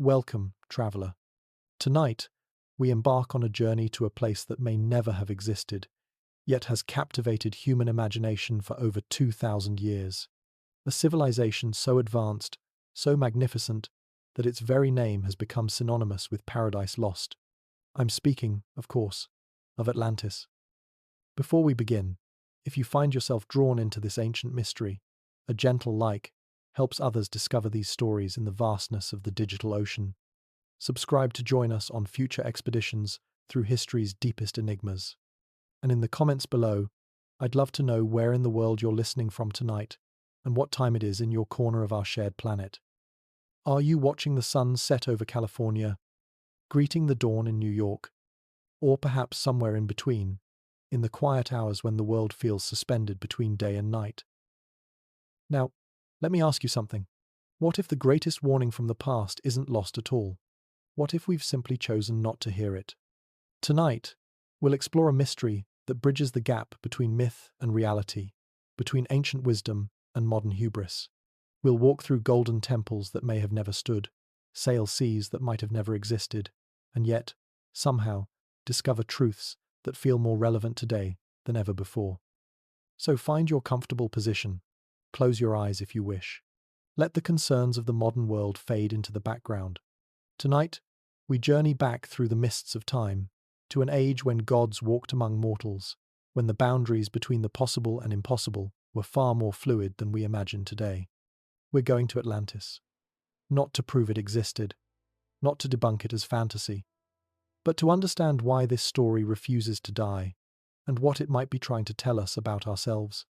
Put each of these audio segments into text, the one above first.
Welcome, traveler. Tonight, we embark on a journey to a place that may never have existed, yet has captivated human imagination for over 2,000 years. A civilization so advanced, so magnificent, that its very name has become synonymous with paradise lost. I'm speaking, of course, of Atlantis. Before we begin, if you find yourself drawn into this ancient mystery, a gentle like helps others discover these stories in the vastness of the digital ocean. Subscribe to join us on future expeditions through history's deepest enigmas. And in the comments below, I'd love to know where in the world you're listening from tonight and what time it is in your corner of our shared planet. Are you watching the sun set over California, greeting the dawn in New York, or perhaps somewhere in between, in the quiet hours when the world feels suspended between day and night? Now, let me ask you something. What if the greatest warning from the past isn't lost at all? What if we've simply chosen not to hear it? Tonight, we'll explore a mystery that bridges the gap between myth and reality, between ancient wisdom and modern hubris. We'll walk through golden temples that may have never stood, sail seas that might have never existed, and yet, somehow, discover truths that feel more relevant today than ever before. So find your comfortable position. Close your eyes if you wish. Let the concerns of the modern world fade into the background. Tonight, we journey back through the mists of time to an age when gods walked among mortals, when the boundaries between the possible and impossible were far more fluid than we imagine today. We're going to Atlantis. Not to prove it existed, not to debunk it as fantasy, but to understand why this story refuses to die and what it might be trying to tell us about ourselves.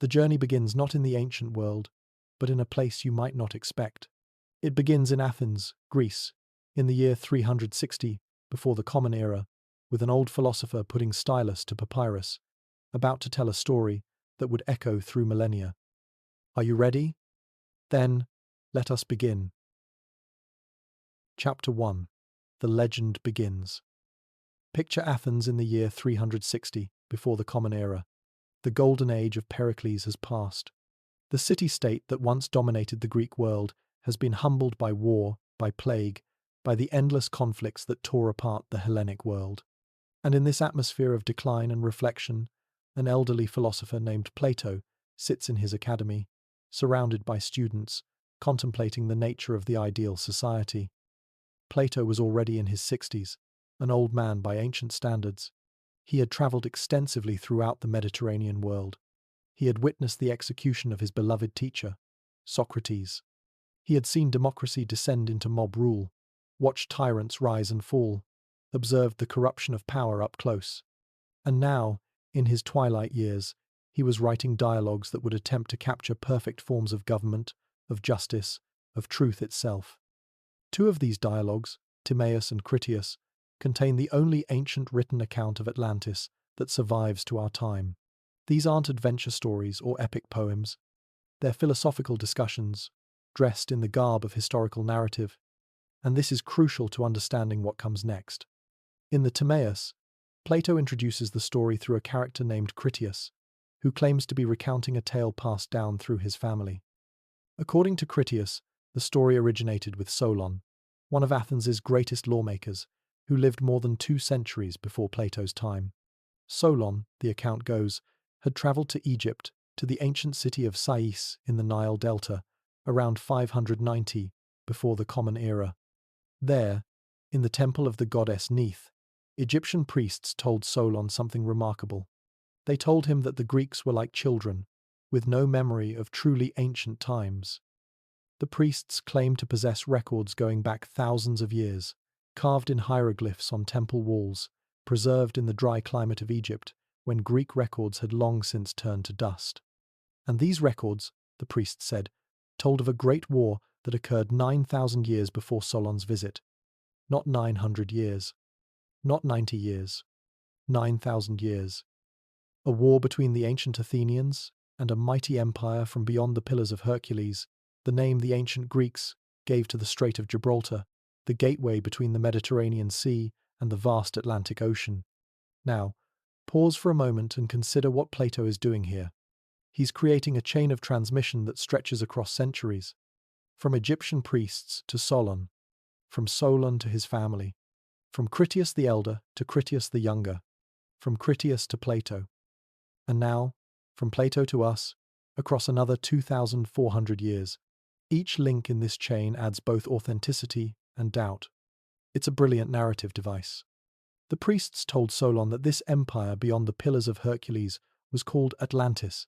The journey begins not in the ancient world, but in a place you might not expect. It begins in Athens, Greece, in the year 360 before the Common Era, with an old philosopher putting stylus to papyrus, about to tell a story that would echo through millennia. Are you ready? Then, let us begin. Chapter 1. The Legend Begins. Picture Athens in the year 360 before the Common Era. The golden age of Pericles has passed. The city-state that once dominated the Greek world has been humbled by war, by plague, by the endless conflicts that tore apart the Hellenic world. And in this atmosphere of decline and reflection, an elderly philosopher named Plato sits in his academy, surrounded by students, contemplating the nature of the ideal society. Plato was already in his 60s, an old man by ancient standards. He had travelled extensively throughout the Mediterranean world. He had witnessed the execution of his beloved teacher, Socrates. He had seen democracy descend into mob rule, watched tyrants rise and fall, observed the corruption of power up close. And now, in his twilight years, he was writing dialogues that would attempt to capture perfect forms of government, of justice, of truth itself. Two of these dialogues, Timaeus and Critias, contain the only ancient written account of Atlantis that survives to our time. These aren't adventure stories or epic poems. They're philosophical discussions, dressed in the garb of historical narrative, and this is crucial to understanding what comes next. In the Timaeus, Plato introduces the story through a character named Critias, who claims to be recounting a tale passed down through his family. According to Critias, the story originated with Solon, one of Athens' greatest lawmakers, who lived more than 2 centuries before Plato's time. Solon, the account goes, had travelled to Egypt, to the ancient city of Sais in the Nile Delta, around 590 before the Common Era. There, in the temple of the goddess ZENITH, Egyptian priests told Solon something remarkable. They told him that the Greeks were like children, with no memory of truly ancient times. The priests claimed to possess records going back thousands of years, carved in hieroglyphs on temple walls, preserved in the dry climate of Egypt, when Greek records had long since turned to dust. And these records, the priests said, told of a great war that occurred 9,000 years before Solon's visit. Not 900 years. Not 90 years. 9,000 years. A war between the ancient Athenians and a mighty empire from beyond the Pillars of Hercules, the name the ancient Greeks gave to the Strait of Gibraltar, the gateway between the Mediterranean Sea and the vast Atlantic Ocean. Now, pause for a moment and consider what Plato is doing here. He's creating a chain of transmission that stretches across centuries. From Egyptian priests to Solon, from Solon to his family, from Critias the Elder to Critias the Younger, from Critias to Plato, and now, from Plato to us, across another 2,400 years. Each link in this chain adds both authenticity and doubt. It's a brilliant narrative device. The priests told Solon that this empire beyond the Pillars of Hercules was called Atlantis.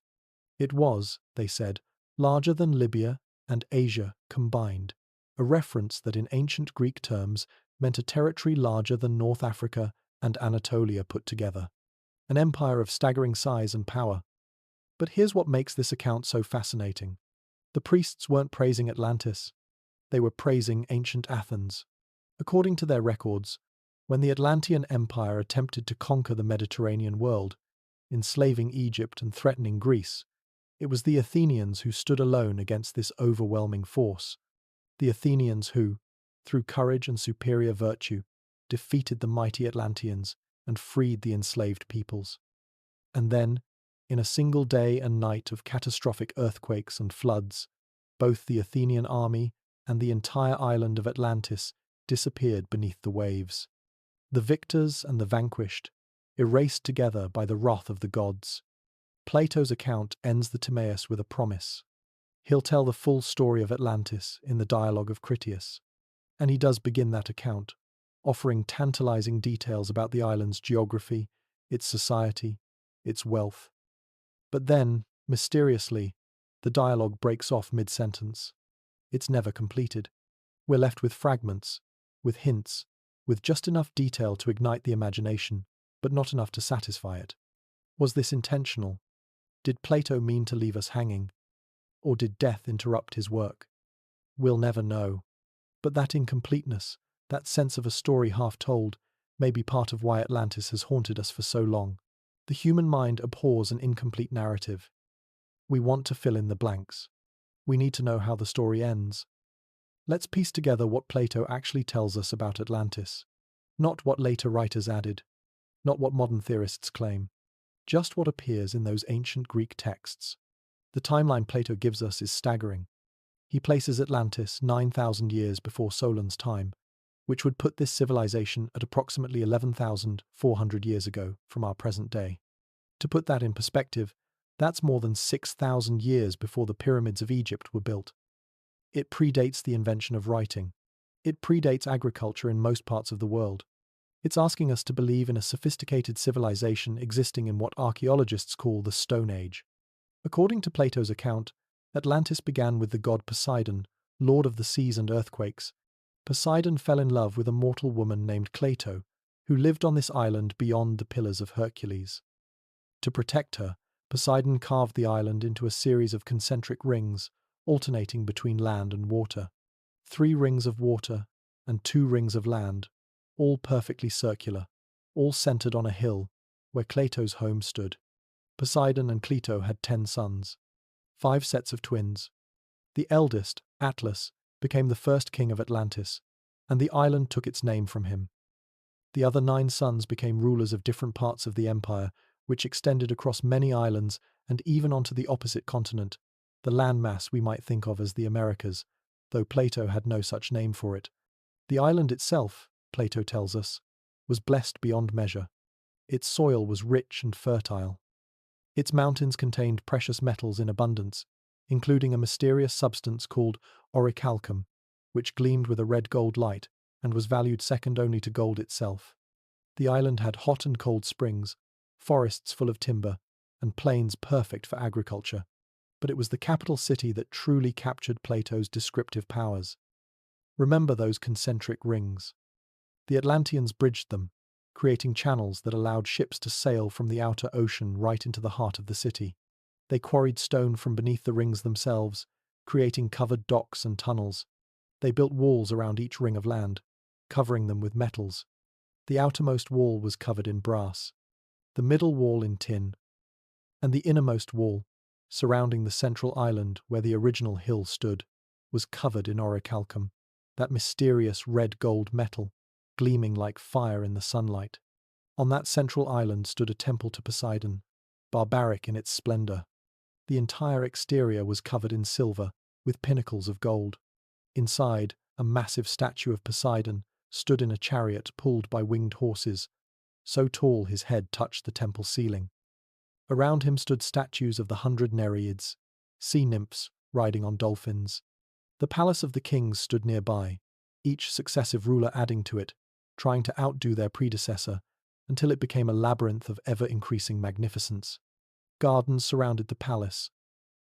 It was, they said, larger than Libya and Asia combined, a reference that in ancient Greek terms meant a territory larger than North Africa and Anatolia put together. An empire of staggering size and power. But here's what makes this account so fascinating. The priests weren't praising Atlantis. They were praising ancient Athens. According to their records, when the Atlantean Empire attempted to conquer the Mediterranean world, enslaving Egypt and threatening Greece, it was the Athenians who stood alone against this overwhelming force. The Athenians who, through courage and superior virtue, defeated the mighty Atlanteans and freed the enslaved peoples. And then, in a single day and night of catastrophic earthquakes and floods, both the Athenian army and the entire island of Atlantis disappeared beneath the waves. The victors and the vanquished, erased together by the wrath of the gods. Plato's account ends the Timaeus with a promise. He'll tell the full story of Atlantis in the dialogue of Critias, and he does begin that account, offering tantalizing details about the island's geography, its society, its wealth. But then, mysteriously, the dialogue breaks off mid-sentence. It's never completed. We're left with fragments, with hints, with just enough detail to ignite the imagination, but not enough to satisfy it. Was this intentional? Did Plato mean to leave us hanging? Or did death interrupt his work? We'll never know. But that incompleteness, that sense of a story half told, may be part of why Atlantis has haunted us for so long. The human mind abhors an incomplete narrative. We want to fill in the blanks. We need to know how the story ends. Let's piece together what Plato actually tells us about Atlantis. Not what later writers added, not what modern theorists claim, just what appears in those ancient Greek texts. The timeline Plato gives us is staggering. He places Atlantis 9,000 years before Solon's time, which would put this civilization at approximately 11,400 years ago from our present day. To put that in perspective, that's more than 6,000 years before the pyramids of Egypt were built. It predates the invention of writing. It predates agriculture in most parts of the world. It's asking us to believe in a sophisticated civilization existing in what archaeologists call the Stone Age. According to Plato's account, Atlantis began with the god Poseidon, lord of the seas and earthquakes. Poseidon fell in love with a mortal woman named Plato, who lived on this island beyond the Pillars of Hercules. To protect her, Poseidon carved the island into a series of concentric rings, alternating between land and water. 3 rings of water and 2 rings of land, all perfectly circular, all centered on a hill where Cleto's home stood. Poseidon and Cleito had 10 sons, 5 sets of twins. The eldest, Atlas, became the first king of Atlantis, and the island took its name from him. The other 9 sons became rulers of different parts of the empire, which extended across many islands and even onto the opposite continent, the landmass we might think of as the Americas, though Plato had no such name for it. The island itself, Plato tells us, was blessed beyond measure. Its soil was rich and fertile. Its mountains contained precious metals in abundance, including a mysterious substance called orichalcum, which gleamed with a red-gold light and was valued second only to gold itself. The island had hot and cold springs, forests full of timber, and plains perfect for agriculture. But it was the capital city that truly captured Plato's descriptive powers. Remember those concentric rings. The Atlanteans bridged them, creating channels that allowed ships to sail from the outer ocean right into the heart of the city. They quarried stone from beneath the rings themselves, creating covered docks and tunnels. They built walls around each ring of land, covering them with metals. The outermost wall was covered in brass, the middle wall in tin, and the innermost wall, surrounding the central island where the original hill stood, was covered in orichalcum, that mysterious red-gold metal, gleaming like fire in the sunlight. On that central island stood a temple to Poseidon, barbaric in its splendor. The entire exterior was covered in silver, with pinnacles of gold. Inside, a massive statue of Poseidon stood in a chariot pulled by winged horses, so tall his head touched the temple ceiling. Around him stood statues of the 100 Nereids, sea nymphs riding on dolphins. The palace of the kings stood nearby, each successive ruler adding to it, trying to outdo their predecessor, until it became a labyrinth of ever-increasing magnificence. Gardens surrounded the palace,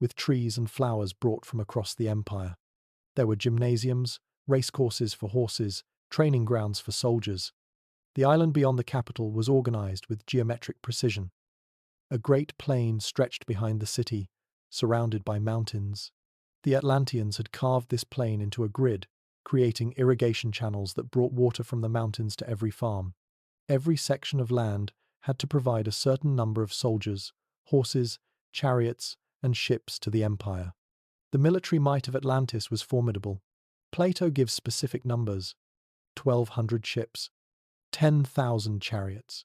with trees and flowers brought from across the empire. There were gymnasiums, racecourses for horses, training grounds for soldiers. The island beyond the capital was organized with geometric precision. A great plain stretched behind the city, surrounded by mountains. The Atlanteans had carved this plain into a grid, creating irrigation channels that brought water from the mountains to every farm. Every section of land had to provide a certain number of soldiers, horses, chariots, and ships to the empire. The military might of Atlantis was formidable. Plato gives specific numbers: 1,200 ships, 10,000 chariots,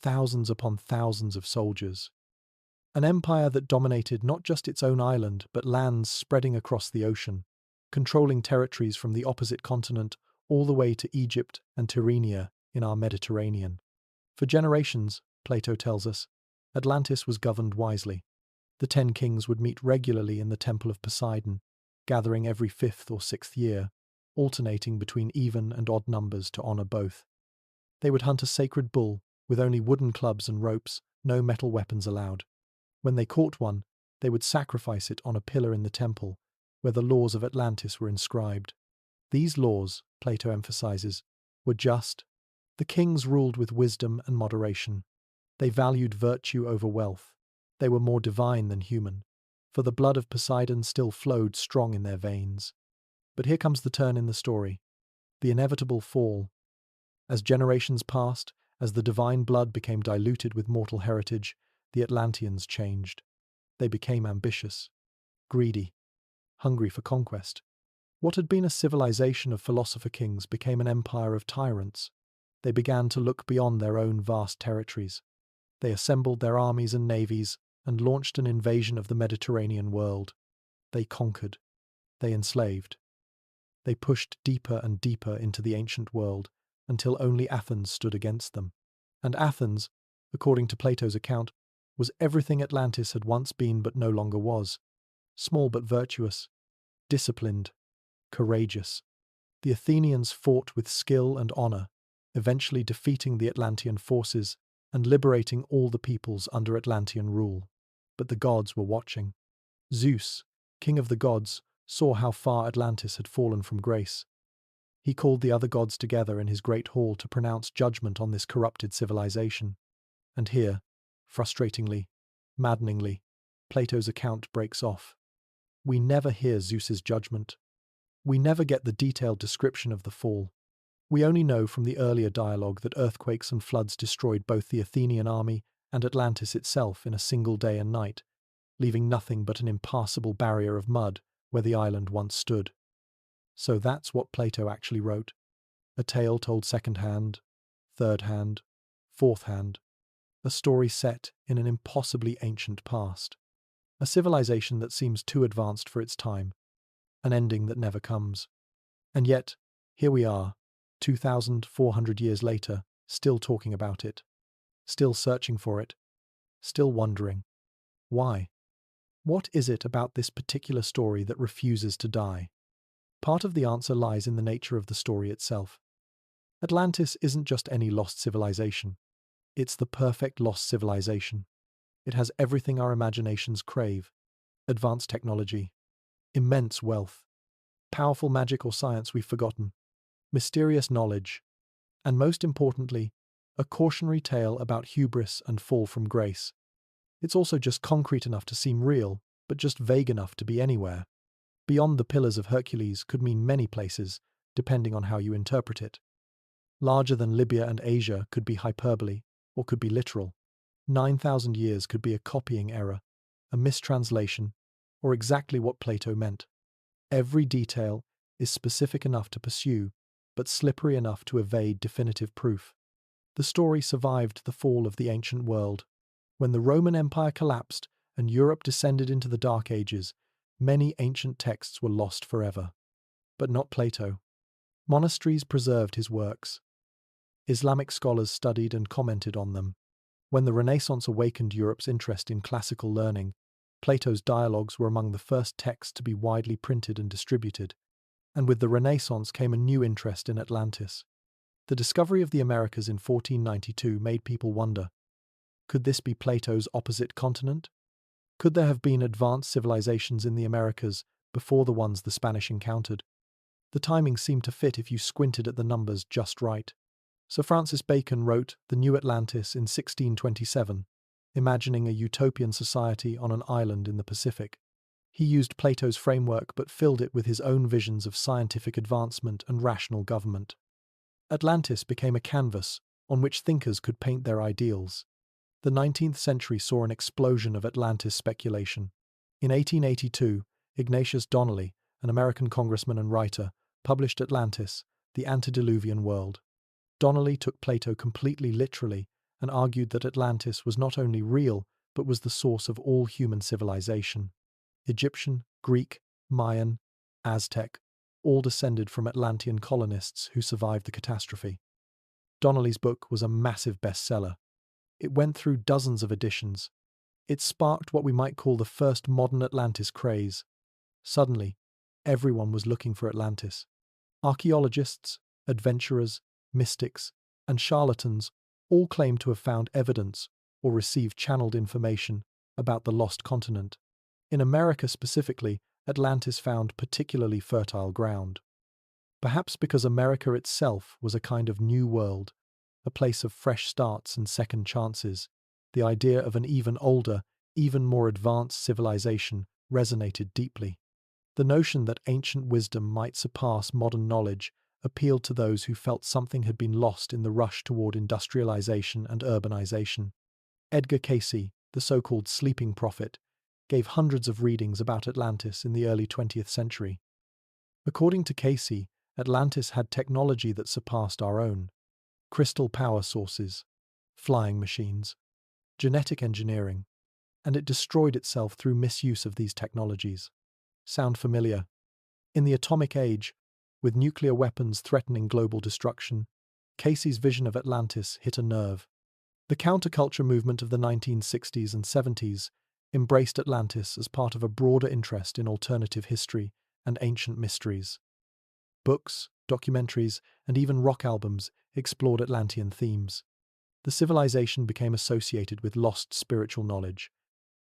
thousands upon thousands of soldiers. An empire that dominated not just its own island, but lands spreading across the ocean, controlling territories from the opposite continent all the way to Egypt and Tyrrhenia in our Mediterranean. For generations, Plato tells us, Atlantis was governed wisely. The 10 kings would meet regularly in the temple of Poseidon, gathering every 5th or 6th year, alternating between even and odd numbers to honor both. They would hunt a sacred bull, with only wooden clubs and ropes, no metal weapons allowed. When they caught one, they would sacrifice it on a pillar in the temple, where the laws of Atlantis were inscribed. These laws, Plato emphasizes, were just. The kings ruled with wisdom and moderation. They valued virtue over wealth. They were more divine than human, for the blood of Poseidon still flowed strong in their veins. But here comes the turn in the story, the inevitable fall. As generations passed, as the divine blood became diluted with mortal heritage, the Atlanteans changed. They became ambitious, greedy, hungry for conquest. What had been a civilization of philosopher kings became an empire of tyrants. They began to look beyond their own vast territories. They assembled their armies and navies and launched an invasion of the Mediterranean world. They conquered. They enslaved. They pushed deeper and deeper into the ancient world until only Athens stood against them. And Athens, according to Plato's account, was everything Atlantis had once been but no longer was. Small but virtuous, disciplined, courageous. The Athenians fought with skill and honor, eventually defeating the Atlantean forces and liberating all the peoples under Atlantean rule. But the gods were watching. Zeus, king of the gods, saw how far Atlantis had fallen from grace. He called the other gods together in his great hall to pronounce judgment on this corrupted civilization. And here, frustratingly, maddeningly, Plato's account breaks off. We never hear Zeus's judgment. We never get the detailed description of the fall. We only know from the earlier dialogue that earthquakes and floods destroyed both the Athenian army and Atlantis itself in a single day and night, leaving nothing but an impassable barrier of mud where the island once stood. So that's what Plato actually wrote. A tale told second hand, third hand, fourth hand. A story set in an impossibly ancient past. A civilization that seems too advanced for its time. An ending that never comes. And yet, here we are, 2,400 years later, still talking about it. Still searching for it. Still wondering. Why? What is it about this particular story that refuses to die? Part of the answer lies in the nature of the story itself. Atlantis isn't just any lost civilization. It's the perfect lost civilization. It has everything our imaginations crave: advanced technology, immense wealth, powerful magic or science we've forgotten, mysterious knowledge, and most importantly, a cautionary tale about hubris and fall from grace. It's also just concrete enough to seem real, but just vague enough to be anywhere. Beyond the Pillars of Hercules could mean many places, depending on how you interpret it. Larger than Libya and Asia could be hyperbole, or could be literal. 9,000 years could be a copying error, a mistranslation, or exactly what Plato meant. Every detail is specific enough to pursue, but slippery enough to evade definitive proof. The story survived the fall of the ancient world. When the Roman Empire collapsed and Europe descended into the Dark Ages, many ancient texts were lost forever. But not Plato. Monasteries preserved his works. Islamic scholars studied and commented on them. When the Renaissance awakened Europe's interest in classical learning, Plato's dialogues were among the first texts to be widely printed and distributed. And with the Renaissance came a new interest in Atlantis. The discovery of the Americas in 1492 made people wonder, could this be Plato's opposite continent? Could there have been advanced civilizations in the Americas before the ones the Spanish encountered? The timing seemed to fit if you squinted at the numbers just right. Sir Francis Bacon wrote The New Atlantis in 1627, imagining a utopian society on an island in the Pacific. He used Plato's framework but filled it with his own visions of scientific advancement and rational government. Atlantis became a canvas on which thinkers could paint their ideals. The 19th century saw an explosion of Atlantis speculation. In 1882, Ignatius Donnelly, an American congressman and writer, published Atlantis, the Antediluvian World. Donnelly took Plato completely literally and argued that Atlantis was not only real, but was the source of all human civilization. Egyptian, Greek, Mayan, Aztec, all descended from Atlantean colonists who survived the catastrophe. Donnelly's book was a massive bestseller. It went through dozens of editions. It sparked what we might call the first modern Atlantis craze. Suddenly, everyone was looking for Atlantis. Archaeologists, adventurers, mystics, and charlatans all claimed to have found evidence or received channeled information about the lost continent. In America specifically, Atlantis found particularly fertile ground. Perhaps because America itself was a kind of new world, a place of fresh starts and second chances, the idea of an even older, even more advanced civilization resonated deeply. The notion that ancient wisdom might surpass modern knowledge appealed to those who felt something had been lost in the rush toward industrialization and urbanization. Edgar Cayce, the so-called sleeping prophet, gave hundreds of readings about Atlantis in the early 20th century. According to Cayce, Atlantis had technology that surpassed our own: crystal power sources, flying machines, genetic engineering, and it destroyed itself through misuse of these technologies. Sound familiar? In the atomic age, with nuclear weapons threatening global destruction, Cayce's vision of Atlantis hit a nerve. The counterculture movement of the 1960s and 70s embraced Atlantis as part of a broader interest in alternative history and ancient mysteries. Books, documentaries, and even rock albums explored Atlantean themes. The civilization became associated with lost spiritual knowledge,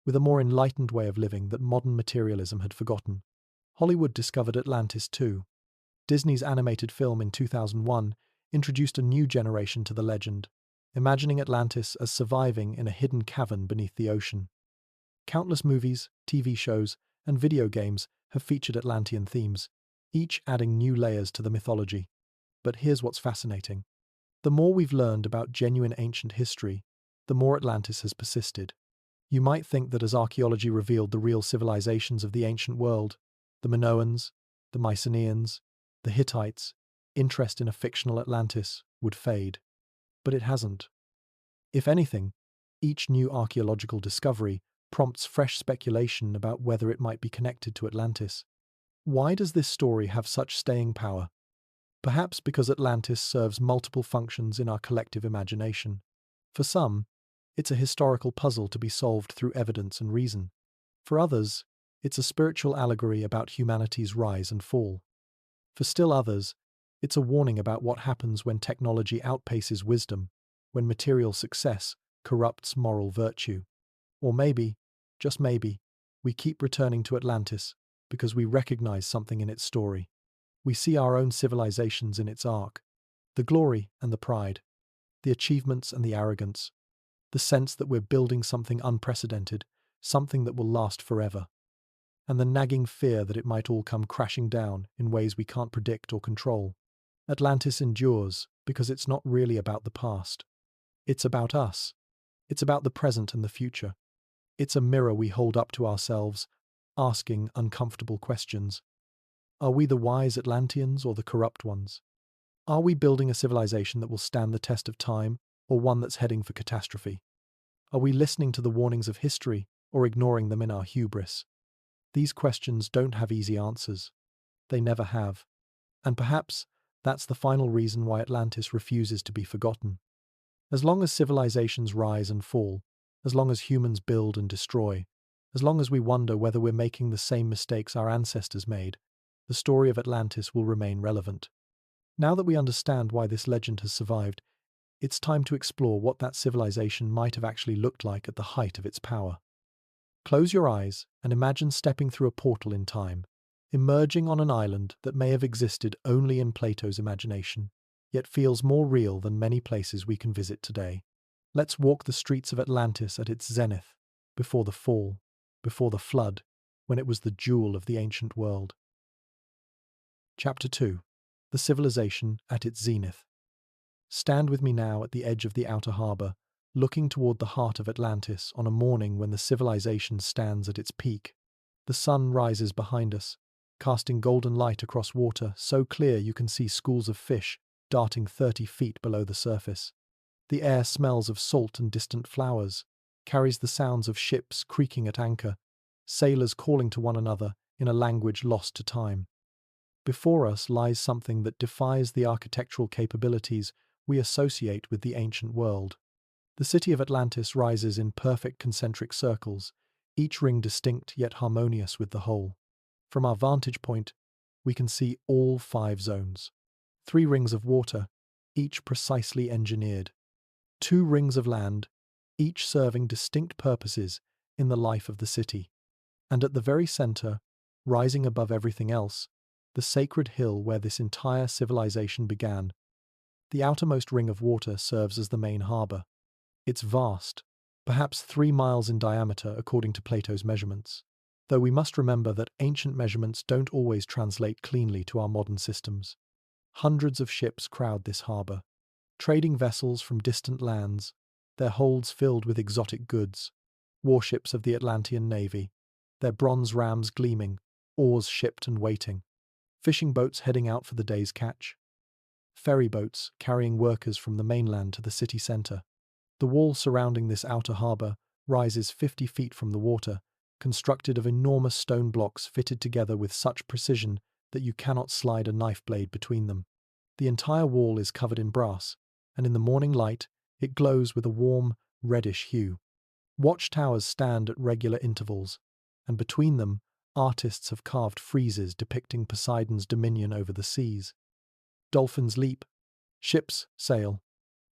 with a more enlightened way of living that modern materialism had forgotten. Hollywood discovered Atlantis too. Disney's animated film in 2001 introduced a new generation to the legend, imagining Atlantis as surviving in a hidden cavern beneath the ocean. Countless movies, TV shows, and video games have featured Atlantean themes, each adding new layers to the mythology. But here's what's fascinating. The more we've learned about genuine ancient history, the more Atlantis has persisted. You might think that as archaeology revealed the real civilizations of the ancient world, the Minoans, the Mycenaeans, the Hittites, interest in a fictional Atlantis would fade. But it hasn't. If anything, each new archaeological discovery prompts fresh speculation about whether it might be connected to Atlantis. Why does this story have such staying power? Perhaps because Atlantis serves multiple functions in our collective imagination. For some, it's a historical puzzle to be solved through evidence and reason. For others, it's a spiritual allegory about humanity's rise and fall. For still others, it's a warning about what happens when technology outpaces wisdom, when material success corrupts moral virtue. Or maybe, just maybe, we keep returning to Atlantis because we recognize something in its story. We see our own civilizations in its arc, the glory and the pride, the achievements and the arrogance, the sense that we're building something unprecedented, something that will last forever, and the nagging fear that it might all come crashing down in ways we can't predict or control. Atlantis endures because it's not really about the past. It's about us. It's about the present and the future. It's a mirror we hold up to ourselves, asking uncomfortable questions. Are we the wise Atlanteans or the corrupt ones? Are we building a civilization that will stand the test of time, or one that's heading for catastrophe? Are we listening to the warnings of history or ignoring them in our hubris? These questions don't have easy answers. They never have. And perhaps That's the final reason why Atlantis refuses to be forgotten. As long as civilizations rise and fall, as long as humans build and destroy, as long as we wonder whether we're making the same mistakes our ancestors made, the story of Atlantis will remain relevant. Now that we understand why this legend has survived, it's time to explore what that civilization might have actually looked like at the height of its power. Close your eyes and imagine stepping through a portal in time, emerging on an island that may have existed only in Plato's imagination, yet feels more real than many places we can visit today. Let's walk the streets of Atlantis at its zenith, before the fall, before the flood, when it was the jewel of the ancient world. Chapter 2. The civilization at its zenith. Stand with me now at the edge of the outer harbour, looking toward the heart of Atlantis on a morning when the civilization stands at its peak. The sun rises behind us, casting golden light across water so clear you can see schools of fish darting 30 feet below the surface. The air smells of salt and distant flowers, carries the sounds of ships creaking at anchor, sailors calling to one another in a language lost to time. Before us lies something that defies the architectural capabilities we associate with the ancient world. The city of Atlantis rises in perfect concentric circles, each ring distinct yet harmonious with the whole. From our vantage point, we can see all 5 zones. 3 rings of water, each precisely engineered. 2 rings of land, each serving distinct purposes in the life of the city. And at the very center, rising above everything else, the sacred hill where this entire civilization began. The outermost ring of water serves as the main harbor. It's vast, perhaps 3 miles in diameter according to Plato's measurements, though we must remember that ancient measurements don't always translate cleanly to our modern systems. Hundreds of ships crowd this harbor, trading vessels from distant lands, their holds filled with exotic goods, warships of the Atlantean navy, their bronze rams gleaming, oars shipped and waiting, fishing boats heading out for the day's catch, ferry boats carrying workers from the mainland to the city center. The wall surrounding this outer harbor rises 50 feet from the water, constructed of enormous stone blocks fitted together with such precision that you cannot slide a knife blade between them. The entire wall is covered in brass, and in the morning light it glows with a warm, reddish hue. Watchtowers stand at regular intervals, and between them artists have carved friezes depicting Poseidon's dominion over the seas. Dolphins leap, ships sail,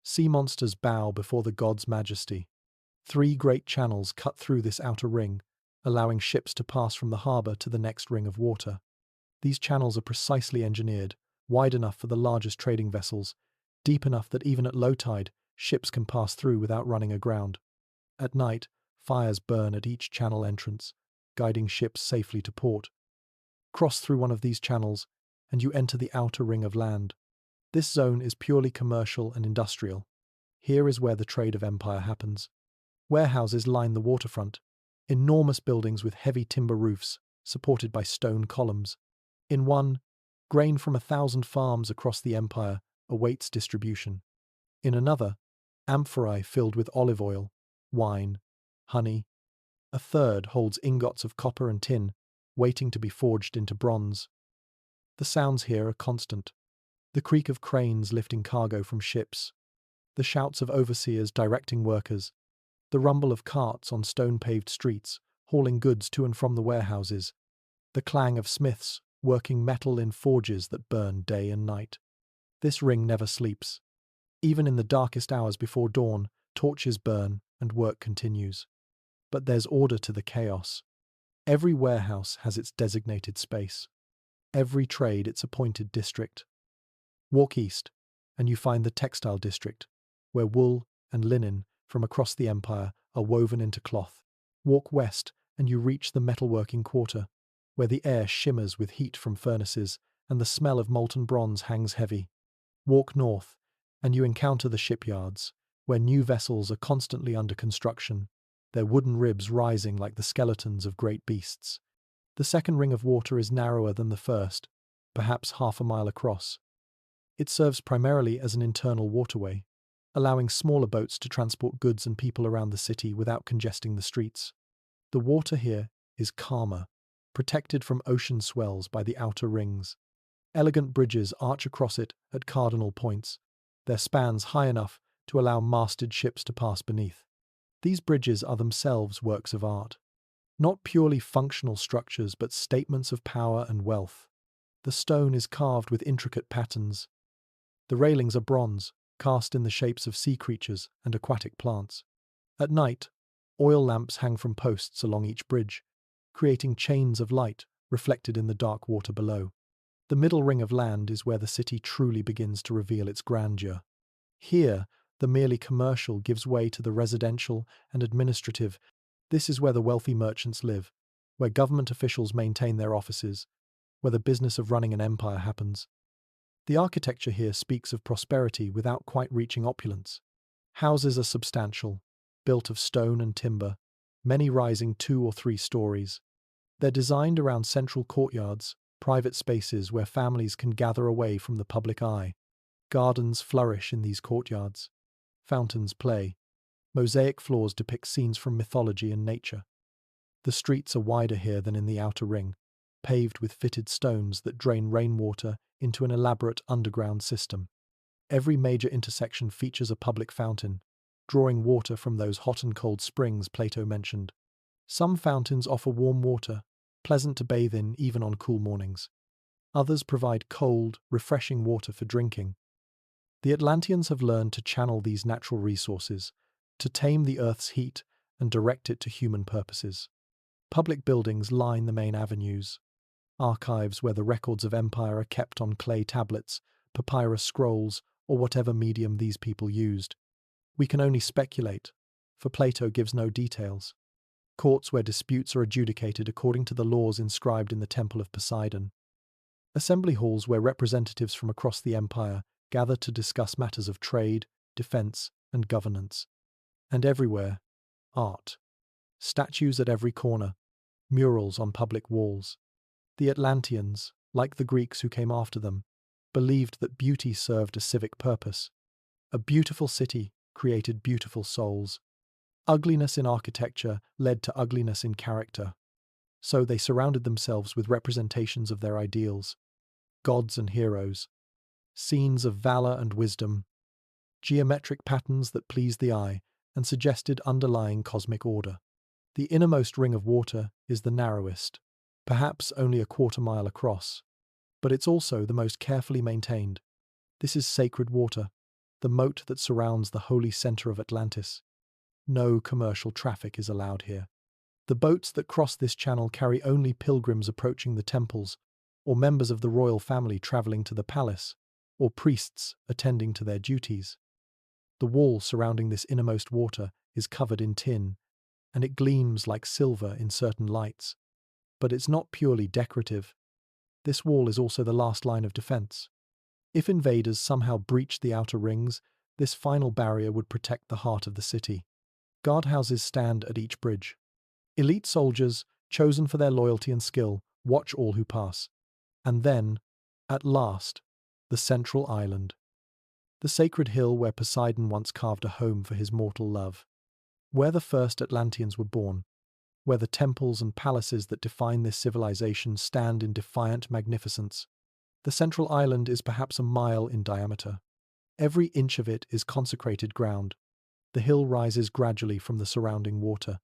sea monsters bow before the god's majesty. 3 great channels cut through this outer ring, allowing ships to pass from the harbor to the next ring of water. These channels are precisely engineered, wide enough for the largest trading vessels, deep enough that even at low tide, ships can pass through without running aground. At night, fires burn at each channel entrance, guiding ships safely to port. Cross through one of these channels, and you enter the outer ring of land. This zone is purely commercial and industrial. Here is where the trade of empire happens. Warehouses line the waterfront, enormous buildings with heavy timber roofs, supported by stone columns. In one, grain from 1,000 farms across the empire awaits distribution. In another, amphorae filled with olive oil, wine, honey. A third holds ingots of copper and tin, waiting to be forged into bronze. The sounds here are constant. The creak of cranes lifting cargo from ships, the shouts of overseers directing workers, the rumble of carts on stone-paved streets, hauling goods to and from the warehouses, the clang of smiths working metal in forges that burn day and night. This ring never sleeps. Even in the darkest hours before dawn, torches burn and work continues. But there's order to the chaos. Every warehouse has its designated space. Every trade its appointed district. Walk east, and you find the textile district, where wool and linen from across the empire are woven into cloth. Walk west, and you reach the metalworking quarter, where the air shimmers with heat from furnaces and the smell of molten bronze hangs heavy. Walk north, and you encounter the shipyards, where new vessels are constantly under construction, their wooden ribs rising like the skeletons of great beasts. The second ring of water is narrower than the first, perhaps half a mile across. It serves primarily as an internal waterway, allowing smaller boats to transport goods and people around the city without congesting the streets. The water here is calmer, protected from ocean swells by the outer rings. Elegant bridges arch across it at cardinal points, their spans high enough to allow masted ships to pass beneath. These bridges are themselves works of art. Not purely functional structures, but statements of power and wealth. The stone is carved with intricate patterns. The railings are bronze, cast in the shapes of sea creatures and aquatic plants. At night, oil lamps hang from posts along each bridge, creating chains of light reflected in the dark water below. The middle ring of land is where the city truly begins to reveal its grandeur. Here, the merely commercial gives way to the residential and administrative. This is where the wealthy merchants live, where government officials maintain their offices, where the business of running an empire happens. The architecture here speaks of prosperity without quite reaching opulence. Houses are substantial, built of stone and timber, many rising 2 or 3 stories. They're designed around central courtyards, private spaces where families can gather away from the public eye. Gardens flourish in these courtyards. Fountains play. Mosaic floors depict scenes from mythology and nature. The streets are wider here than in the outer ring, paved with fitted stones that drain rainwater into an elaborate underground system. Every major intersection features a public fountain, drawing water from those hot and cold springs Plato mentioned. Some fountains offer warm water, pleasant to bathe in even on cool mornings. Others provide cold, refreshing water for drinking. The Atlanteans have learned to channel these natural resources, to tame the Earth's heat and direct it to human purposes. Public buildings line the main avenues. Archives where the records of empire are kept on clay tablets, papyrus scrolls, or whatever medium these people used. We can only speculate, for Plato gives no details. Courts where disputes are adjudicated according to the laws inscribed in the Temple of Poseidon. Assembly halls where representatives from across the empire gather to discuss matters of trade, defense, and governance. And everywhere, art. Statues at every corner, murals on public walls. The Atlanteans, like the Greeks who came after them, believed that beauty served a civic purpose. A beautiful city created beautiful souls. Ugliness in architecture led to ugliness in character. So they surrounded themselves with representations of their ideals, gods and heroes, scenes of valor and wisdom, geometric patterns that pleased the eye and suggested underlying cosmic order. The innermost ring of water is the narrowest, perhaps only a quarter-mile across, but it's also the most carefully maintained. This is sacred water, the moat that surrounds the holy center of Atlantis. No commercial traffic is allowed here. The boats that cross this channel carry only pilgrims approaching the temples, or members of the royal family traveling to the palace, or priests attending to their duties. The wall surrounding this innermost water is covered in tin, and it gleams like silver in certain lights. But it's not purely decorative. This wall is also the last line of defense. If invaders somehow breached the outer rings, this final barrier would protect the heart of the city. Guardhouses stand at each bridge. Elite soldiers, chosen for their loyalty and skill, watch all who pass. And then, at last, the central island. The sacred hill where Poseidon once carved a home for his mortal love. Where the first Atlanteans were born. Where the temples and palaces that define this civilization stand in defiant magnificence. The central island is perhaps a mile in diameter. Every inch of it is consecrated ground. The hill rises gradually from the surrounding water,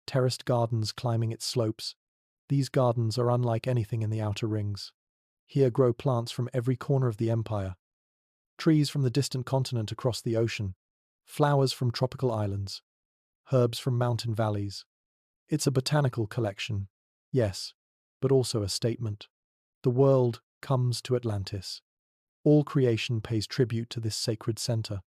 terraced gardens climbing its slopes. These gardens are unlike anything in the outer rings. Here grow plants from every corner of the empire, trees from the distant continent across the ocean, flowers from tropical islands, herbs from mountain valleys. It's a botanical collection, yes, but also a statement. The world comes to Atlantis. All creation pays tribute to this sacred center.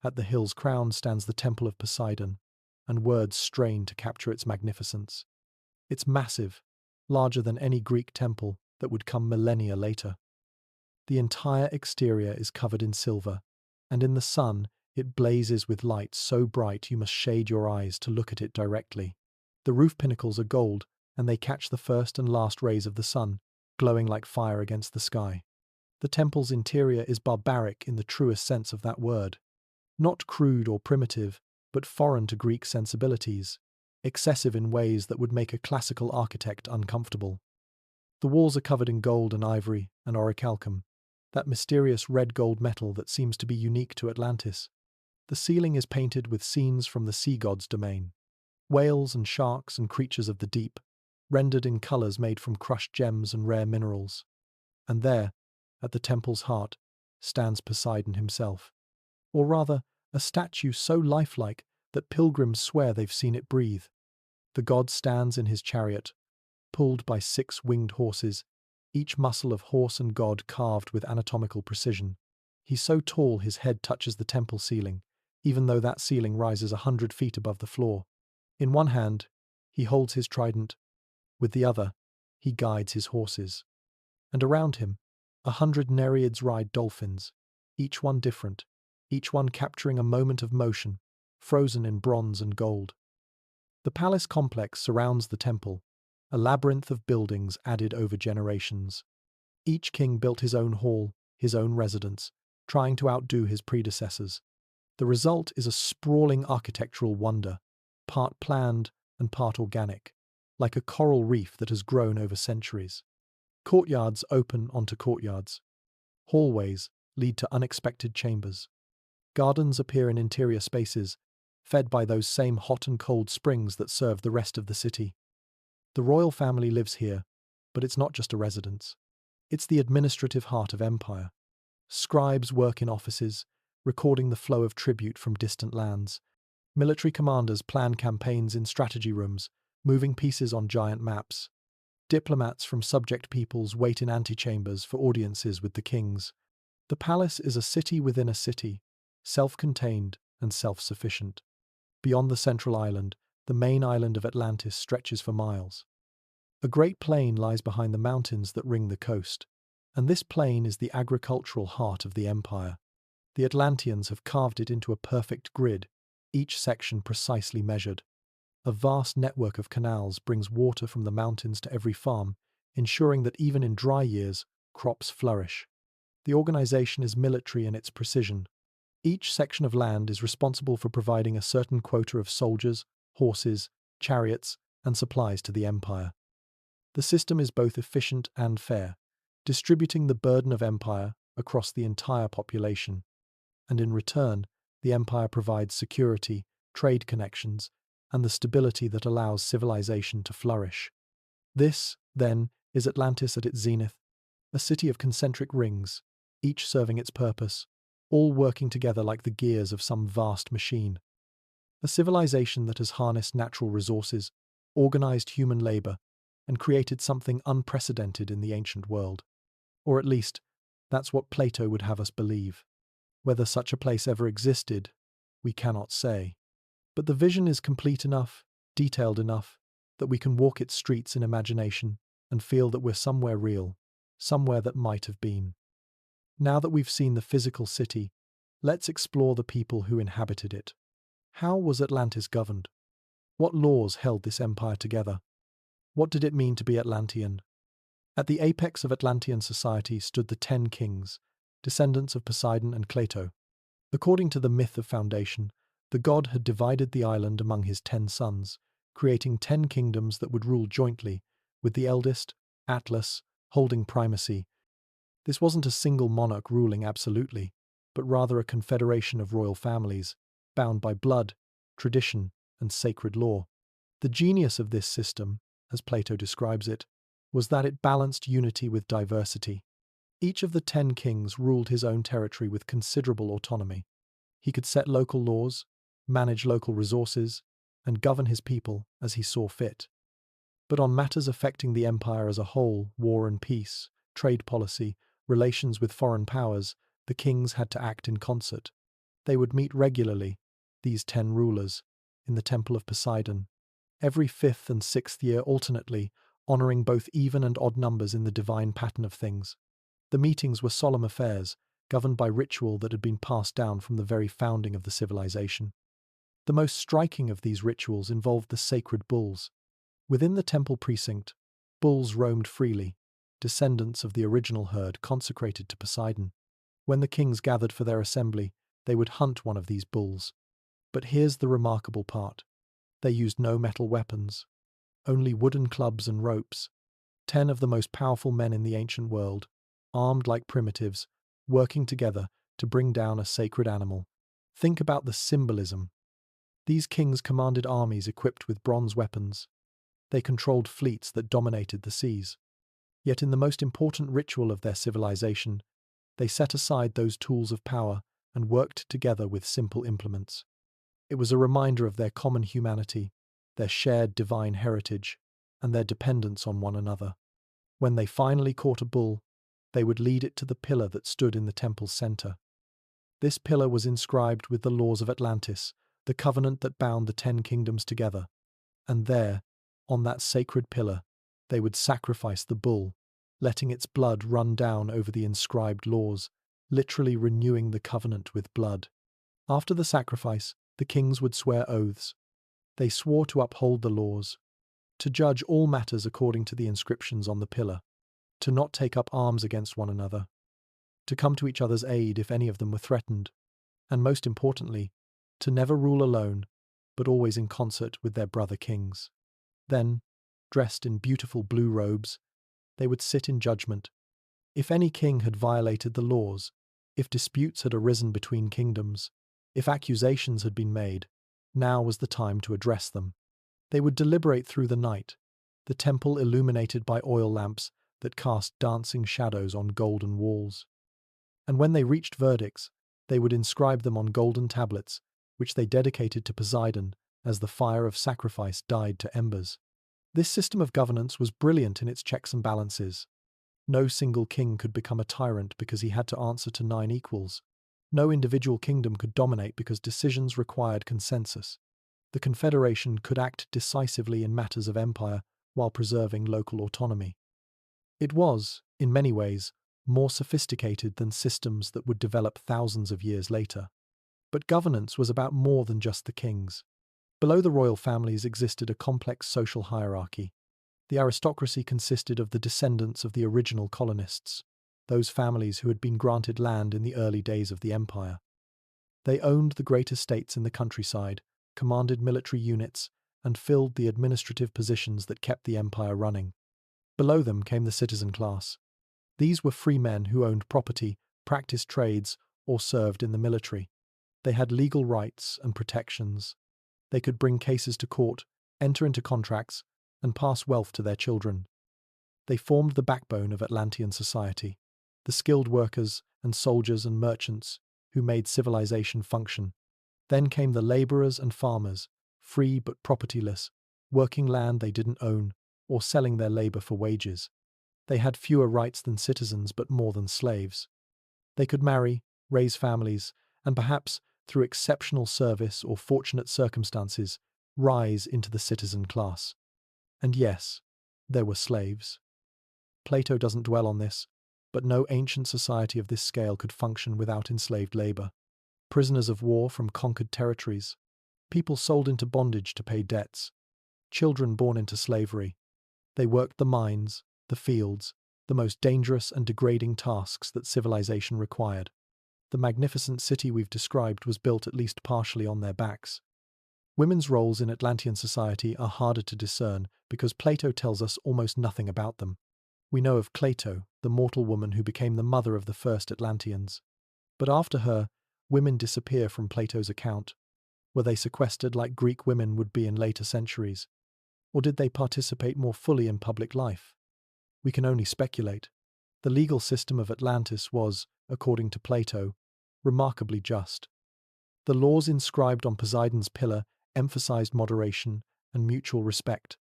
At the hill's crown stands the Temple of Poseidon, and words strain to capture its magnificence. It's massive, larger than any Greek temple that would come millennia later. The entire exterior is covered in silver, and in the sun it blazes with light so bright you must shade your eyes to look at it directly. The roof pinnacles are gold, and they catch the first and last rays of the sun, glowing like fire against the sky. The temple's interior is barbaric in the truest sense of that word. Not crude or primitive, but foreign to Greek sensibilities, excessive in ways that would make a classical architect uncomfortable. The walls are covered in gold and ivory and orichalcum, that mysterious red-gold metal that seems to be unique to Atlantis. The ceiling is painted with scenes from the sea god's domain. Whales and sharks and creatures of the deep, rendered in colors made from crushed gems and rare minerals. And there, at the temple's heart, stands Poseidon himself. Or rather, a statue so lifelike that pilgrims swear they've seen it breathe. The god stands in his chariot, pulled by 6 winged horses, each muscle of horse and god carved with anatomical precision. He's so tall his head touches the temple ceiling, even though that ceiling rises 100 feet above the floor. In one hand, he holds his trident. With the other, he guides his horses. And around him, 100 nereids ride dolphins, each one different, each one capturing a moment of motion, frozen in bronze and gold. The palace complex surrounds the temple, a labyrinth of buildings added over generations. Each king built his own hall, his own residence, trying to outdo his predecessors. The result is a sprawling architectural wonder, part planned and part organic, like a coral reef that has grown over centuries. Courtyards open onto courtyards. Hallways lead to unexpected chambers. Gardens appear in interior spaces, fed by those same hot and cold springs that serve the rest of the city. The royal family lives here, but it's not just a residence. It's the administrative heart of empire. Scribes work in offices, recording the flow of tribute from distant lands. Military commanders plan campaigns in strategy rooms, moving pieces on giant maps. Diplomats from subject peoples wait in antechambers for audiences with the kings. The palace is a city within a city, self-contained and self-sufficient. Beyond the central island, the main island of Atlantis stretches for miles. A great plain lies behind the mountains that ring the coast, and this plain is the agricultural heart of the empire. The Atlanteans have carved it into a perfect grid, each section precisely measured. A vast network of canals brings water from the mountains to every farm, ensuring that even in dry years, crops flourish. The organization is military in its precision. Each section of land is responsible for providing a certain quota of soldiers, horses, chariots, and supplies to the empire. The system is both efficient and fair, distributing the burden of empire across the entire population. And in return, the empire provides security, trade connections, and the stability that allows civilization to flourish. This, then, is Atlantis at its zenith, a city of concentric rings, each serving its purpose, all working together like the gears of some vast machine. A civilization that has harnessed natural resources, organized human labor, and created something unprecedented in the ancient world. Or at least, that's what Plato would have us believe. Whether such a place ever existed, we cannot say. But the vision is complete enough, detailed enough, that we can walk its streets in imagination and feel that we're somewhere real, somewhere that might have been. Now that we've seen the physical city, let's explore the people who inhabited it. How was Atlantis governed? What laws held this empire together? What did it mean to be Atlantean? At the apex of Atlantean society stood the 10 kings, descendants of Poseidon and Plato. According to the myth of foundation, the god had divided the island among his 10 sons, creating 10 kingdoms that would rule jointly, with the eldest, Atlas, holding primacy. This wasn't a single monarch ruling absolutely, but rather a confederation of royal families, bound by blood, tradition, and sacred law. The genius of this system, as Plato describes it, was that it balanced unity with diversity. Each of the 10 kings ruled his own territory with considerable autonomy. He could set local laws, manage local resources, and govern his people as he saw fit. But on matters affecting the empire as a whole, war and peace, trade policy, relations with foreign powers, the kings had to act in concert. They would meet regularly, these 10 rulers, in the temple of Poseidon, every 5th and 6th year alternately, honoring both even and odd numbers in the divine pattern of things. The meetings were solemn affairs, governed by ritual that had been passed down from the very founding of the civilization. The most striking of these rituals involved the sacred bulls. Within the temple precinct, bulls roamed freely, descendants of the original herd consecrated to Poseidon. When the kings gathered for their assembly, they would hunt one of these bulls. But here's the remarkable part. They used no metal weapons, only wooden clubs and ropes. 10 of the most powerful men in the ancient world, armed like primitives, working together to bring down a sacred animal. Think about the symbolism. These kings commanded armies equipped with bronze weapons. They controlled fleets that dominated the seas. Yet in the most important ritual of their civilization, they set aside those tools of power and worked together with simple implements. It was a reminder of their common humanity, their shared divine heritage, and their dependence on one another. When they finally caught a bull, they would lead it to the pillar that stood in the temple's center. This pillar was inscribed with the laws of Atlantis, the covenant that bound the 10 kingdoms together. And there, on that sacred pillar, they would sacrifice the bull, letting its blood run down over the inscribed laws, literally renewing the covenant with blood. After the sacrifice, the kings would swear oaths. They swore to uphold the laws, to judge all matters according to the inscriptions on the pillar, to not take up arms against one another, to come to each other's aid if any of them were threatened, and most importantly, to never rule alone, but always in concert with their brother kings. Then, dressed in beautiful blue robes, they would sit in judgment. If any king had violated the laws, if disputes had arisen between kingdoms, if accusations had been made, now was the time to address them. They would deliberate through the night, the temple illuminated by oil lamps that cast dancing shadows on golden walls. And when they reached verdicts, they would inscribe them on golden tablets, which they dedicated to Poseidon as the fire of sacrifice died to embers. This system of governance was brilliant in its checks and balances. No single king could become a tyrant because he had to answer to 9 equals. No individual kingdom could dominate because decisions required consensus. The confederation could act decisively in matters of empire while preserving local autonomy. It was, in many ways, more sophisticated than systems that would develop thousands of years later. But governance was about more than just the kings. Below the royal families existed a complex social hierarchy. The aristocracy consisted of the descendants of the original colonists, those families who had been granted land in the early days of the empire. They owned the great estates in the countryside, commanded military units, and filled the administrative positions that kept the empire running. Below them came the citizen class. These were free men who owned property, practiced trades, or served in the military. They had legal rights and protections. They could bring cases to court, enter into contracts, and pass wealth to their children. They formed the backbone of Atlantean society, the skilled workers and soldiers and merchants who made civilization function. Then came the laborers and farmers, free but propertyless, working land they didn't own, or selling their labor for wages. They had fewer rights than citizens but more than slaves. They could marry, raise families, and perhaps, through exceptional service or fortunate circumstances, rise into the citizen class. And yes, there were slaves. Plato doesn't dwell on this, but no ancient society of this scale could function without enslaved labor. Prisoners of war from conquered territories, people sold into bondage to pay debts, children born into slavery. They worked the mines, the fields, the most dangerous and degrading tasks that civilization required. The magnificent city we've described was built at least partially on their backs. Women's roles in Atlantean society are harder to discern because Plato tells us almost nothing about them. We know of Cleito, the mortal woman who became the mother of the first Atlanteans. But after her, women disappear from Plato's account. Were they sequestered like Greek women would be in later centuries? Or did they participate more fully in public life? We can only speculate. The legal system of Atlantis was, according to Plato, remarkably just. The laws inscribed on Poseidon's pillar emphasized moderation and mutual respect.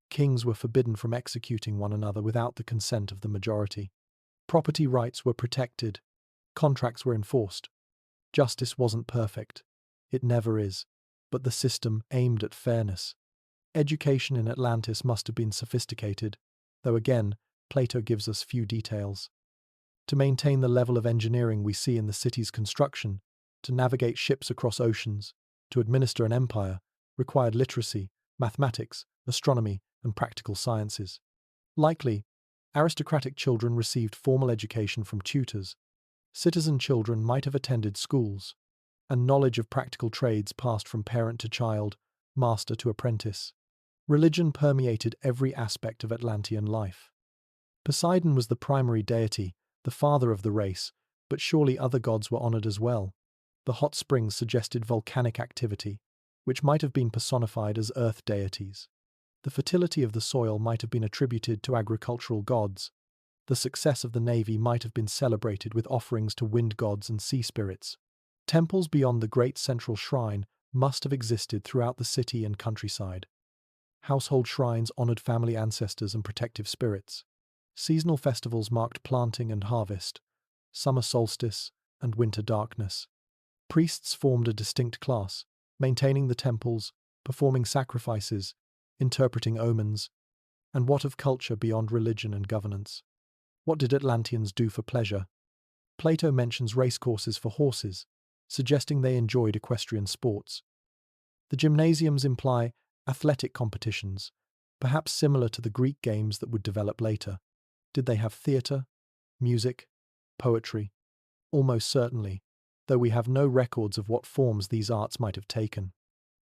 Kings were forbidden from executing one another without the consent of the majority. Property rights were protected. Contracts were enforced. Justice wasn't perfect. It never is. But the system aimed at fairness. Education in Atlantis must have been sophisticated, though again, Plato gives us few details. To maintain the level of engineering we see in the city's construction, to navigate ships across oceans, to administer an empire, required literacy, mathematics, astronomy, and practical sciences. Likely, aristocratic children received formal education from tutors. Citizen children might have attended schools, and knowledge of practical trades passed from parent to child, master to apprentice. Religion permeated every aspect of Atlantean life. Poseidon was the primary deity, the father of the race, but surely other gods were honored as well. The hot springs suggested volcanic activity, which might have been personified as earth deities. The fertility of the soil might have been attributed to agricultural gods. The success of the navy might have been celebrated with offerings to wind gods and sea spirits. Temples beyond the great central shrine must have existed throughout the city and countryside. Household shrines honored family ancestors and protective spirits. Seasonal festivals marked planting and harvest, summer solstice and winter darkness. Priests formed a distinct class, maintaining the temples, performing sacrifices, interpreting omens. And what of culture beyond religion and governance? What did Atlanteans do for pleasure? Plato mentions racecourses for horses, suggesting they enjoyed equestrian sports. The gymnasiums imply athletic competitions, perhaps similar to the Greek games that would develop later. Did they have theatre, music, poetry? Almost certainly, though we have no records of what forms these arts might have taken.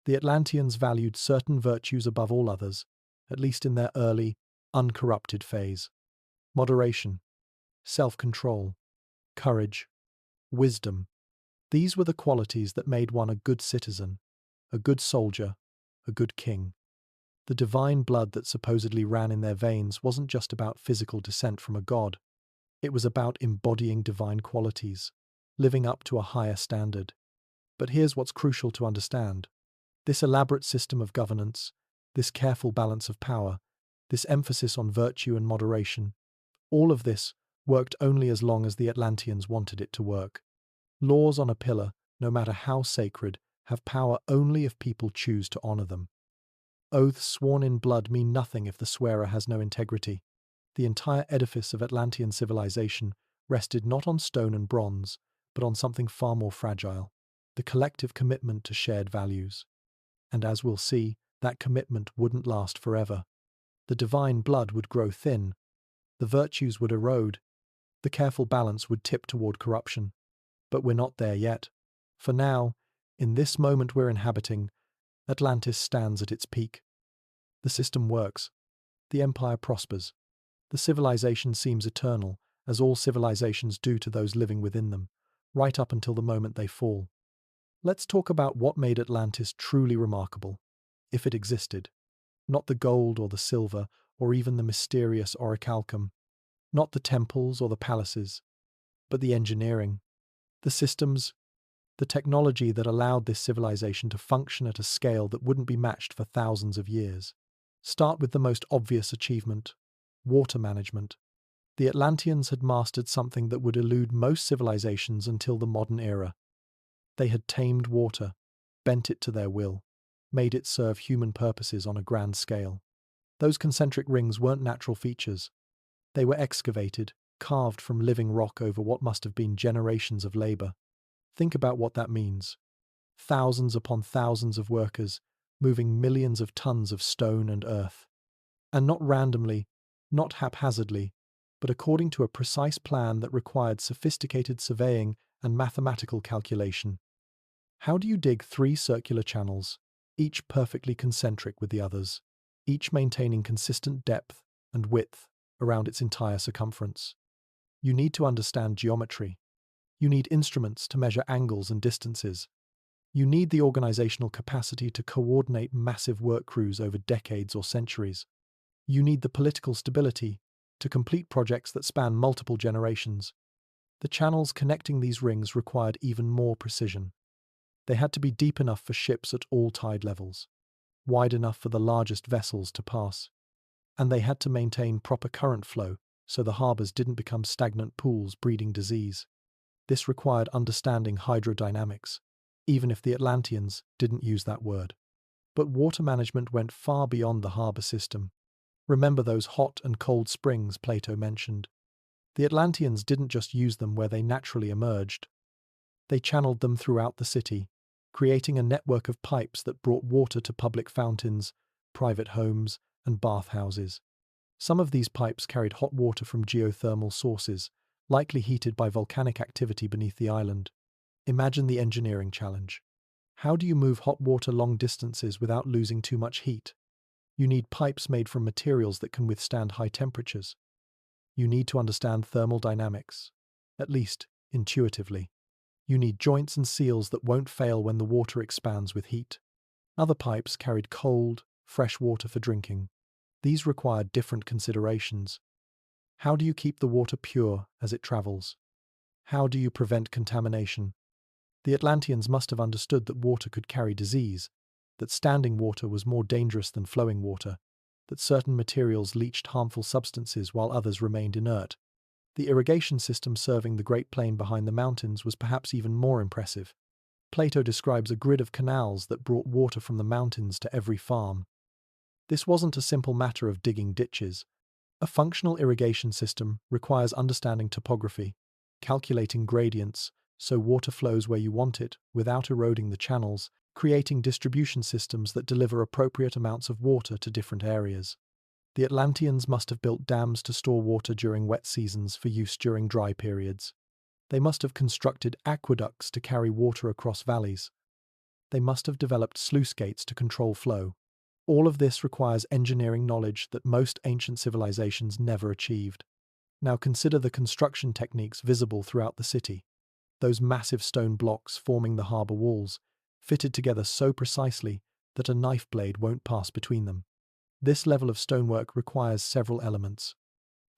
The Atlanteans valued certain virtues above all others, at least in their early, uncorrupted phase. Moderation, self-control, courage, wisdom. These were the qualities that made one a good citizen, a good soldier, a good king. The divine blood that supposedly ran in their veins wasn't just about physical descent from a god. It was about embodying divine qualities, living up to a higher standard. But here's what's crucial to understand. This elaborate system of governance, this careful balance of power, this emphasis on virtue and moderation, all of this worked only as long as the Atlanteans wanted it to work. Laws on a pillar, no matter how sacred, have power only if people choose to honor them. Oaths sworn in blood mean nothing if the swearer has no integrity. The entire edifice of Atlantean civilization rested not on stone and bronze, but on something far more fragile, the collective commitment to shared values. And as we'll see, that commitment wouldn't last forever. The divine blood would grow thin, the virtues would erode, the careful balance would tip toward corruption. But we're not there yet. For now, in this moment we're inhabiting, Atlantis stands at its peak. The system works. The empire prospers. The civilization seems eternal, as all civilizations do to those living within them, right up until the moment they fall. Let's talk about what made Atlantis truly remarkable, if it existed. Not the gold or the silver, or even the mysterious orichalcum. Not the temples or the palaces, but the engineering, the systems, the technology that allowed this civilization to function at a scale that wouldn't be matched for thousands of years. Start with the most obvious achievement: water management. The Atlanteans had mastered something that would elude most civilizations until the modern era. They had tamed water, bent it to their will, made it serve human purposes on a grand scale. Those concentric rings weren't natural features. They were excavated, carved from living rock over what must have been generations of labor. Think about what that means. Thousands upon thousands of workers, moving millions of tons of stone and earth. And not randomly, not haphazardly, but according to a precise plan that required sophisticated surveying and mathematical calculation. How do you dig 3 circular channels, each perfectly concentric with the others, each maintaining consistent depth and width around its entire circumference? You need to understand geometry. You need instruments to measure angles and distances. You need the organizational capacity to coordinate massive work crews over decades or centuries. You need the political stability to complete projects that span multiple generations. The channels connecting these rings required even more precision. They had to be deep enough for ships at all tide levels, wide enough for the largest vessels to pass, and they had to maintain proper current flow so the harbors didn't become stagnant pools breeding disease. This required understanding hydrodynamics, even if the Atlanteans didn't use that word. But water management went far beyond the harbor system. Remember those hot and cold springs Plato mentioned. The Atlanteans didn't just use them where they naturally emerged. They channeled them throughout the city, creating a network of pipes that brought water to public fountains, private homes, and bathhouses. Some of these pipes carried hot water from geothermal sources, likely heated by volcanic activity beneath the island. Imagine the engineering challenge. How do you move hot water long distances without losing too much heat? You need pipes made from materials that can withstand high temperatures. You need to understand thermal dynamics, at least intuitively. You need joints and seals that won't fail when the water expands with heat. Other pipes carried cold, fresh water for drinking. These required different considerations. How do you keep the water pure as it travels? How do you prevent contamination? The Atlanteans must have understood that water could carry disease, that standing water was more dangerous than flowing water, that certain materials leached harmful substances while others remained inert. The irrigation system serving the Great Plain behind the mountains was perhaps even more impressive. Plato describes a grid of canals that brought water from the mountains to every farm. This wasn't a simple matter of digging ditches. A functional irrigation system requires understanding topography, calculating gradients so water flows where you want it without eroding the channels, creating distribution systems that deliver appropriate amounts of water to different areas. The Atlanteans must have built dams to store water during wet seasons for use during dry periods. They must have constructed aqueducts to carry water across valleys. They must have developed sluice gates to control flow. All of this requires engineering knowledge that most ancient civilizations never achieved. Now consider the construction techniques visible throughout the city. Those massive stone blocks forming the harbour walls, fitted together so precisely that a knife blade won't pass between them. This level of stonework requires several elements.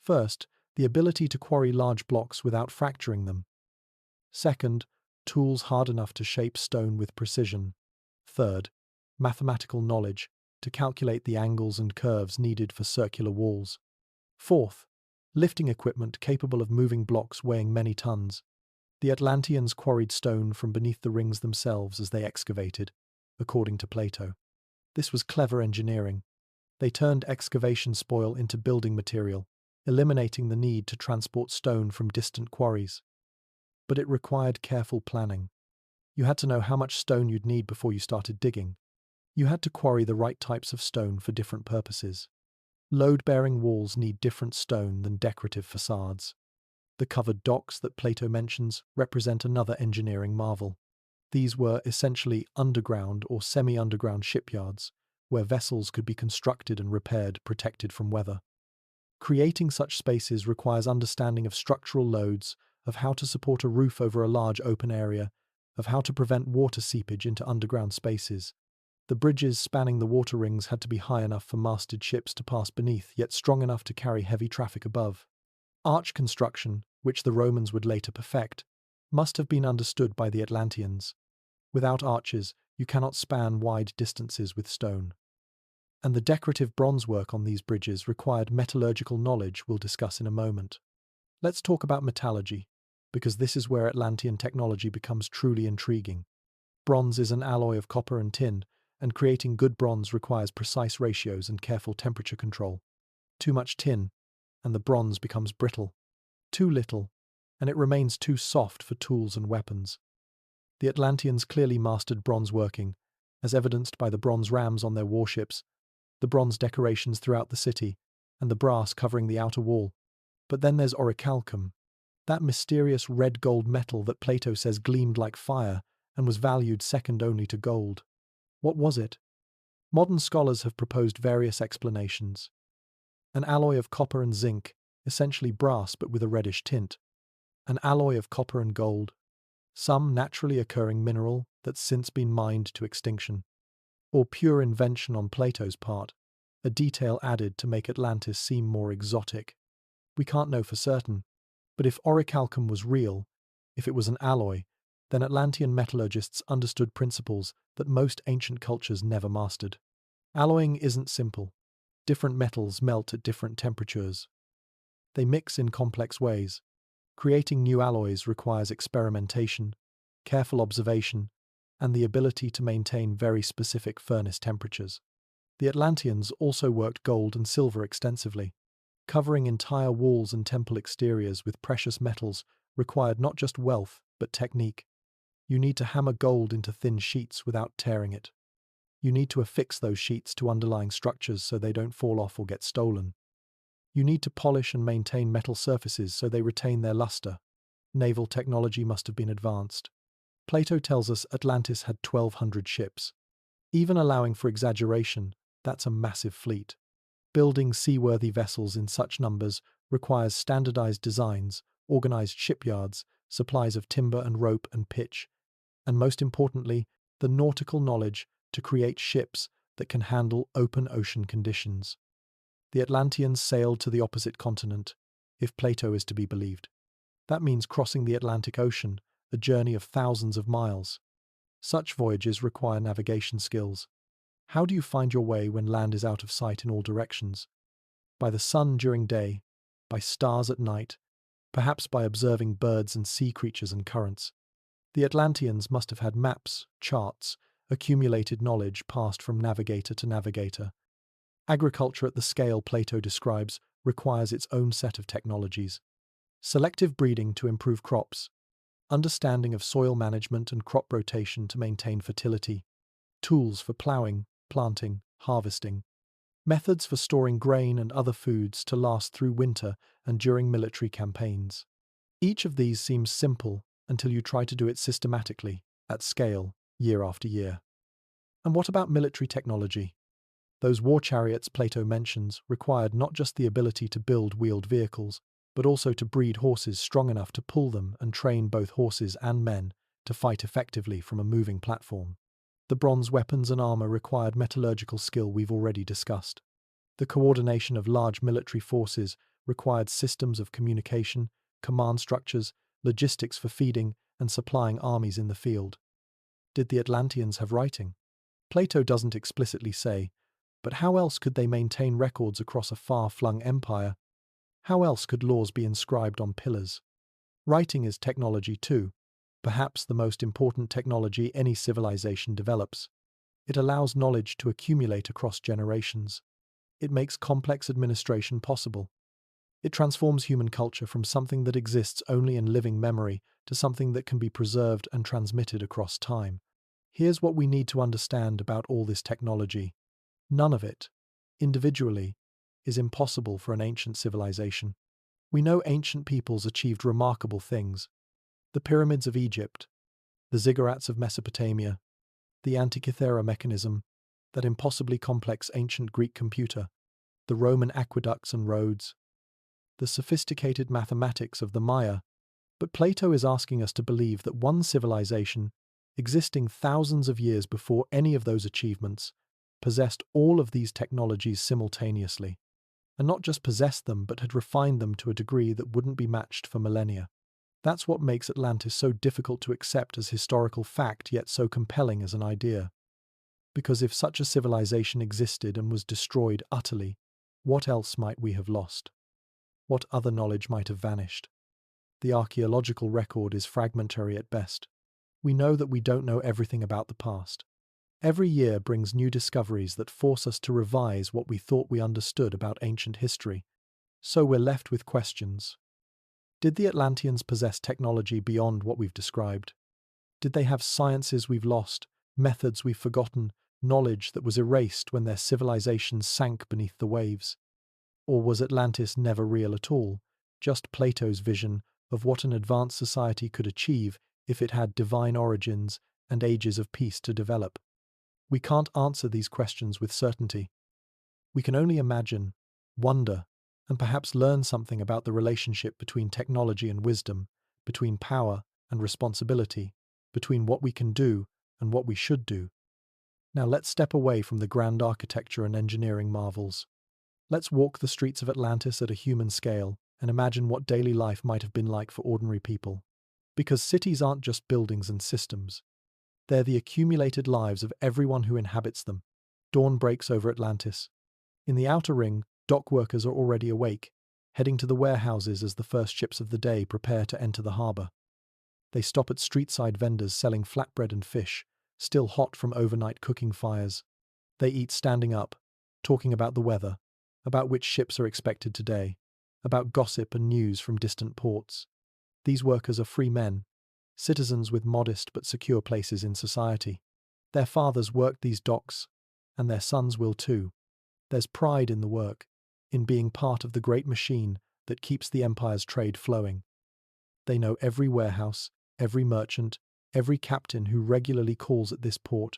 First, the ability to quarry large blocks without fracturing them. Second, tools hard enough to shape stone with precision. Third, mathematical knowledge to calculate the angles and curves needed for circular walls. Fourth, lifting equipment capable of moving blocks weighing many tons. The Atlanteans quarried stone from beneath the rings themselves as they excavated, according to Plato. This was clever engineering. They turned excavation spoil into building material, eliminating the need to transport stone from distant quarries. But it required careful planning. You had to know how much stone you'd need before you started digging. You had to quarry the right types of stone for different purposes. Load-bearing walls need different stone than decorative facades. The covered docks that Plato mentions represent another engineering marvel. These were essentially underground or semi-underground shipyards, where vessels could be constructed and repaired, protected from weather. Creating such spaces requires understanding of structural loads, of how to support a roof over a large open area, of how to prevent water seepage into underground spaces. The bridges spanning the water rings had to be high enough for masted ships to pass beneath, yet strong enough to carry heavy traffic above. Arch construction, which the Romans would later perfect, must have been understood by the Atlanteans. Without arches, you cannot span wide distances with stone. And the decorative bronze work on these bridges required metallurgical knowledge we'll discuss in a moment. Let's talk about metallurgy, because this is where Atlantean technology becomes truly intriguing. Bronze is an alloy of copper and tin, and creating good bronze requires precise ratios and careful temperature control. Too much tin, and the bronze becomes brittle. Too little, and it remains too soft for tools and weapons. The Atlanteans clearly mastered bronze working, as evidenced by the bronze rams on their warships, the bronze decorations throughout the city, and the brass covering the outer wall. But then there's orichalcum, that mysterious red-gold metal that Plato says gleamed like fire and was valued second only to gold. What was it? Modern scholars have proposed various explanations. An alloy of copper and zinc, essentially brass but with a reddish tint. An alloy of copper and gold. Some naturally occurring mineral that's since been mined to extinction. Or pure invention on Plato's part, a detail added to make Atlantis seem more exotic. We can't know for certain, but if orichalcum was real, if it was an alloy, then Atlantean metallurgists understood principles that most ancient cultures never mastered. Alloying isn't simple. Different metals melt at different temperatures. They mix in complex ways. Creating new alloys requires experimentation, careful observation, and the ability to maintain very specific furnace temperatures. The Atlanteans also worked gold and silver extensively. Covering entire walls and temple exteriors with precious metals required not just wealth, but technique. You need to hammer gold into thin sheets without tearing it. You need to affix those sheets to underlying structures so they don't fall off or get stolen. You need to polish and maintain metal surfaces so they retain their luster. Naval technology must have been advanced. Plato tells us Atlantis had 1,200 ships. Even allowing for exaggeration, that's a massive fleet. Building seaworthy vessels in such numbers requires standardized designs, organized shipyards, supplies of timber and rope and pitch, and most importantly, the nautical knowledge to create ships that can handle open ocean conditions. The Atlanteans sailed to the opposite continent, if Plato is to be believed. That means crossing the Atlantic Ocean, a journey of thousands of miles. Such voyages require navigation skills. How do you find your way when land is out of sight in all directions? By the sun during day, by stars at night, perhaps by observing birds and sea creatures and currents. The Atlanteans must have had maps, charts, accumulated knowledge passed from navigator to navigator. Agriculture at the scale Plato describes requires its own set of technologies. Selective breeding to improve crops, understanding of soil management and crop rotation to maintain fertility, tools for ploughing, planting, harvesting, methods for storing grain and other foods to last through winter and during military campaigns. Each of these seems simple until you try to do it systematically, at scale, year after year. And what about military technology? Those war chariots Plato mentions required not just the ability to build wheeled vehicles, but also to breed horses strong enough to pull them and train both horses and men to fight effectively from a moving platform. The bronze weapons and armor required metallurgical skill we've already discussed. The coordination of large military forces required systems of communication, command structures, logistics for feeding and supplying armies in the field. Did the Atlanteans have writing? Plato doesn't explicitly say, but how else could they maintain records across a far-flung empire? How else could laws be inscribed on pillars? Writing is technology too, perhaps the most important technology any civilization develops. It allows knowledge to accumulate across generations. It makes complex administration possible. It transforms human culture from something that exists only in living memory to something that can be preserved and transmitted across time. Here's what we need to understand about all this technology. None of it, individually, is impossible for an ancient civilization. We know ancient peoples achieved remarkable things. The pyramids of Egypt, the ziggurats of Mesopotamia, the Antikythera mechanism, that impossibly complex ancient Greek computer, the Roman aqueducts and roads, the sophisticated mathematics of the Maya. But Plato is asking us to believe that one civilization, existing thousands of years before any of those achievements, possessed all of these technologies simultaneously, and not just possessed them but had refined them to a degree that wouldn't be matched for millennia. That's what makes Atlantis so difficult to accept as historical fact, yet so compelling as an idea. Because if such a civilization existed and was destroyed utterly, what else might we have lost? What other knowledge might have vanished? The archaeological record is fragmentary at best. We know that we don't know everything about the past. Every year brings new discoveries that force us to revise what we thought we understood about ancient history. So we're left with questions. Did the Atlanteans possess technology beyond what we've described? Did they have sciences we've lost, methods we've forgotten, knowledge that was erased when their civilization sank beneath the waves? Or was Atlantis never real at all, just Plato's vision of what an advanced society could achieve if it had divine origins and ages of peace to develop? We can't answer these questions with certainty. We can only imagine, wonder, and perhaps learn something about the relationship between technology and wisdom, between power and responsibility, between what we can do and what we should do. Now let's step away from the grand architecture and engineering marvels. Let's walk the streets of Atlantis at a human scale and imagine what daily life might have been like for ordinary people. Because cities aren't just buildings and systems. They're the accumulated lives of everyone who inhabits them. Dawn breaks over Atlantis. In the outer ring, dock workers are already awake, heading to the warehouses as the first ships of the day prepare to enter the harbour. They stop at street-side vendors selling flatbread and fish, still hot from overnight cooking fires. They eat standing up, talking about the weather, about which ships are expected today, about gossip and news from distant ports. These workers are free men, citizens with modest but secure places in society. Their fathers worked these docks, and their sons will too. There's pride in the work, in being part of the great machine that keeps the empire's trade flowing. They know every warehouse, every merchant, every captain who regularly calls at this port.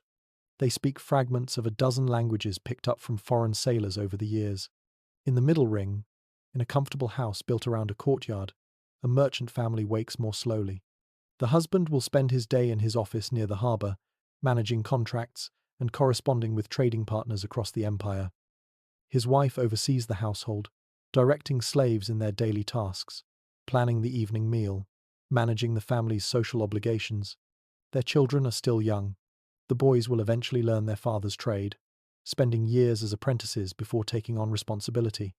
They speak fragments of a dozen languages picked up from foreign sailors over the years. In the middle ring, In a comfortable house built around a courtyard, a merchant family wakes more slowly. The husband will spend his day in his office near the harbour, managing contracts and corresponding with trading partners across the empire. His wife oversees the household, directing slaves in their daily tasks, planning the evening meal, managing the family's social obligations. Their children are still young. The boys will eventually learn their father's trade, spending years as apprentices before taking on responsibility.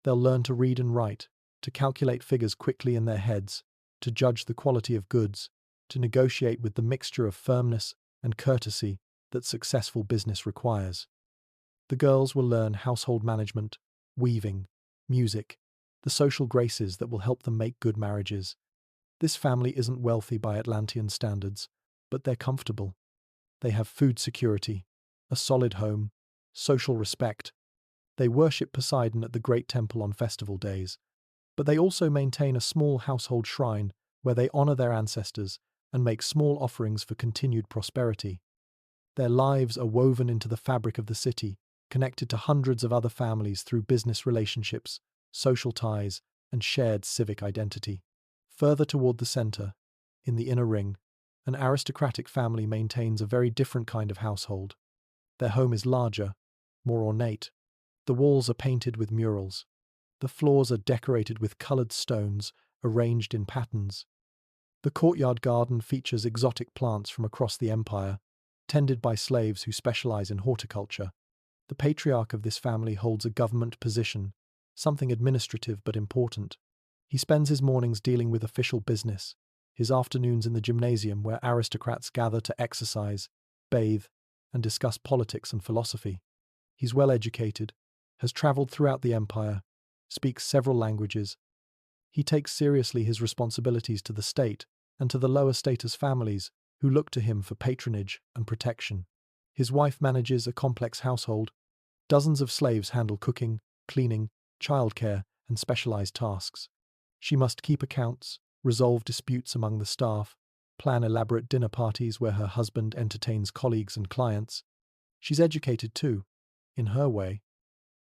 They'll learn to read and write, to calculate figures quickly in their heads, to judge the quality of goods, to negotiate with the mixture of firmness and courtesy that successful business requires. The girls will learn household management, weaving, music, the social graces that will help them make good marriages. This family isn't wealthy by Atlantean standards, but they're comfortable. They have food security, a solid home, social respect. They worship Poseidon at the Great Temple on festival days, but they also maintain a small household shrine where they honor their ancestors and make small offerings for continued prosperity. Their lives are woven into the fabric of the city, connected to hundreds of other families through business relationships, social ties, and shared civic identity. Further toward the center, in the inner ring, an aristocratic family maintains a very different kind of household. Their home is larger, more ornate. The walls are painted with murals. The floors are decorated with colored stones arranged in patterns. The courtyard garden features exotic plants from across the empire, tended by slaves who specialize in horticulture. The patriarch of this family holds a government position, something administrative but important. He spends his mornings dealing with official business, his afternoons in the gymnasium where aristocrats gather to exercise, bathe, and discuss politics and philosophy. He's well educated, has traveled throughout the empire, speaks several languages. He takes seriously his responsibilities to the state and to the lower status families who look to him for patronage and protection. His wife manages a complex household. Dozens of slaves handle cooking, cleaning, childcare, and specialized tasks. She must keep accounts, resolve disputes among the staff, plan elaborate dinner parties where her husband entertains colleagues and clients. She's educated too, in her way.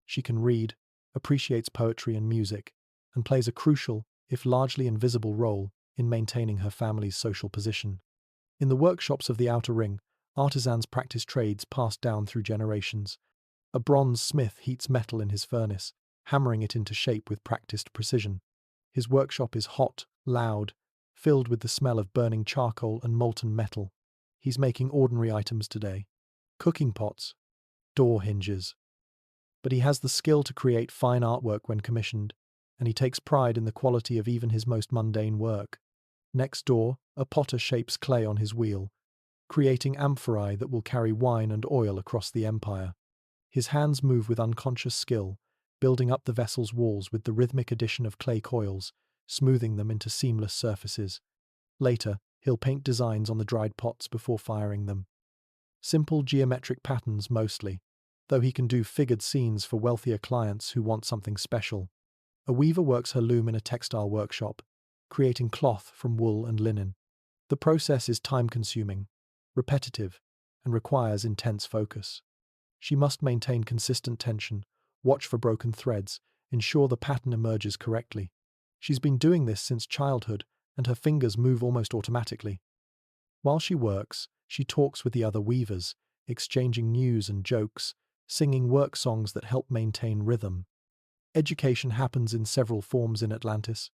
She can read, appreciates poetry and music, and plays a crucial, if largely invisible role in maintaining her family's social position. In the workshops of the outer ring, artisans practice trades passed down through generations. A bronze smith heats metal in his furnace, hammering it into shape with practiced precision. His workshop is hot, loud, filled with the smell of burning charcoal and molten metal. He's making ordinary items today. Cooking pots, door hinges. But he has the skill to create fine artwork when commissioned, and he takes pride in the quality of even his most mundane work. Next door, a potter shapes clay on his wheel, creating amphorae that will carry wine and oil across the empire. His hands move with unconscious skill, building up the vessel's walls with the rhythmic addition of clay coils, smoothing them into seamless surfaces. Later, he'll paint designs on the dried pots before firing them. Simple geometric patterns mostly, though he can do figured scenes for wealthier clients who want something special. A weaver works her loom in a textile workshop, creating cloth from wool and linen. The process is time-consuming, repetitive, and requires intense focus. She must maintain consistent tension, watch for broken threads, ensure the pattern emerges correctly. She's been doing this since childhood, and her fingers move almost automatically. While she works, she talks with the other weavers, exchanging news and jokes, singing work songs that help maintain rhythm. Education happens in several forms in Atlantis.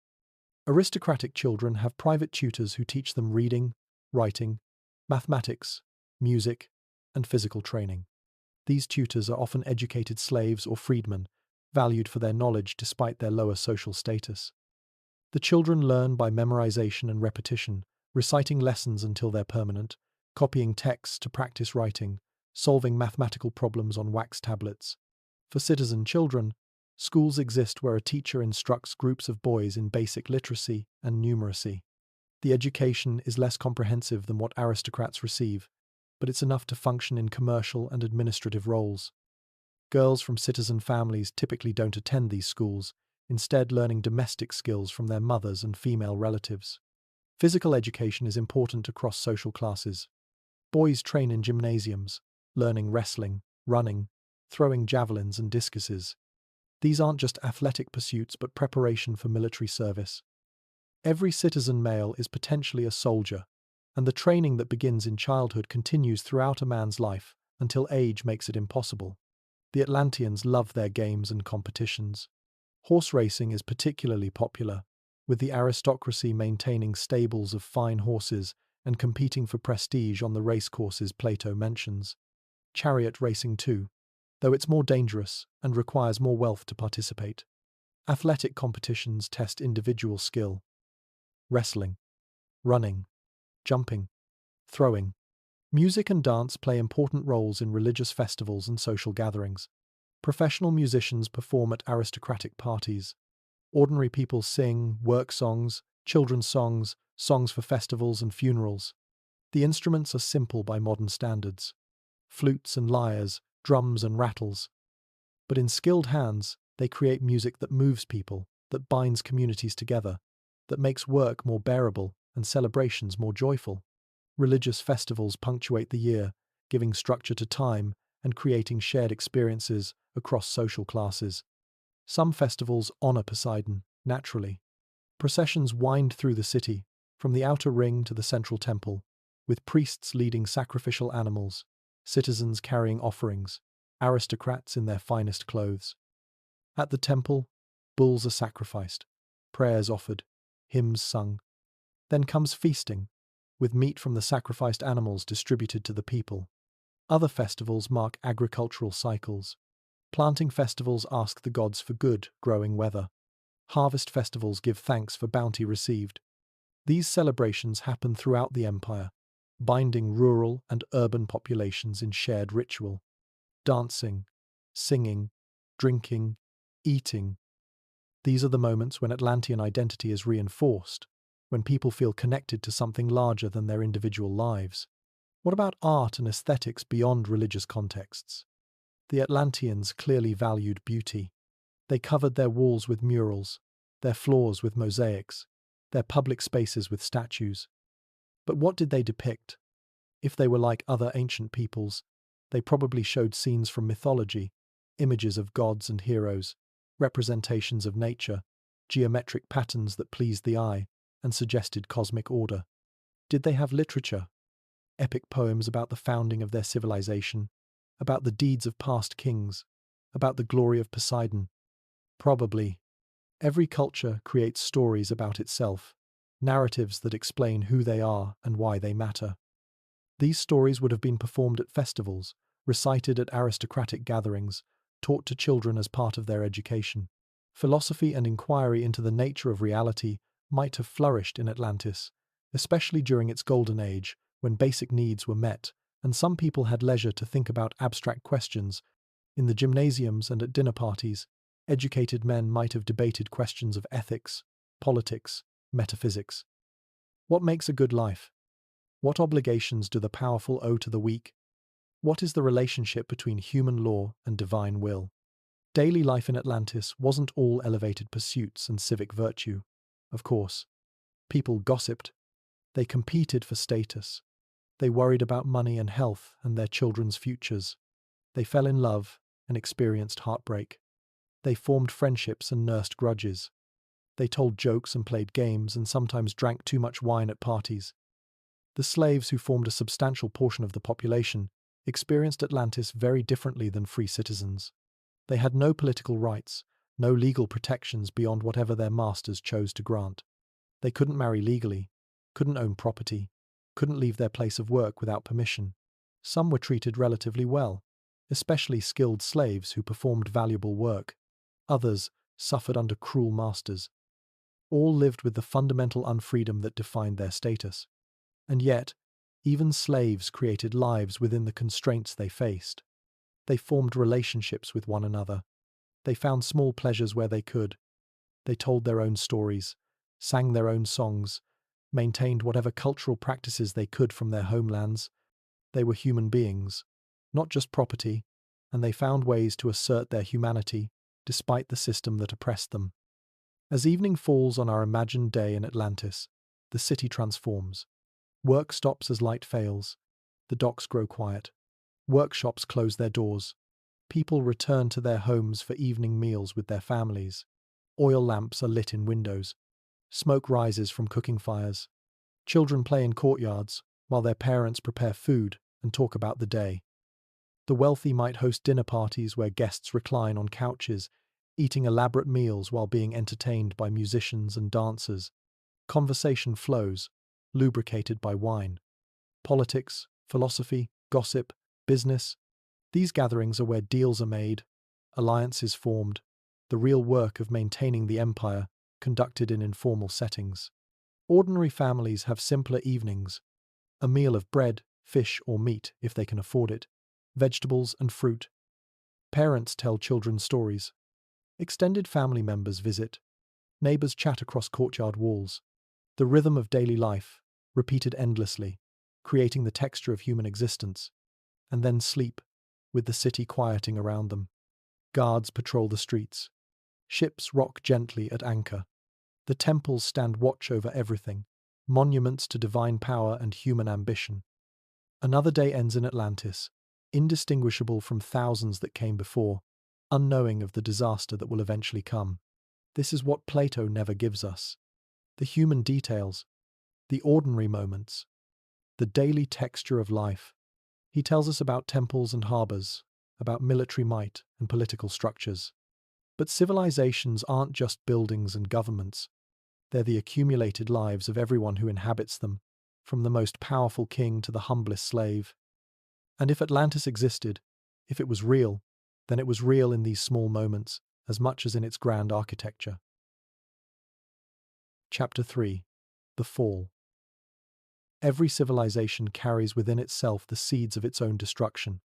Aristocratic children have private tutors who teach them reading, writing, mathematics, music, and physical training. These tutors are often educated slaves or freedmen, valued for their knowledge despite their lower social status. The children learn by memorization and repetition, reciting lessons until they're permanent, copying texts to practice writing, solving mathematical problems on wax tablets. For citizen children, schools exist where a teacher instructs groups of boys in basic literacy and numeracy. The education is less comprehensive than what aristocrats receive, but it's enough to function in commercial and administrative roles. Girls from citizen families typically don't attend these schools, instead learning domestic skills from their mothers and female relatives. Physical education is important across social classes. Boys train in gymnasiums, learning wrestling, running, throwing javelins and discuses. These aren't just athletic pursuits but preparation for military service. Every citizen male is potentially a soldier, and the training that begins in childhood continues throughout a man's life until age makes it impossible. The Atlanteans love their games and competitions. Horse racing is particularly popular, with the aristocracy maintaining stables of fine horses and competing for prestige on the racecourses Plato mentions. Chariot racing too, though it's more dangerous and requires more wealth to participate. Athletic competitions test individual skill. Wrestling, running, jumping, throwing. Music and dance play important roles in religious festivals and social gatherings. Professional musicians perform at aristocratic parties. Ordinary people sing work songs, children's songs, songs for festivals and funerals. The instruments are simple by modern standards. Flutes and lyres, drums and rattles. But in skilled hands, they create music that moves people, that binds communities together, that makes work more bearable and celebrations more joyful. Religious festivals punctuate the year, giving structure to time and creating shared experiences across social classes. Some festivals honor Poseidon, naturally. Processions wind through the city, from the outer ring to the central temple, with priests leading sacrificial animals, citizens carrying offerings, aristocrats in their finest clothes. At the temple, bulls are sacrificed, prayers offered, hymns sung. Then comes feasting, with meat from the sacrificed animals distributed to the people. Other festivals mark agricultural cycles. Planting festivals ask the gods for good, growing weather. Harvest festivals give thanks for bounty received. These celebrations happen throughout the empire, binding rural and urban populations in shared ritual. Dancing, singing, drinking, eating. These are the moments when Atlantean identity is reinforced, when people feel connected to something larger than their individual lives. What about art and aesthetics beyond religious contexts? The Atlanteans clearly valued beauty. They covered their walls with murals, their floors with mosaics, their public spaces with statues. But what did they depict? If they were like other ancient peoples, they probably showed scenes from mythology, images of gods and heroes, representations of nature, geometric patterns that pleased the eye and suggested cosmic order. Did they have literature? Epic poems about the founding of their civilization, about the deeds of past kings, about the glory of Poseidon? Probably. Every culture creates stories about itself, narratives that explain who they are and why they matter. These stories would have been performed at festivals, recited at aristocratic gatherings, taught to children as part of their education. Philosophy and inquiry into the nature of reality might have flourished in Atlantis, especially during its golden age, when basic needs were met, and some people had leisure to think about abstract questions. In the gymnasiums and at dinner parties, educated men might have debated questions of ethics, politics, metaphysics. What makes a good life? What obligations do the powerful owe to the weak? What is the relationship between human law and divine will? Daily life in Atlantis wasn't all elevated pursuits and civic virtue. Of course, people gossiped. They competed for status. They worried about money and health and their children's futures. They fell in love and experienced heartbreak. They formed friendships and nursed grudges. They told jokes and played games and sometimes drank too much wine at parties. The slaves, who formed a substantial portion of the population, experienced Atlantis very differently than free citizens. They had no political rights, no legal protections beyond whatever their masters chose to grant. They couldn't marry legally, couldn't own property, couldn't leave their place of work without permission. Some were treated relatively well, especially skilled slaves who performed valuable work. Others suffered under cruel masters. All lived with the fundamental unfreedom that defined their status. And yet, even slaves created lives within the constraints they faced. They formed relationships with one another. They found small pleasures where they could. They told their own stories, sang their own songs, maintained whatever cultural practices they could from their homelands. They were human beings, not just property, and they found ways to assert their humanity despite the system that oppressed them. As evening falls on our imagined day in Atlantis, the city transforms. Work stops as light fails. The docks grow quiet. Workshops close their doors. People return to their homes for evening meals with their families. Oil lamps are lit in windows. Smoke rises from cooking fires. Children play in courtyards, while their parents prepare food and talk about the day. The wealthy might host dinner parties where guests recline on couches, eating elaborate meals while being entertained by musicians and dancers. Conversation flows, lubricated by wine. Politics, philosophy, gossip, business. These gatherings are where deals are made, alliances formed, the real work of maintaining the empire conducted in informal settings. Ordinary families have simpler evenings, a meal of bread, fish or meat if they can afford it, vegetables and fruit. Parents tell children stories. Extended family members visit. Neighbors chat across courtyard walls. The rhythm of daily life, repeated endlessly, creating the texture of human existence. And then sleep, with the city quieting around them. Guards patrol the streets. Ships rock gently at anchor. The temples stand watch over everything, monuments to divine power and human ambition. Another day ends in Atlantis, indistinguishable from thousands that came before, unknowing of the disaster that will eventually come. This is what Plato never gives us. The human details, the ordinary moments, the daily texture of life. He tells us about temples and harbors, about military might and political structures. But civilizations aren't just buildings and governments. They're the accumulated lives of everyone who inhabits them, from the most powerful king to the humblest slave. And if Atlantis existed, if it was real, then it was real in these small moments as much as in its grand architecture. Chapter 3. The Fall. Every civilization carries within itself the seeds of its own destruction.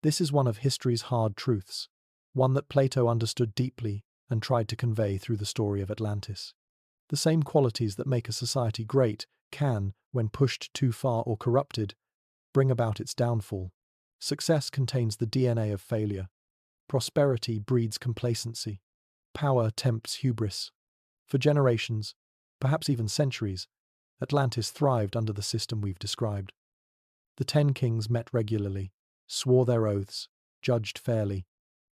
This is one of history's hard truths, one that Plato understood deeply and tried to convey through the story of Atlantis. The same qualities that make a society great can, when pushed too far or corrupted, bring about its downfall. Success contains the DNA of failure. Prosperity breeds complacency. Power tempts hubris. For generations, perhaps even centuries, Atlantis thrived under the system we've described. The 10 kings met regularly, swore their oaths, judged fairly.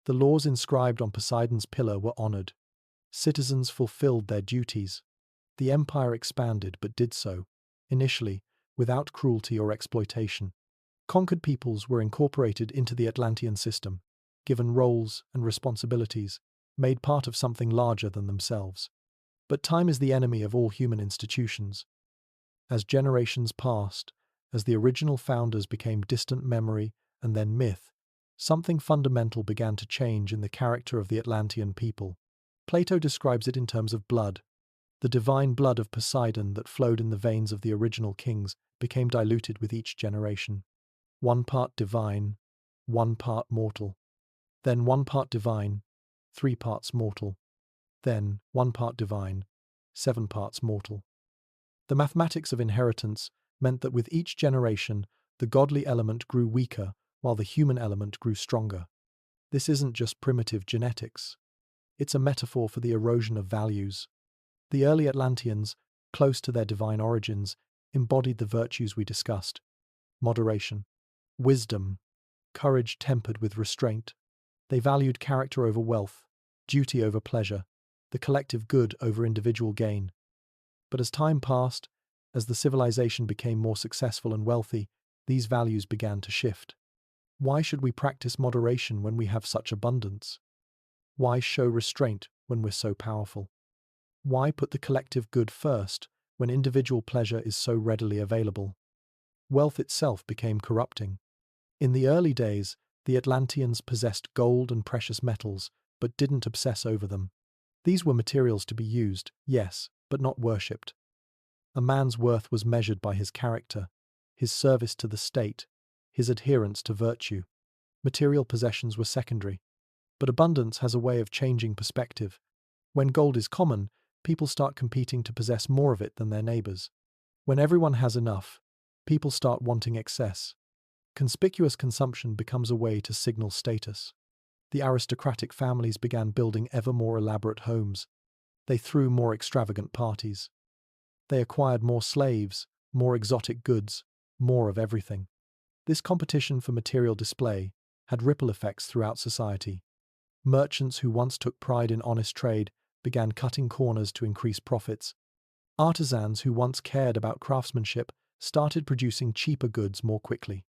The laws inscribed on Poseidon's pillar were honored. Citizens fulfilled their duties. The empire expanded, but did so, initially, without cruelty or exploitation. Conquered peoples were incorporated into the Atlantean system, given roles and responsibilities, made part of something larger than themselves. But time is the enemy of all human institutions. As generations passed, as the original founders became distant memory and then myth, something fundamental began to change in the character of the Atlantean people. Plato describes it in terms of blood. The divine blood of Poseidon that flowed in the veins of the original kings became diluted with each generation. 1 part divine, 1 part mortal. Then 1 part divine, 3 parts mortal. Then 1 part divine, 7 parts mortal. The mathematics of inheritance meant that with each generation, the godly element grew weaker while the human element grew stronger. This isn't just primitive genetics. It's a metaphor for the erosion of values. The early Atlanteans, close to their divine origins, embodied the virtues we discussed: moderation, wisdom, courage tempered with restraint. They valued character over wealth, duty over pleasure, the collective good over individual gain. But as time passed, as the civilization became more successful and wealthy, these values began to shift. Why should we practice moderation when we have such abundance? Why show restraint when we're so powerful? Why put the collective good first when individual pleasure is so readily available? Wealth itself became corrupting. In the early days, the Atlanteans possessed gold and precious metals, but didn't obsess over them. These were materials to be used, yes, but not worshipped. A man's worth was measured by his character, his service to the state, his adherence to virtue. Material possessions were secondary. But abundance has a way of changing perspective. When gold is common, people start competing to possess more of it than their neighbors. When everyone has enough, people start wanting excess. Conspicuous consumption becomes a way to signal status. The aristocratic families began building ever more elaborate homes. They threw more extravagant parties. They acquired more slaves, more exotic goods, more of everything. This competition for material display had ripple effects throughout society. Merchants who once took pride in honest trade began cutting corners to increase profits. Artisans who once cared about craftsmanship started producing cheaper goods more quickly.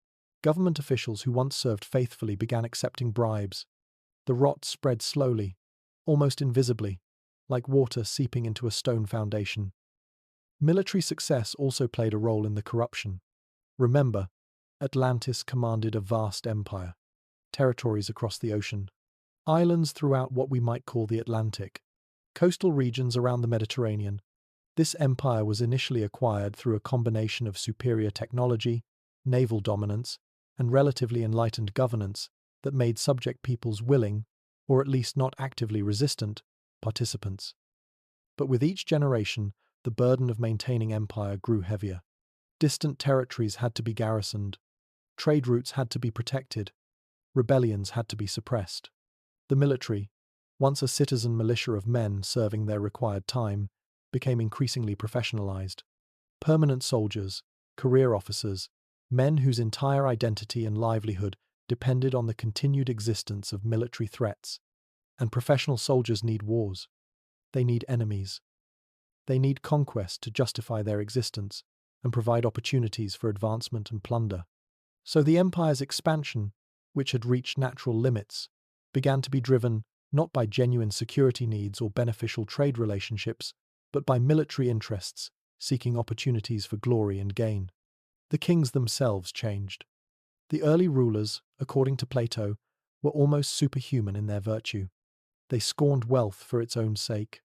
Government officials who once served faithfully began accepting bribes. The rot spread slowly, almost invisibly, like water seeping into a stone foundation. Military success also played a role in the corruption. Remember, Atlantis commanded a vast empire, territories across the ocean, islands throughout what we might call the Atlantic, coastal regions around the Mediterranean. This empire was initially acquired through a combination of superior technology, naval dominance, and relatively enlightened governance that made subject peoples willing, or at least not actively resistant, participants. But with each generation, the burden of maintaining empire grew heavier. Distant territories had to be garrisoned, trade routes had to be protected, rebellions had to be suppressed. The military, once a citizen militia of men serving their required time, became increasingly professionalized. Permanent soldiers, career officers, men whose entire identity and livelihood depended on the continued existence of military threats. And professional soldiers need wars. They need enemies. They need conquest to justify their existence and provide opportunities for advancement and plunder. So the empire's expansion, which had reached natural limits, began to be driven not by genuine security needs or beneficial trade relationships, but by military interests seeking opportunities for glory and gain. The kings themselves changed. The early rulers, according to Plato, were almost superhuman in their virtue. They scorned wealth for its own sake.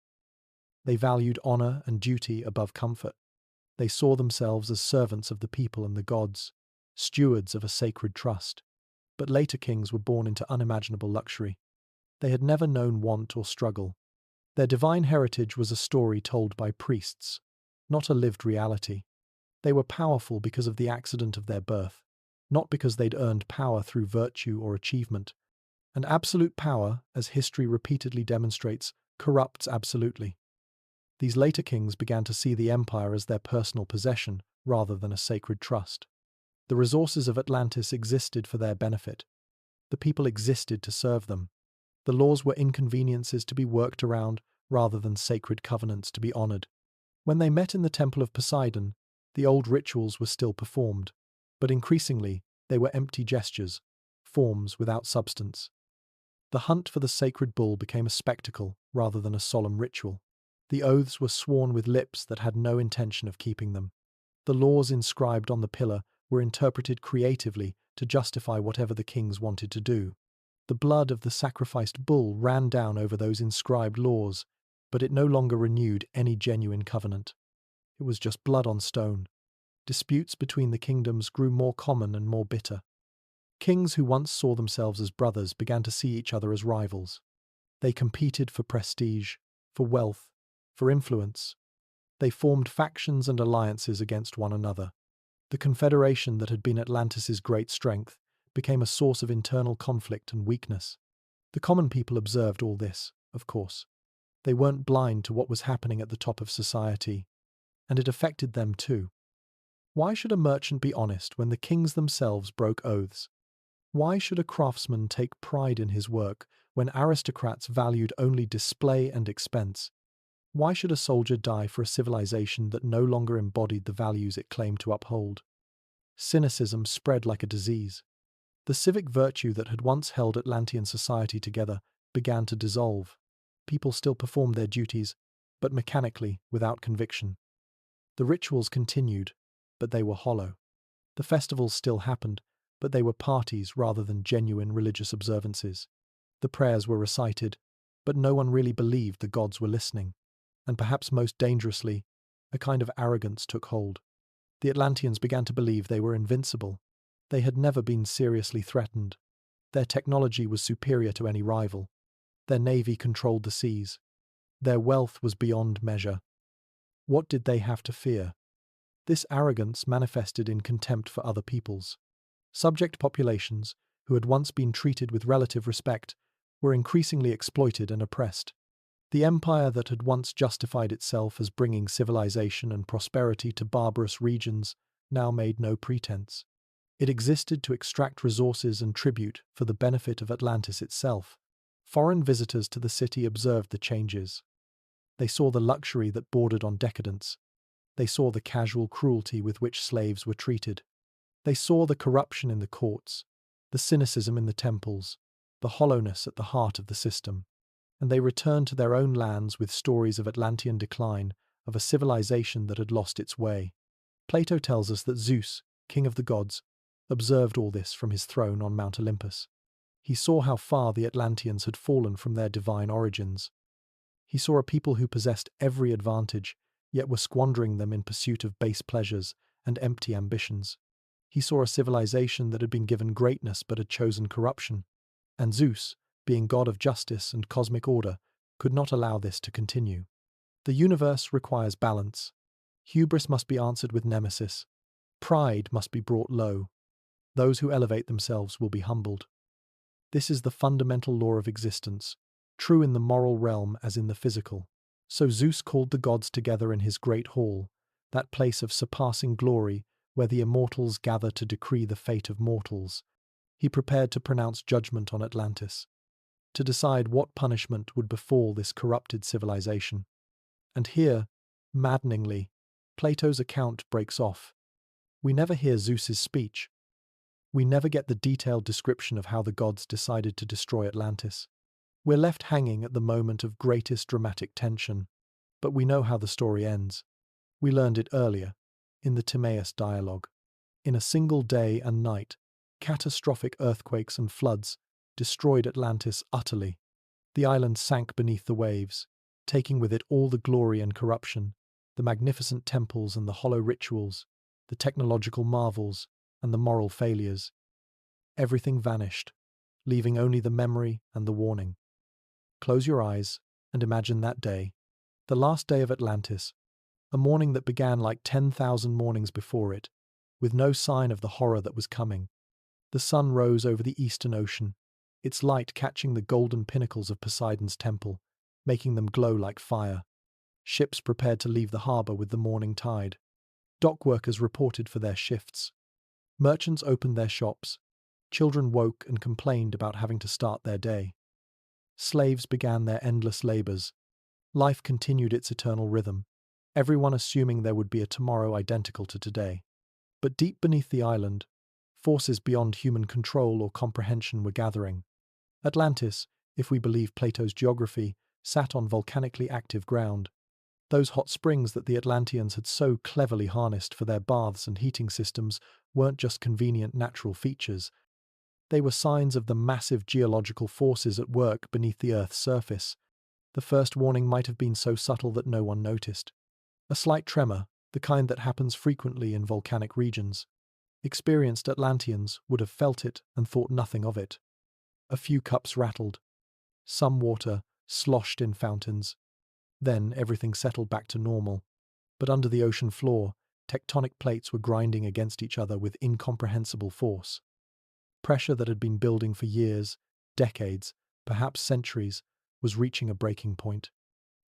They valued honor and duty above comfort. They saw themselves as servants of the people and the gods, stewards of a sacred trust. But later kings were born into unimaginable luxury. They had never known want or struggle. Their divine heritage was a story told by priests, not a lived reality. They were powerful because of the accident of their birth, not because they'd earned power through virtue or achievement. And absolute power, as history repeatedly demonstrates, corrupts absolutely. These later kings began to see the empire as their personal possession rather than a sacred trust. The resources of Atlantis existed for their benefit. The people existed to serve them. The laws were inconveniences to be worked around rather than sacred covenants to be honored. When they met in the temple of Poseidon, the old rituals were still performed, but increasingly they were empty gestures, forms without substance. The hunt for the sacred bull became a spectacle rather than a solemn ritual. The oaths were sworn with lips that had no intention of keeping them. The laws inscribed on the pillar were interpreted creatively to justify whatever the kings wanted to do. The blood of the sacrificed bull ran down over those inscribed laws, but it no longer renewed any genuine covenant. It was just blood on stone. Disputes between the kingdoms grew more common and more bitter. Kings who once saw themselves as brothers began to see each other as rivals. They competed for prestige, for wealth, for influence. They formed factions and alliances against one another. The confederation that had been Atlantis's great strength became a source of internal conflict and weakness. The common people observed all this, of course. They weren't blind to what was happening at the top of society, and it affected them too. Why should a merchant be honest when the kings themselves broke oaths? Why should a craftsman take pride in his work when aristocrats valued only display and expense? Why should a soldier die for a civilization that no longer embodied the values it claimed to uphold? Cynicism spread like a disease. The civic virtue that had once held Atlantean society together began to dissolve. People still performed their duties, but mechanically, without conviction. The rituals continued, but they were hollow. The festivals still happened, but they were parties rather than genuine religious observances. The prayers were recited, but no one really believed the gods were listening. And perhaps most dangerously, a kind of arrogance took hold. The Atlanteans began to believe they were invincible. They had never been seriously threatened. Their technology was superior to any rival. Their navy controlled the seas. Their wealth was beyond measure. What did they have to fear? This arrogance manifested in contempt for other peoples. Subject populations, who had once been treated with relative respect, were increasingly exploited and oppressed. The empire that had once justified itself as bringing civilization and prosperity to barbarous regions now made no pretense. It existed to extract resources and tribute for the benefit of Atlantis itself. Foreign visitors to the city observed the changes. They saw the luxury that bordered on decadence. They saw the casual cruelty with which slaves were treated. They saw the corruption in the courts, the cynicism in the temples, the hollowness at the heart of the system. And they returned to their own lands with stories of Atlantean decline, of a civilization that had lost its way. Plato tells us that Zeus, king of the gods, observed all this from his throne on Mount Olympus. He saw how far the Atlanteans had fallen from their divine origins. He saw a people who possessed every advantage, yet were squandering them in pursuit of base pleasures and empty ambitions. He saw a civilization that had been given greatness but had chosen corruption. And Zeus, being god of justice and cosmic order, could not allow this to continue. The universe requires balance. Hubris must be answered with nemesis. Pride must be brought low. Those who elevate themselves will be humbled. This is the fundamental law of existence, true in the moral realm as in the physical. So Zeus called the gods together in his great hall, that place of surpassing glory where the immortals gather to decree the fate of mortals. He prepared to pronounce judgment on Atlantis, to decide what punishment would befall this corrupted civilization. And here, maddeningly, Plato's account breaks off. We never hear Zeus's speech. We never get the detailed description of how the gods decided to destroy Atlantis. We're left hanging at the moment of greatest dramatic tension, but we know how the story ends. We learned it earlier, in the Timaeus dialogue. In a single day and night, catastrophic earthquakes and floods destroyed Atlantis utterly. The island sank beneath the waves, taking with it all the glory and corruption, the magnificent temples and the hollow rituals, the technological marvels and the moral failures. Everything vanished, leaving only the memory and the warning. Close your eyes and imagine that day, the last day of Atlantis, a morning that began like 10,000 mornings before it, with no sign of the horror that was coming. The sun rose over the eastern ocean, its light catching the golden pinnacles of Poseidon's temple, making them glow like fire. Ships prepared to leave the harbour with the morning tide. Dock workers reported for their shifts. Merchants opened their shops. Children woke and complained about having to start their day. Slaves began their endless labours. Life continued its eternal rhythm, everyone assuming there would be a tomorrow identical to today. But deep beneath the island, forces beyond human control or comprehension were gathering. Atlantis, if we believe Plato's geography, sat on volcanically active ground. Those hot springs that the Atlanteans had so cleverly harnessed for their baths and heating systems weren't just convenient natural features. They were signs of the massive geological forces at work beneath the Earth's surface. The first warning might have been so subtle that no one noticed. A slight tremor, the kind that happens frequently in volcanic regions. Experienced Atlanteans would have felt it and thought nothing of it. A few cups rattled. Some water sloshed in fountains. Then everything settled back to normal. But under the ocean floor, tectonic plates were grinding against each other with incomprehensible force. Pressure that had been building for years, decades, perhaps centuries, was reaching a breaking point.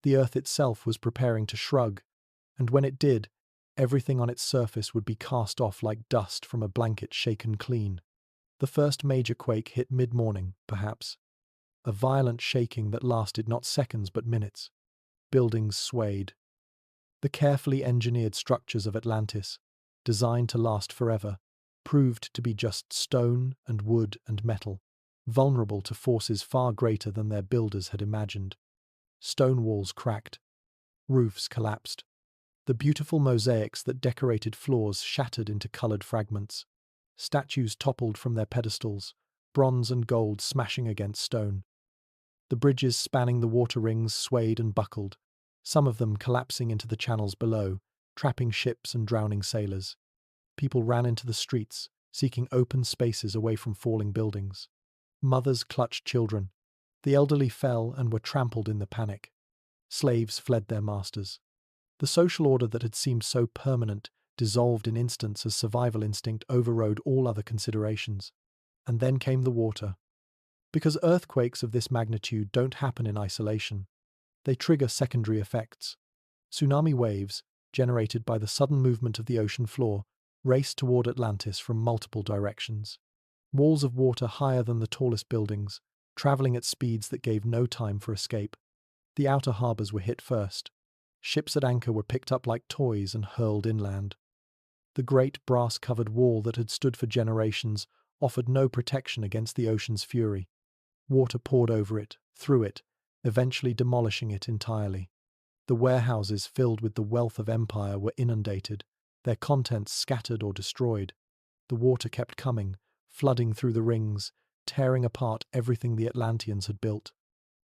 The Earth itself was preparing to shrug, and when it did, everything on its surface would be cast off like dust from a blanket shaken clean. The first major quake hit mid-morning, perhaps. A violent shaking that lasted not seconds but minutes. Buildings swayed. The carefully engineered structures of Atlantis, designed to last forever, proved to be just stone and wood and metal, vulnerable to forces far greater than their builders had imagined. Stone walls cracked. Roofs collapsed. The beautiful mosaics that decorated floors shattered into coloured fragments. Statues toppled from their pedestals, bronze and gold smashing against stone. The bridges spanning the water rings swayed and buckled, some of them collapsing into the channels below, trapping ships and drowning sailors. People ran into the streets, seeking open spaces away from falling buildings. Mothers clutched children. The elderly fell and were trampled in the panic. Slaves fled their masters. The social order that had seemed so permanent dissolved in instants as survival instinct overrode all other considerations. And then came the water. Because earthquakes of this magnitude don't happen in isolation. They trigger secondary effects. Tsunami waves, generated by the sudden movement of the ocean floor, raced toward Atlantis from multiple directions. Walls of water higher than the tallest buildings, traveling at speeds that gave no time for escape. The outer harbors were hit first. Ships at anchor were picked up like toys and hurled inland. The great brass-covered wall that had stood for generations offered no protection against the ocean's fury. Water poured over it, through it, eventually demolishing it entirely. The warehouses filled with the wealth of empire were inundated, their contents scattered or destroyed. The water kept coming, flooding through the rings, tearing apart everything the Atlanteans had built.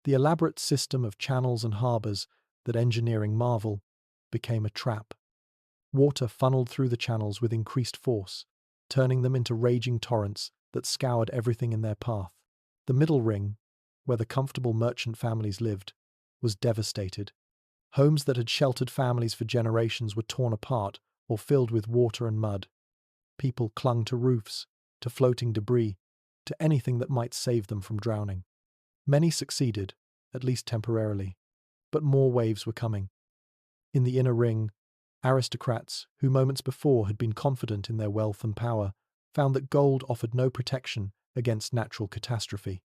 The elaborate system of channels and harbors, that engineering marvel, became a trap. Water funneled through the channels with increased force, turning them into raging torrents that scoured everything in their path. The middle ring, where the comfortable merchant families lived, was devastated. Homes that had sheltered families for generations were torn apart or filled with water and mud. People clung to roofs, to floating debris, to anything that might save them from drowning. Many succeeded, at least temporarily, but more waves were coming. In the inner ring, aristocrats, who moments before had been confident in their wealth and power, found that gold offered no protection against natural catastrophe.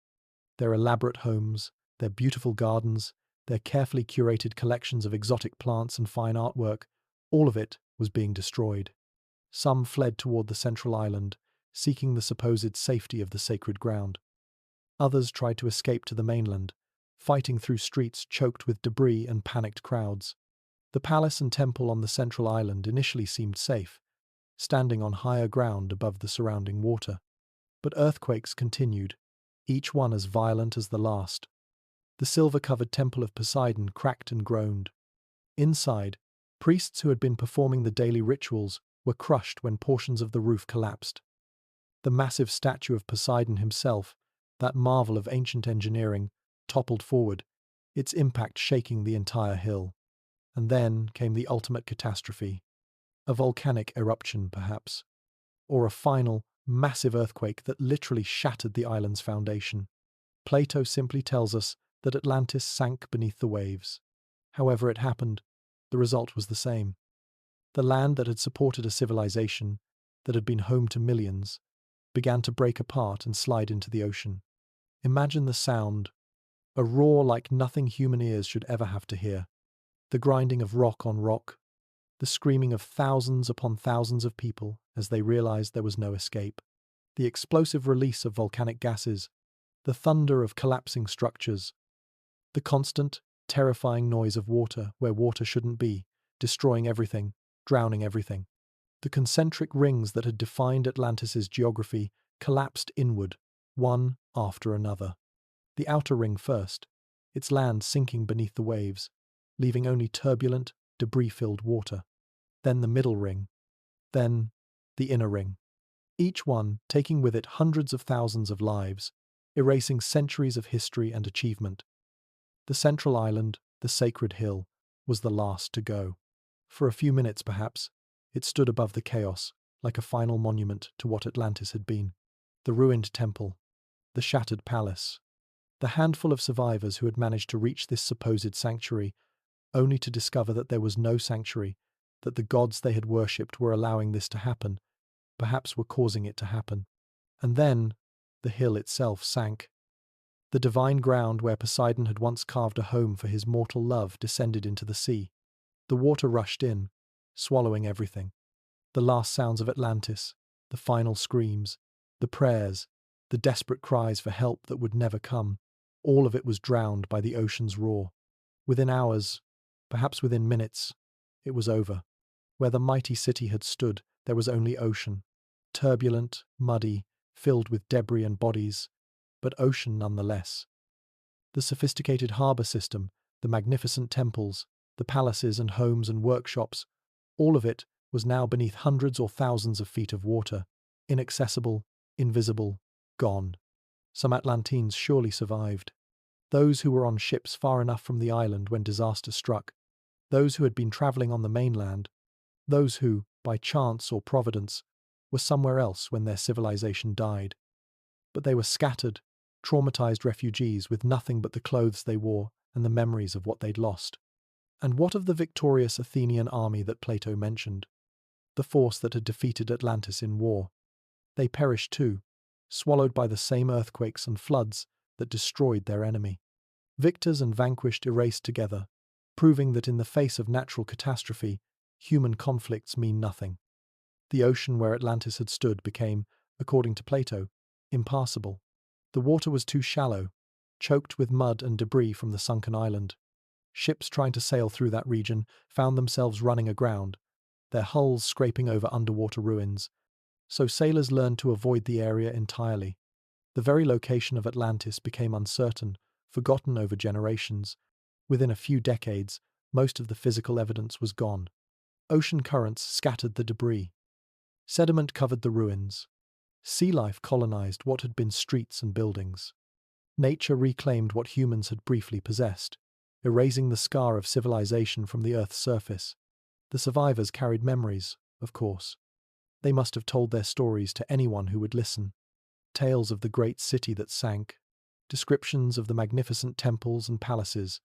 Their elaborate homes, their beautiful gardens, their carefully curated collections of exotic plants and fine artwork, all of it was being destroyed. Some fled toward the central island, seeking the supposed safety of the sacred ground. Others tried to escape to the mainland, fighting through streets choked with debris and panicked crowds. The palace and temple on the central island initially seemed safe, standing on higher ground above the surrounding water. But earthquakes continued, each one as violent as the last. The silver-covered temple of Poseidon cracked and groaned. Inside, priests who had been performing the daily rituals were crushed when portions of the roof collapsed. The massive statue of Poseidon himself, that marvel of ancient engineering, toppled forward, its impact shaking the entire hill. And then came the ultimate catastrophe. A volcanic eruption, perhaps. Or a final, massive earthquake that literally shattered the island's foundation. Plato simply tells us that Atlantis sank beneath the waves. However it happened, the result was the same. The land that had supported a civilization, that had been home to millions, began to break apart and slide into the ocean. Imagine the sound, a roar like nothing human ears should ever have to hear. The grinding of rock on rock, the screaming of thousands upon thousands of people as they realized there was no escape, the explosive release of volcanic gases, the thunder of collapsing structures, the constant, terrifying noise of water where water shouldn't be, destroying everything, drowning everything. The concentric rings that had defined Atlantis's geography collapsed inward, one after another. The outer ring first, its land sinking beneath the waves, leaving only turbulent, debris-filled water. Then the middle ring. Then the inner ring. Each one taking with it hundreds of thousands of lives, erasing centuries of history and achievement. The central island, the sacred hill, was the last to go. For a few minutes, perhaps, it stood above the chaos, like a final monument to what Atlantis had been. The ruined temple, the shattered palace, the handful of survivors who had managed to reach this supposed sanctuary, only to discover that there was no sanctuary, that the gods they had worshipped were allowing this to happen, perhaps were causing it to happen. And then, the hill itself sank. The divine ground where Poseidon had once carved a home for his mortal love descended into the sea. The water rushed in, swallowing everything. The last sounds of Atlantis, the final screams, the prayers, the desperate cries for help that would never come, all of it was drowned by the ocean's roar. Within hours, perhaps within minutes, it was over. Where the mighty city had stood, there was only ocean. Turbulent, muddy, filled with debris and bodies, but ocean nonetheless. The sophisticated harbour system, the magnificent temples, the palaces and homes and workshops, all of it was now beneath hundreds or thousands of feet of water, inaccessible, invisible, gone. Some Atlanteans surely survived. Those who were on ships far enough from the island when disaster struck, those who had been travelling on the mainland, those who, by chance or providence, were somewhere else when their civilization died. But they were scattered, traumatized refugees with nothing but the clothes they wore and the memories of what they'd lost. And what of the victorious Athenian army that Plato mentioned? the force that had defeated Atlantis in war. They perished too, swallowed by the same earthquakes and floods that destroyed their enemy. Victors and vanquished erased together, proving that in the face of natural catastrophe, human conflicts mean nothing. The ocean where Atlantis had stood became, according to Plato, impassable. The water was too shallow, choked with mud and debris from the sunken island. Ships trying to sail through that region found themselves running aground, their hulls scraping over underwater ruins. So sailors learned to avoid the area entirely. The very location of Atlantis became uncertain, forgotten over generations. Within a few decades, most of the physical evidence was gone. Ocean currents scattered the debris. Sediment covered the ruins. Sea life colonized what had been streets and buildings. Nature reclaimed what humans had briefly possessed, erasing the scar of civilization from the Earth's surface. The survivors carried memories, of course. They must have told their stories to anyone who would listen. Tales of the great city that sank, descriptions of the magnificent temples and palaces,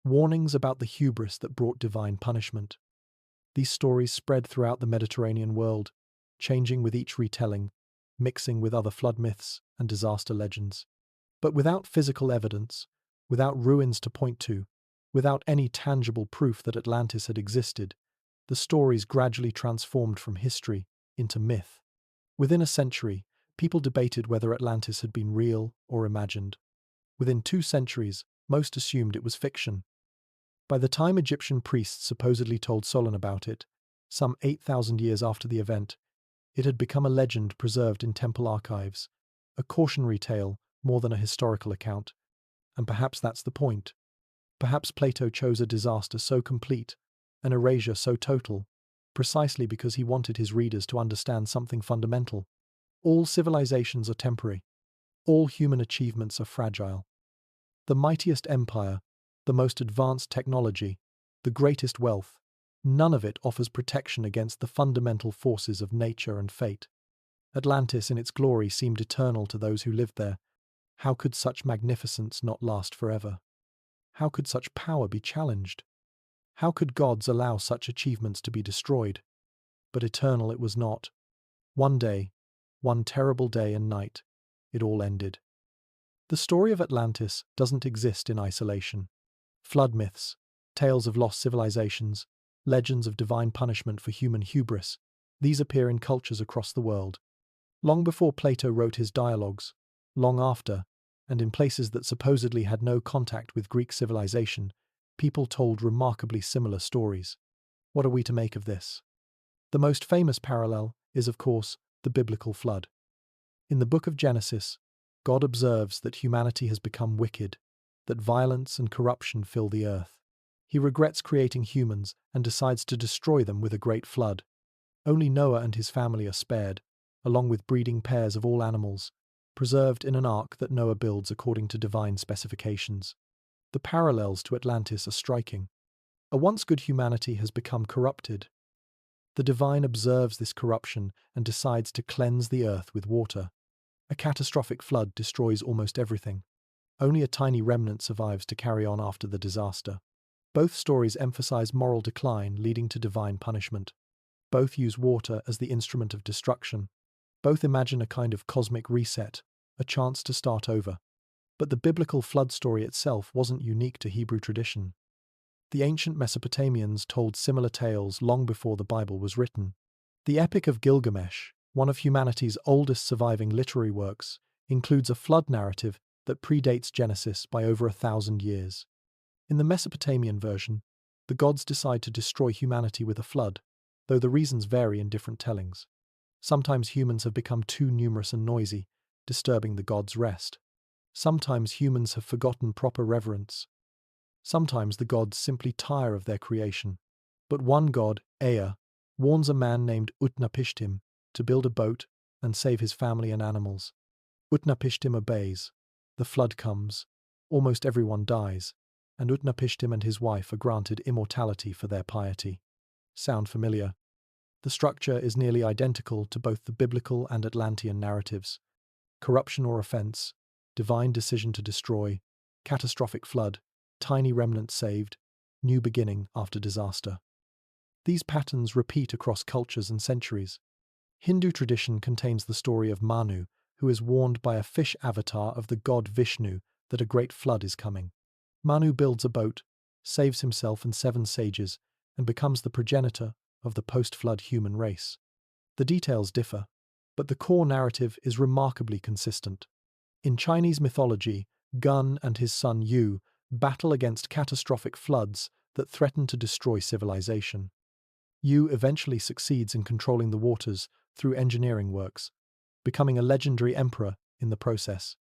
warnings about the hubris that brought divine punishment. These stories spread throughout the Mediterranean world, changing with each retelling, mixing with other flood myths and disaster legends. But without physical evidence, without ruins to point to, without any tangible proof that Atlantis had existed, the stories gradually transformed from history into myth. Within a century, people debated whether Atlantis had been real or imagined. Within 2 centuries, most assumed it was fiction. By the time Egyptian priests supposedly told Solon about it, some 8,000 years after the event, it had become a legend preserved in temple archives, a cautionary tale more than a historical account. And perhaps that's the point. Perhaps Plato chose a disaster so complete, an erasure so total, precisely because he wanted his readers to understand something fundamental. All civilizations are temporary. All human achievements are fragile. The mightiest empire, the most advanced technology, the greatest wealth, none of it offers protection against the fundamental forces of nature and fate. Atlantis in its glory seemed eternal to those who lived there. How could such magnificence not last forever? How could such power be challenged? How could gods allow such achievements to be destroyed? But eternal it was not. One day, one terrible day and night, it all ended. The story of Atlantis doesn't exist in isolation. Flood myths, tales of lost civilizations, legends of divine punishment for human hubris, these appear in cultures across the world. Long before Plato wrote his dialogues, long after, and in places that supposedly had no contact with Greek civilization, people told remarkably similar stories. What are we to make of this? The most famous parallel is, of course, the biblical flood. In the book of Genesis, God observes that humanity has become wicked, that violence and corruption fill the earth. He regrets creating humans and decides to destroy them with a great flood. Only Noah and his family are spared, along with breeding pairs of all animals, preserved in an ark that Noah builds according to divine specifications. The parallels to Atlantis are striking. A once good humanity has become corrupted. The divine observes this corruption and decides to cleanse the earth with water. A catastrophic flood destroys almost everything. Only a tiny remnant survives to carry on after the disaster. Both stories emphasize moral decline leading to divine punishment. Both use water as the instrument of destruction. Both imagine a kind of cosmic reset, a chance to start over. But the biblical flood story itself wasn't unique to Hebrew tradition. The ancient Mesopotamians told similar tales long before the Bible was written. The Epic of Gilgamesh, one of humanity's oldest surviving literary works, includes a flood narrative that predates Genesis by over 1,000 years. In the Mesopotamian version, the gods decide to destroy humanity with a flood, though the reasons vary in different tellings. Sometimes humans have become too numerous and noisy, disturbing the gods' rest. Sometimes humans have forgotten proper reverence. Sometimes the gods simply tire of their creation. But one god, Ea, warns a man named Utnapishtim to build a boat and save his family and animals. Utnapishtim obeys. The flood comes. Almost everyone dies, and Utnapishtim and his wife are granted immortality for their piety. Sound familiar? The structure is nearly identical to both the biblical and Atlantean narratives. Corruption or offense, divine decision to destroy, catastrophic flood, tiny remnant saved, new beginning after disaster. These patterns repeat across cultures and centuries. Hindu tradition contains the story of Manu, who is warned by a fish avatar of the god Vishnu that a great flood is coming. Manu builds a boat, saves himself and 7 sages, and becomes the progenitor of the post-flood human race. The details differ, but the core narrative is remarkably consistent. In Chinese mythology, Gun and his son Yu battle against catastrophic floods that threaten to destroy civilization. Yu eventually succeeds in controlling the waters through engineering works, becoming a legendary emperor in the process.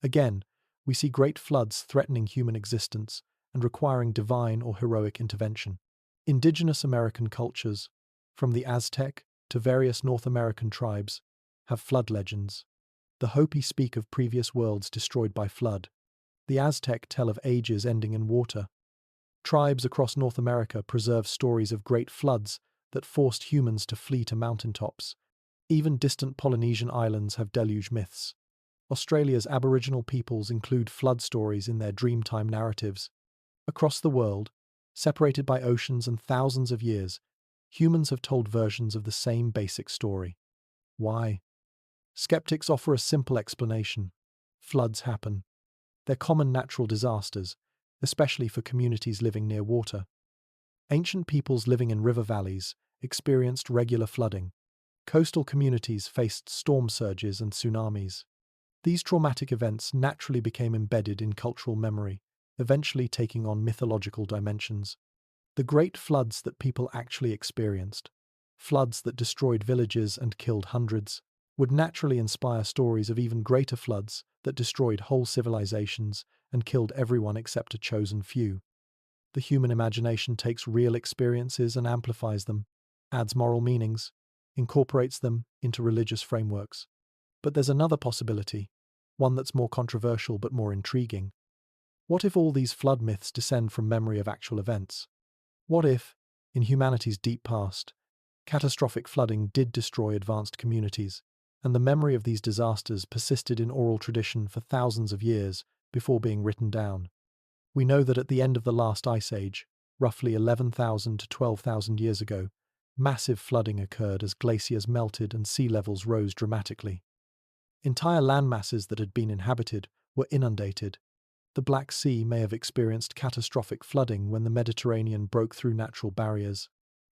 Again, we see great floods threatening human existence and requiring divine or heroic intervention. Indigenous American cultures, from the Aztec to various North American tribes, have flood legends. The Hopi speak of previous worlds destroyed by flood. The Aztec tell of ages ending in water. Tribes across North America preserve stories of great floods that forced humans to flee to mountaintops. Even distant Polynesian islands have deluge myths. Australia's Aboriginal peoples include flood stories in their Dreamtime narratives. Across the world, separated by oceans and thousands of years, humans have told versions of the same basic story. Why? Skeptics offer a simple explanation. Floods happen. They're common natural disasters, especially for communities living near water. Ancient peoples living in river valleys experienced regular flooding. Coastal communities faced storm surges and tsunamis. These traumatic events naturally became embedded in cultural memory, eventually taking on mythological dimensions. The great floods that people actually experienced, floods that destroyed villages and killed hundreds, would naturally inspire stories of even greater floods that destroyed whole civilizations and killed everyone except a chosen few. The human imagination takes real experiences and amplifies them, adds moral meanings, incorporates them into religious frameworks. But there's another possibility, one that's more controversial but more intriguing. What if all these flood myths descend from memory of actual events? What if, in humanity's deep past, catastrophic flooding did destroy advanced communities, and the memory of these disasters persisted in oral tradition for thousands of years before being written down? We know that at the end of the last ice age, roughly 11,000 to 12,000 years ago, massive flooding occurred as glaciers melted and sea levels rose dramatically. Entire landmasses that had been inhabited were inundated. The Black Sea may have experienced catastrophic flooding when the Mediterranean broke through natural barriers.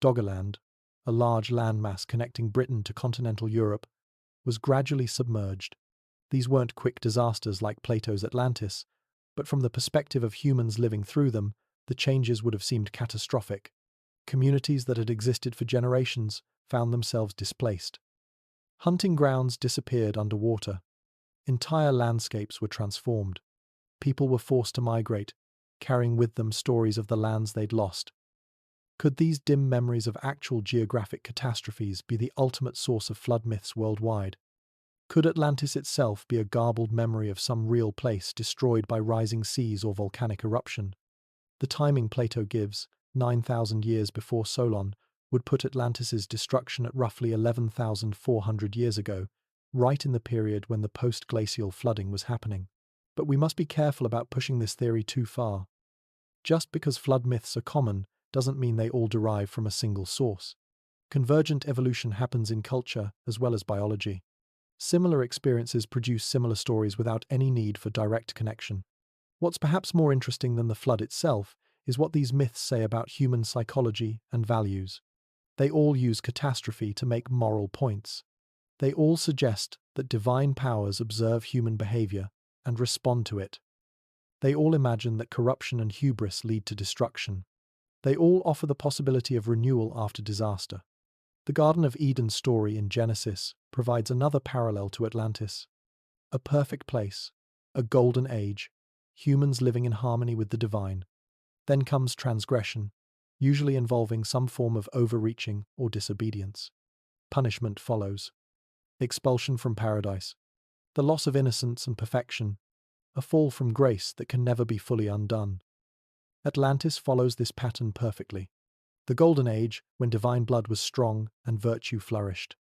Doggerland, a large landmass connecting Britain to continental Europe, was gradually submerged. These weren't quick disasters like Plato's Atlantis, but from the perspective of humans living through them, the changes would have seemed catastrophic. Communities that had existed for generations found themselves displaced. Hunting grounds disappeared underwater. Entire landscapes were transformed. People were forced to migrate, carrying with them stories of the lands they'd lost. Could these dim memories of actual geographic catastrophes be the ultimate source of flood myths worldwide? Could Atlantis itself be a garbled memory of some real place destroyed by rising seas or volcanic eruption? The timing Plato gives, 9,000 years before Solon, would put Atlantis's destruction at roughly 11,400 years ago, right in the period when the post-glacial flooding was happening. But we must be careful about pushing this theory too far. Just because flood myths are common doesn't mean they all derive from a single source. Convergent evolution happens in culture as well as biology. Similar experiences produce similar stories without any need for direct connection. What's perhaps more interesting than the flood itself is what these myths say about human psychology and values. They all use catastrophe to make moral points. They all suggest that divine powers observe human behavior and respond to it. They all imagine that corruption and hubris lead to destruction. They all offer the possibility of renewal after disaster. The Garden of Eden story in Genesis provides another parallel to Atlantis. A perfect place, a golden age, humans living in harmony with the divine. Then comes transgression, usually involving some form of overreaching or disobedience. Punishment follows. Expulsion from paradise. The loss of innocence and perfection. A fall from grace that can never be fully undone. Atlantis follows this pattern perfectly. The Golden Age, when divine blood was strong and virtue flourished.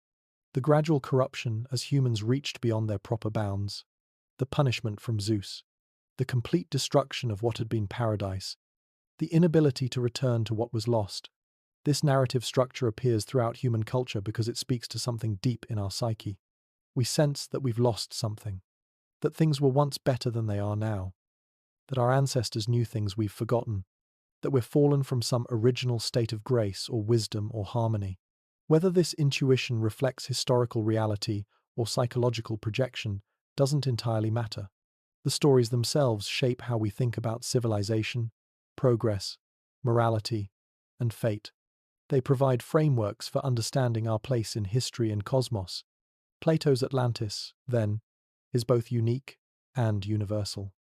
The gradual corruption as humans reached beyond their proper bounds. The punishment from Zeus. The complete destruction of what had been paradise. The inability to return to what was lost. This narrative structure appears throughout human culture because it speaks to something deep in our psyche. We sense that we've lost something, that things were once better than they are now, that our ancestors knew things we've forgotten, that we're fallen from some original state of grace or wisdom or harmony. Whether this intuition reflects historical reality or psychological projection doesn't entirely matter. The stories themselves shape how we think about civilization, progress, morality, and fate. They provide frameworks for understanding our place in history and cosmos. Plato's Atlantis, then, is both unique and universal.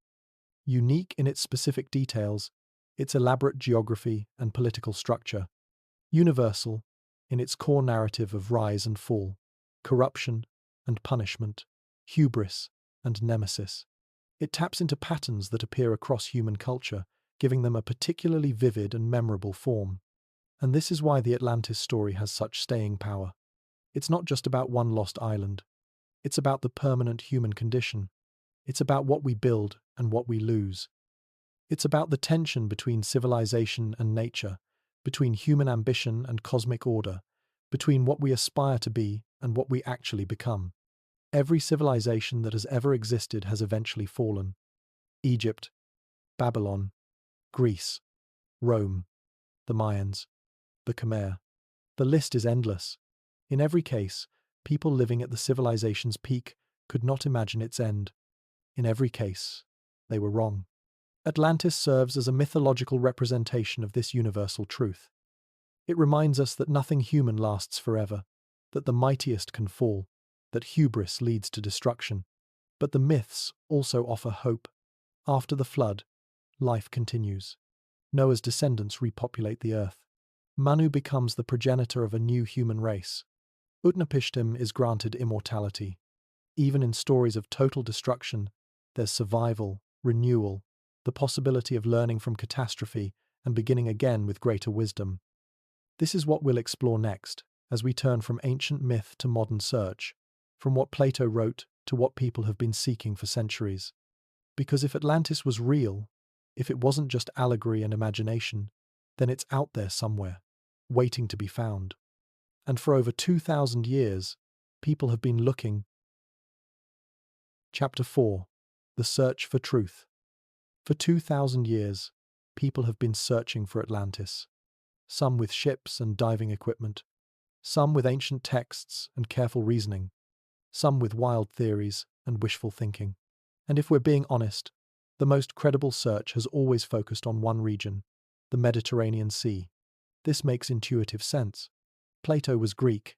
Unique in its specific details, its elaborate geography and political structure. Universal in its core narrative of rise and fall, corruption and punishment, hubris and nemesis. It taps into patterns that appear across human culture, giving them a particularly vivid and memorable form. And this is why the Atlantis story has such staying power. It's not just about one lost island. It's about the permanent human condition. It's about what we build and what we lose. It's about the tension between civilization and nature, between human ambition and cosmic order, between what we aspire to be and what we actually become. Every civilization that has ever existed has eventually fallen. Egypt, Babylon, Greece, Rome, the Mayans, the Khmer. The list is endless. In every case, people living at the civilization's peak could not imagine its end. In every case, they were wrong. Atlantis serves as a mythological representation of this universal truth. It reminds us that nothing human lasts forever, that the mightiest can fall, that hubris leads to destruction. But the myths also offer hope. After the flood, life continues. Noah's descendants repopulate the earth. Manu becomes the progenitor of a new human race. Utnapishtim is granted immortality. Even in stories of total destruction, there's survival, renewal, the possibility of learning from catastrophe and beginning again with greater wisdom. This is what we'll explore next, as we turn from ancient myth to modern search, from what Plato wrote to what people have been seeking for centuries. Because if Atlantis was real, if it wasn't just allegory and imagination, then it's out there somewhere, waiting to be found. And for over 2,000 years, people have been looking. Chapter 4. The Search for Truth. For 2,000 years, people have been searching for Atlantis. Some with ships and diving equipment, some with ancient texts and careful reasoning, some with wild theories and wishful thinking. And if we're being honest, the most credible search has always focused on one region, the Mediterranean Sea. This makes intuitive sense. Plato was Greek.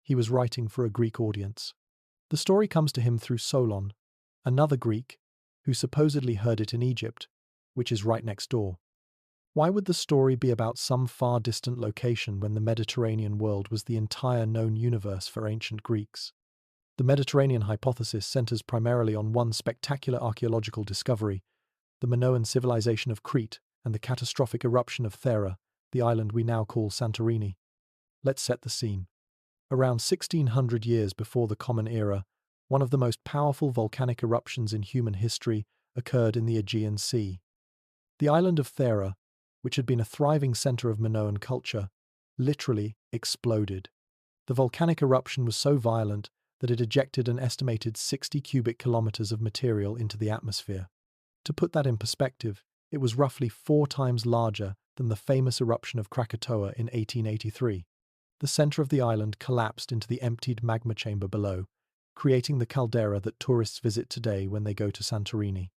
He was writing for a Greek audience. The story comes to him through Solon, another Greek, who supposedly heard it in Egypt, which is right next door. Why would the story be about some far distant location when the Mediterranean world was the entire known universe for ancient Greeks? The Mediterranean hypothesis centers primarily on one spectacular archaeological discovery, the Minoan civilization of Crete and the catastrophic eruption of Thera, the island we now call Santorini. Let's set the scene. Around 1600 years before the Common Era, one of the most powerful volcanic eruptions in human history occurred in the Aegean Sea. The island of Thera, which had been a thriving center of Minoan culture, literally exploded. The volcanic eruption was so violent that it ejected an estimated 60 cubic kilometers of material into the atmosphere. To put that in perspective, it was roughly 4 times larger than the famous eruption of Krakatoa in 1883. The center of the island collapsed into the emptied magma chamber below, creating the caldera that tourists visit today when they go to Santorini.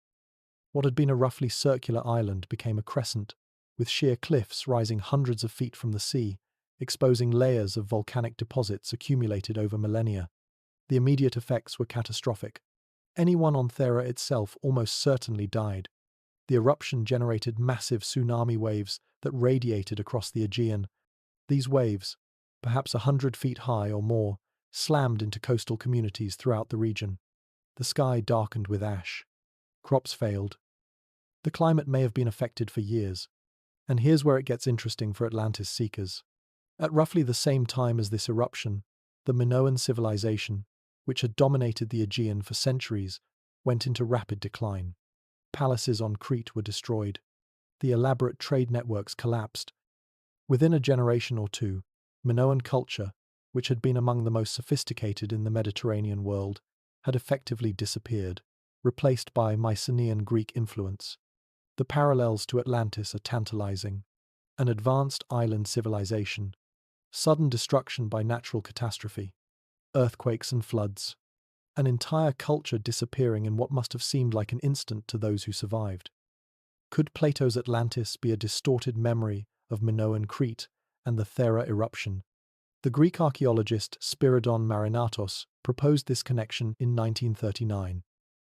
What had been a roughly circular island became a crescent, with sheer cliffs rising hundreds of feet from the sea, exposing layers of volcanic deposits accumulated over millennia. The immediate effects were catastrophic. Anyone on Thera itself almost certainly died. The eruption generated massive tsunami waves that radiated across the Aegean. These waves, perhaps 100 feet high or more, slammed into coastal communities throughout the region. The sky darkened with ash. Crops failed. The climate may have been affected for years. And here's where it gets interesting for Atlantis seekers. At roughly the same time as this eruption, the Minoan civilization, which had dominated the Aegean for centuries, went into rapid decline. Palaces on Crete were destroyed. The elaborate trade networks collapsed. Within a generation or two, Minoan culture, which had been among the most sophisticated in the Mediterranean world, had effectively disappeared, replaced by Mycenaean Greek influence. The parallels to Atlantis are tantalizing. An advanced island civilization, sudden destruction by natural catastrophe, earthquakes and floods, an entire culture disappearing in what must have seemed like an instant to those who survived. Could Plato's Atlantis be a distorted memory of Minoan Crete and the Thera eruption? The Greek archaeologist Spyridon Marinatos proposed this connection in 1939.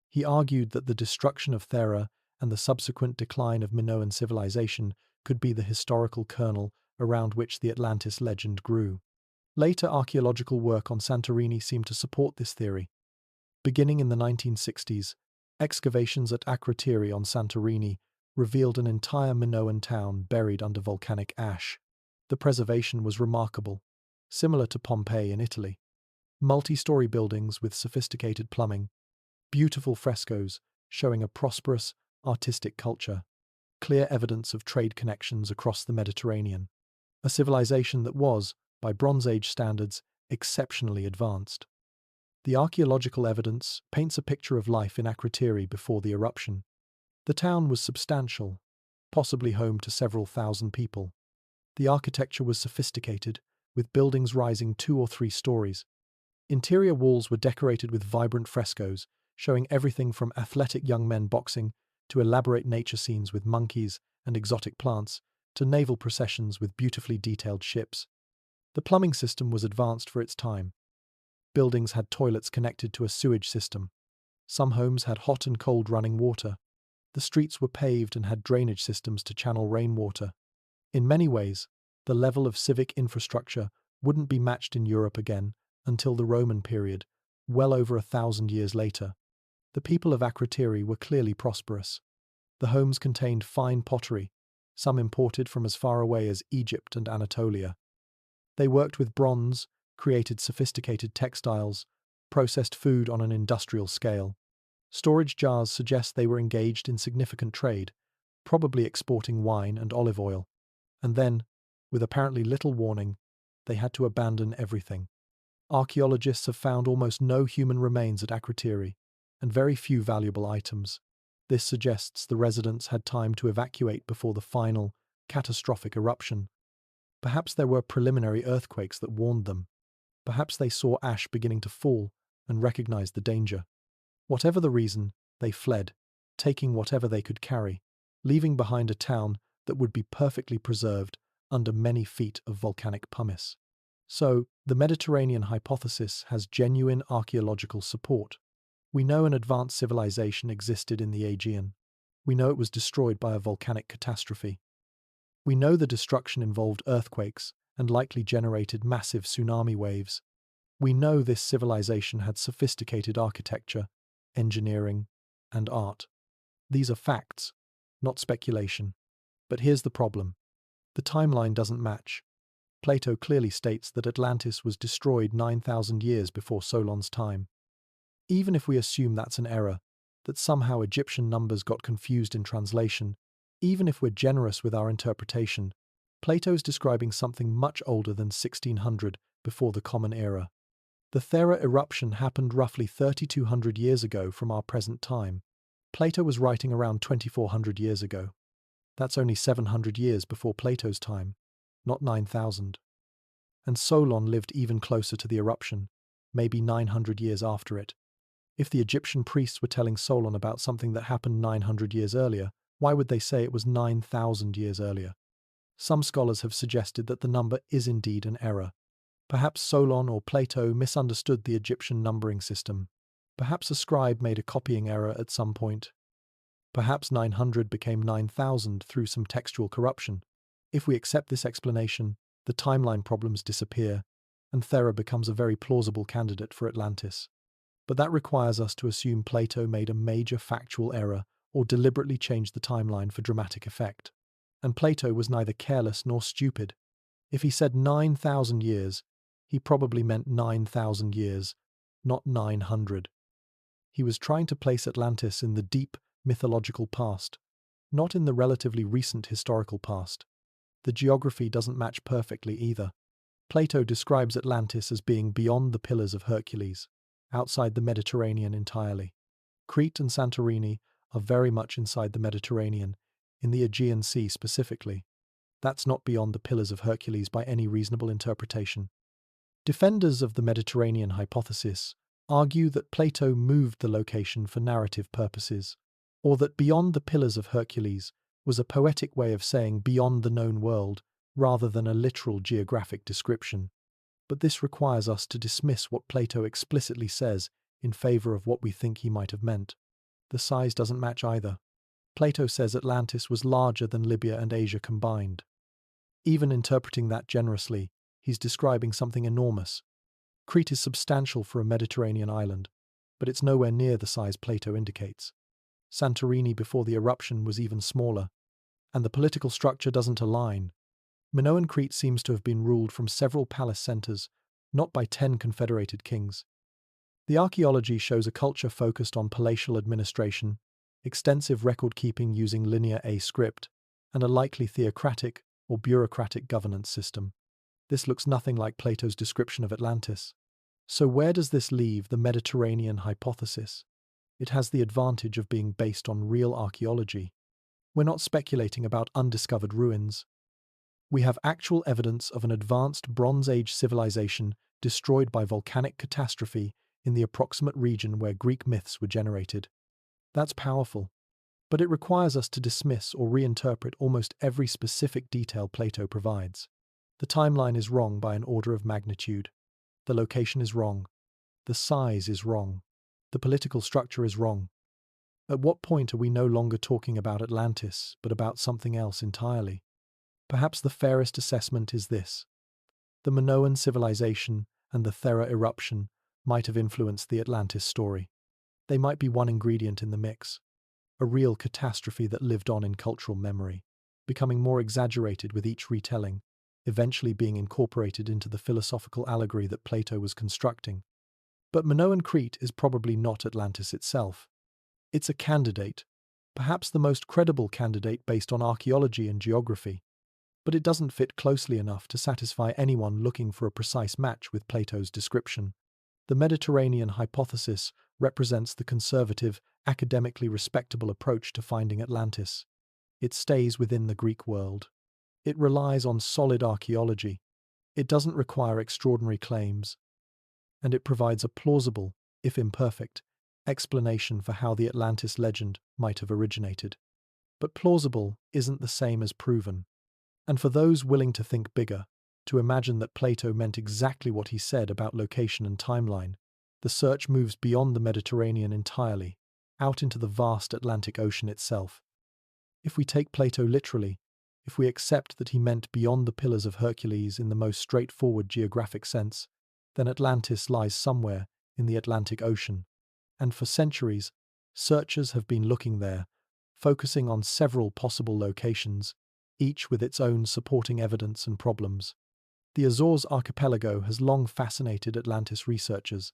He argued that the destruction of Thera and the subsequent decline of Minoan civilization could be the historical kernel around which the Atlantis legend grew. Later archaeological work on Santorini seemed to support this theory. Beginning in the 1960s, excavations at Akrotiri on Santorini revealed an entire Minoan town buried under volcanic ash. The preservation was remarkable, similar to Pompeii in Italy. Multi-story buildings with sophisticated plumbing, beautiful frescoes showing a prosperous, artistic culture, clear evidence of trade connections across the Mediterranean. A civilization that was, by Bronze Age standards, exceptionally advanced. The archaeological evidence paints a picture of life in Akrotiri before the eruption. The town was substantial, possibly home to several thousand people. The architecture was sophisticated, with buildings rising 2 or 3 stories. Interior walls were decorated with vibrant frescoes, showing everything from athletic young men boxing to elaborate nature scenes with monkeys and exotic plants, to naval processions with beautifully detailed ships. The plumbing system was advanced for its time. Buildings had toilets connected to a sewage system. Some homes had hot and cold running water. The streets were paved and had drainage systems to channel rainwater. In many ways, the level of civic infrastructure wouldn't be matched in Europe again until the Roman period, well over 1,000 years later. The people of Akrotiri were clearly prosperous. The homes contained fine pottery, some imported from as far away as Egypt and Anatolia. They worked with bronze, created sophisticated textiles, processed food on an industrial scale. Storage jars suggest they were engaged in significant trade, probably exporting wine and olive oil. And then, with apparently little warning, they had to abandon everything. Archaeologists have found almost no human remains at Akrotiri, and very few valuable items. This suggests the residents had time to evacuate before the final, catastrophic eruption. Perhaps there were preliminary earthquakes that warned them. Perhaps they saw ash beginning to fall and recognized the danger. Whatever the reason, they fled, taking whatever they could carry, leaving behind a town that would be perfectly preserved under many feet of volcanic pumice. So, the Mediterranean hypothesis has genuine archaeological support. We know an advanced civilization existed in the Aegean. We know it was destroyed by a volcanic catastrophe. We know the destruction involved earthquakes and likely generated massive tsunami waves. We know this civilization had sophisticated architecture, engineering, and art. These are facts, not speculation. But here's the problem. The timeline doesn't match. Plato clearly states that Atlantis was destroyed 9,000 years before Solon's time. Even if we assume that's an error, that somehow Egyptian numbers got confused in translation, even if we're generous with our interpretation, Plato's describing something much older than 1600 before the Common Era. The Thera eruption happened roughly 3,200 years ago from our present time. Plato was writing around 2,400 years ago. That's only 700 years before Plato's time, not 9,000. And Solon lived even closer to the eruption, maybe 900 years after it. If the Egyptian priests were telling Solon about something that happened 900 years earlier, why would they say it was 9,000 years earlier? Some scholars have suggested that the number is indeed an error. Perhaps Solon or Plato misunderstood the Egyptian numbering system. Perhaps a scribe made a copying error at some point. Perhaps 900 became 9,000 through some textual corruption. If we accept this explanation, the timeline problems disappear, and Thera becomes a very plausible candidate for Atlantis. But that requires us to assume Plato made a major factual error or deliberately changed the timeline for dramatic effect. And Plato was neither careless nor stupid. If he said 9,000 years, he probably meant 9,000 years, not 900. He was trying to place Atlantis in the deep, mythological past, not in the relatively recent historical past. The geography doesn't match perfectly either. Plato describes Atlantis as being beyond the Pillars of Hercules, outside the Mediterranean entirely. Crete and Santorini are very much inside the Mediterranean, in the Aegean Sea specifically. That's not beyond the Pillars of Hercules by any reasonable interpretation. Defenders of the Mediterranean hypothesis argue that Plato moved the location for narrative purposes, or that beyond the Pillars of Hercules was a poetic way of saying beyond the known world rather than a literal geographic description. But this requires us to dismiss what Plato explicitly says in favor of what we think he might have meant. The size doesn't match either. Plato says Atlantis was larger than Libya and Asia combined. Even interpreting that generously, he's describing something enormous. Crete is substantial for a Mediterranean island, but it's nowhere near the size Plato indicates. Santorini before the eruption was even smaller, and the political structure doesn't align. Minoan Crete seems to have been ruled from several palace centers, not by 10 confederated kings. The archaeology shows a culture focused on palatial administration, extensive record-keeping using linear A script, and a likely theocratic or bureaucratic governance system. This looks nothing like Plato's description of Atlantis. So where does this leave the Mediterranean hypothesis? It has the advantage of being based on real archaeology. We're not speculating about undiscovered ruins. We have actual evidence of an advanced Bronze Age civilization destroyed by volcanic catastrophe in the approximate region where Greek myths were generated. That's powerful, but it requires us to dismiss or reinterpret almost every specific detail Plato provides. The timeline is wrong by an order of magnitude. The location is wrong. The size is wrong. The political structure is wrong. At what point are we no longer talking about Atlantis, but about something else entirely? Perhaps the fairest assessment is this. The Minoan civilization and the Thera eruption might have influenced the Atlantis story. They might be one ingredient in the mix, a real catastrophe that lived on in cultural memory, becoming more exaggerated with each retelling, eventually being incorporated into the philosophical allegory that Plato was constructing. But Minoan Crete is probably not Atlantis itself. It's a candidate, perhaps the most credible candidate based on archaeology and geography, but it doesn't fit closely enough to satisfy anyone looking for a precise match with Plato's description. The Mediterranean hypothesis represents the conservative, academically respectable approach to finding Atlantis. It stays within the Greek world. It relies on solid archaeology. It doesn't require extraordinary claims. And it provides a plausible, if imperfect, explanation for how the Atlantis legend might have originated. But plausible isn't the same as proven. And for those willing to think bigger, to imagine that Plato meant exactly what he said about location and timeline, the search moves beyond the Mediterranean entirely, out into the vast Atlantic Ocean itself. If we take Plato literally, if we accept that he meant beyond the Pillars of Hercules in the most straightforward geographic sense, then Atlantis lies somewhere in the Atlantic Ocean. And for centuries, searchers have been looking there, focusing on several possible locations, each with its own supporting evidence and problems. The Azores archipelago has long fascinated Atlantis researchers.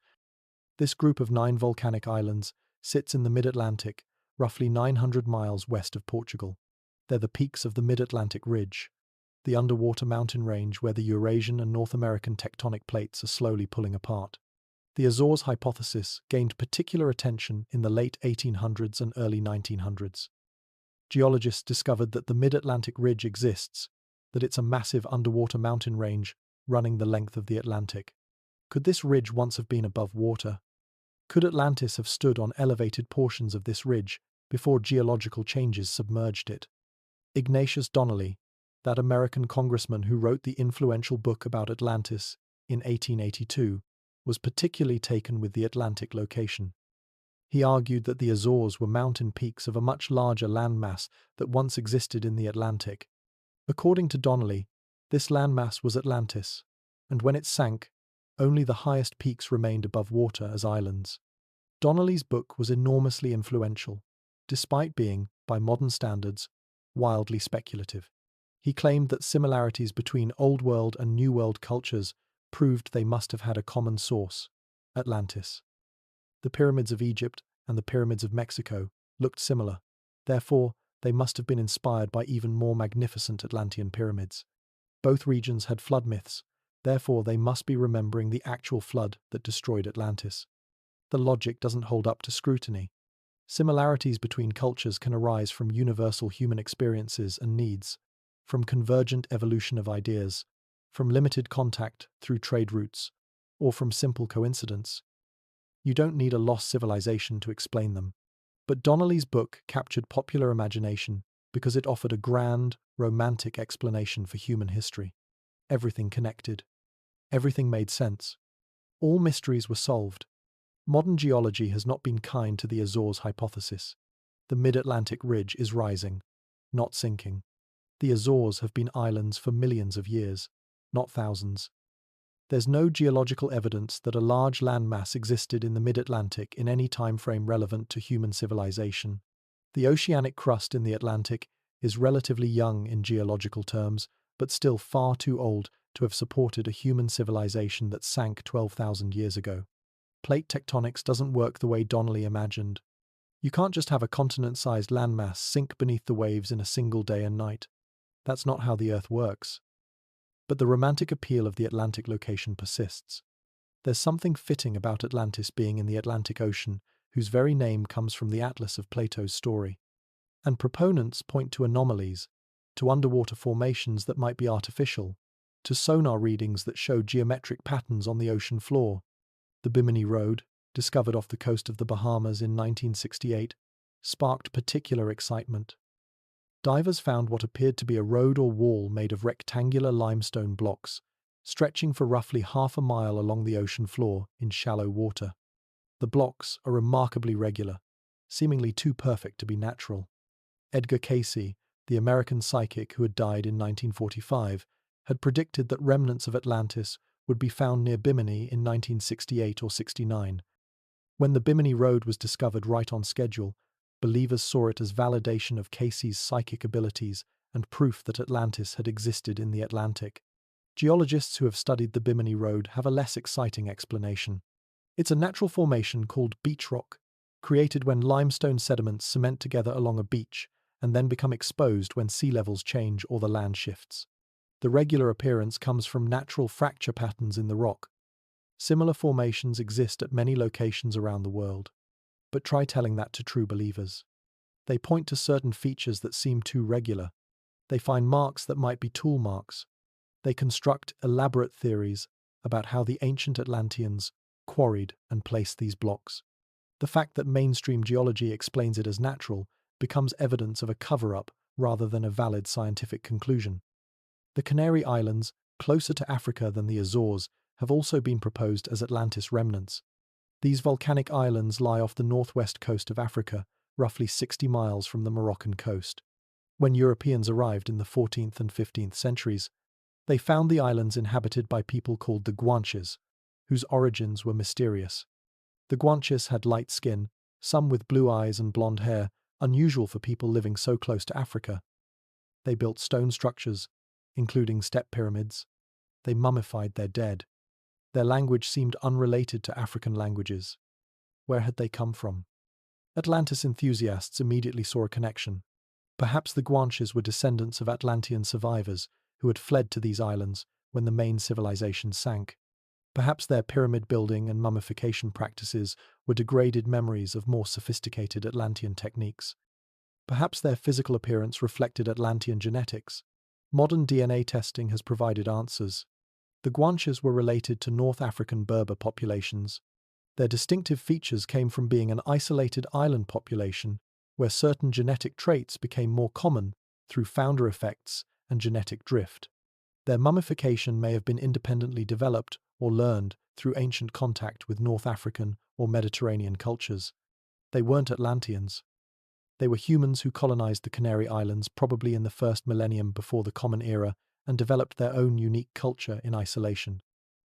This group of 9 volcanic islands sits in the mid-Atlantic, roughly 900 miles west of Portugal. They're the peaks of the Mid-Atlantic Ridge, the underwater mountain range where the Eurasian and North American tectonic plates are slowly pulling apart. The Azores hypothesis gained particular attention in the late 1800s and early 1900s. Geologists discovered that the Mid-Atlantic Ridge exists, that it's a massive underwater mountain range running the length of the Atlantic. Could this ridge once have been above water? Could Atlantis have stood on elevated portions of this ridge before geological changes submerged it? Ignatius Donnelly, that American congressman who wrote the influential book about Atlantis in 1882, was particularly taken with the Atlantic location. He argued that the Azores were mountain peaks of a much larger landmass that once existed in the Atlantic. According to Donnelly, this landmass was Atlantis, and when it sank, only the highest peaks remained above water as islands. Donnelly's book was enormously influential, despite being, by modern standards, wildly speculative. He claimed that similarities between Old World and New World cultures proved they must have had a common source, Atlantis. The pyramids of Egypt and the pyramids of Mexico looked similar. Therefore, they must have been inspired by even more magnificent Atlantean pyramids. Both regions had flood myths, therefore they must be remembering the actual flood that destroyed Atlantis. The logic doesn't hold up to scrutiny. Similarities between cultures can arise from universal human experiences and needs, from convergent evolution of ideas, from limited contact through trade routes, or from simple coincidence. You don't need a lost civilization to explain them. But Donnelly's book captured popular imagination because it offered a grand, romantic explanation for human history. Everything connected. Everything made sense. All mysteries were solved. Modern geology has not been kind to the Azores hypothesis. The mid-Atlantic ridge is rising, not sinking. The Azores have been islands for millions of years, not thousands. There's no geological evidence that a large landmass existed in the mid-Atlantic in any time frame relevant to human civilization. The oceanic crust in the Atlantic is relatively young in geological terms, but still far too old to have supported a human civilization that sank 12,000 years ago. Plate tectonics doesn't work the way Donnelly imagined. You can't just have a continent-sized landmass sink beneath the waves in a single day and night. That's not how the Earth works. But the romantic appeal of the Atlantic location persists. There's something fitting about Atlantis being in the Atlantic Ocean, whose very name comes from the Atlas of Plato's story. And proponents point to anomalies, to underwater formations that might be artificial, to sonar readings that show geometric patterns on the ocean floor. The Bimini Road, discovered off the coast of the Bahamas in 1968, sparked particular excitement. Divers found what appeared to be a road or wall made of rectangular limestone blocks, stretching for roughly half a mile along the ocean floor in shallow water. The blocks are remarkably regular, seemingly too perfect to be natural. Edgar Cayce, the American psychic who had died in 1945, had predicted that remnants of Atlantis would be found near Bimini in 1968 or 69. When the Bimini Road was discovered right on schedule, believers saw it as validation of Cayce's psychic abilities and proof that Atlantis had existed in the Atlantic. Geologists who have studied the Bimini Road have a less exciting explanation. It's a natural formation called beach rock, created when limestone sediments cement together along a beach and then become exposed when sea levels change or the land shifts. The regular appearance comes from natural fracture patterns in the rock. Similar formations exist at many locations around the world. But try telling that to true believers. They point to certain features that seem too regular. They find marks that might be tool marks. They construct elaborate theories about how the ancient Atlanteans quarried and placed these blocks. The fact that mainstream geology explains it as natural becomes evidence of a cover-up rather than a valid scientific conclusion. The Canary Islands, closer to Africa than the Azores, have also been proposed as Atlantis remnants. These volcanic islands lie off the northwest coast of Africa, roughly 60 miles from the Moroccan coast. When Europeans arrived in the 14th and 15th centuries, they found the islands inhabited by people called the Guanches, whose origins were mysterious. The Guanches had light skin, some with blue eyes and blonde hair, unusual for people living so close to Africa. They built stone structures, including step pyramids. They mummified their dead. Their language seemed unrelated to African languages. Where had they come from? Atlantis enthusiasts immediately saw a connection. Perhaps the Guanches were descendants of Atlantean survivors who had fled to these islands when the main civilization sank. Perhaps their pyramid building and mummification practices were degraded memories of more sophisticated Atlantean techniques. Perhaps their physical appearance reflected Atlantean genetics. Modern DNA testing has provided answers. The Guanches were related to North African Berber populations. Their distinctive features came from being an isolated island population where certain genetic traits became more common through founder effects and genetic drift. Their mummification may have been independently developed or learned through ancient contact with North African or Mediterranean cultures. They weren't Atlanteans. They were humans who colonized the Canary Islands probably in the first millennium before the Common Era and developed their own unique culture in isolation.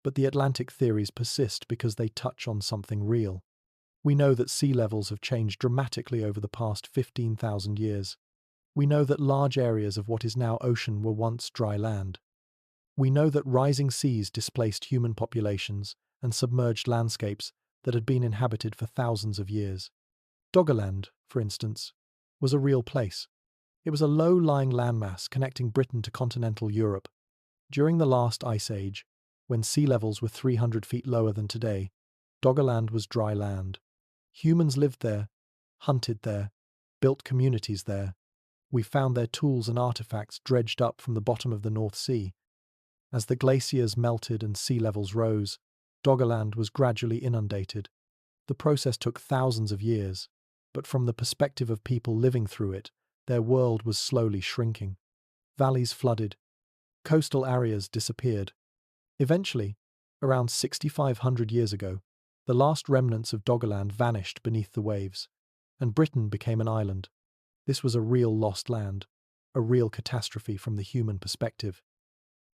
But the Atlantic theories persist because they touch on something real. We know that sea levels have changed dramatically over the past 15,000 years. We know that large areas of what is now ocean were once dry land. We know that rising seas displaced human populations and submerged landscapes that had been inhabited for thousands of years. Doggerland, for instance, was a real place. It was a low-lying landmass connecting Britain to continental Europe. During the last ice age, when sea levels were 300 feet lower than today, Doggerland was dry land. Humans lived there, hunted there, built communities there. We found their tools and artifacts dredged up from the bottom of the North Sea. As the glaciers melted and sea levels rose, Doggerland was gradually inundated. The process took thousands of years, but from the perspective of people living through it, their world was slowly shrinking. Valleys flooded. Coastal areas disappeared. Eventually, around 6,500 years ago, the last remnants of Doggerland vanished beneath the waves, and Britain became an island. This was a real lost land, a real catastrophe from the human perspective.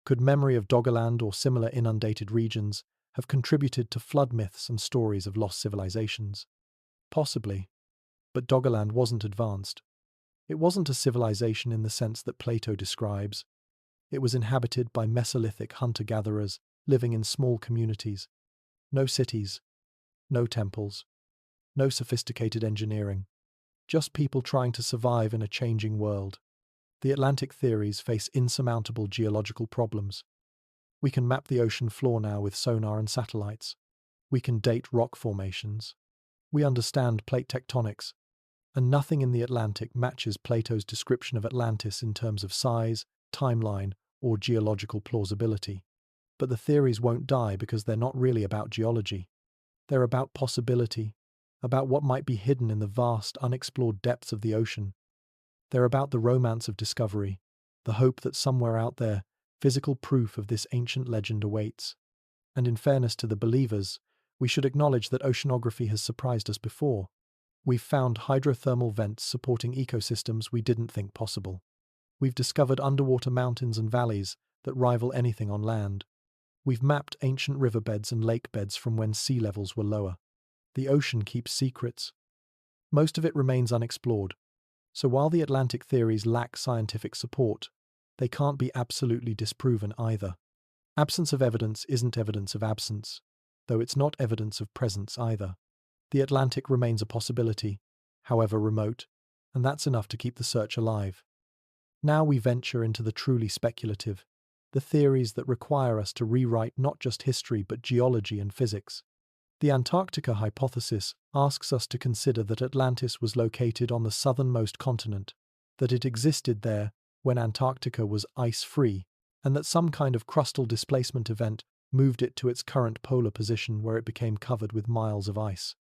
Could memory of Doggerland or similar inundated regions have contributed to flood myths and stories of lost civilizations? Possibly, but Doggerland wasn't advanced. It wasn't a civilization in the sense that Plato describes. It was inhabited by Mesolithic hunter-gatherers living in small communities. No cities, no temples, no sophisticated engineering. Just people trying to survive in a changing world. The Atlantic theories face insurmountable geological problems. We can map the ocean floor now with sonar and satellites. We can date rock formations. We understand plate tectonics. And nothing in the Atlantic matches Plato's description of Atlantis in terms of size, timeline, or geological plausibility. But the theories won't die because they're not really about geology. They're about possibility, about what might be hidden in the vast, unexplored depths of the ocean. They're about the romance of discovery, the hope that somewhere out there, physical proof of this ancient legend awaits. And in fairness to the believers, we should acknowledge that oceanography has surprised us before. We've found hydrothermal vents supporting ecosystems we didn't think possible. We've discovered underwater mountains and valleys that rival anything on land. We've mapped ancient riverbeds and lake beds from when sea levels were lower. The ocean keeps secrets. Most of it remains unexplored. So while the Atlantic theories lack scientific support, they can't be absolutely disproven either. Absence of evidence isn't evidence of absence, though it's not evidence of presence either. The Atlantic remains a possibility, however remote, and that's enough to keep the search alive. Now we venture into the truly speculative, the theories that require us to rewrite not just history but geology and physics. The Antarctica hypothesis asks us to consider that Atlantis was located on the southernmost continent, that it existed there when Antarctica was ice-free, and that some kind of crustal displacement event moved it to its current polar position where it became covered with miles of ice.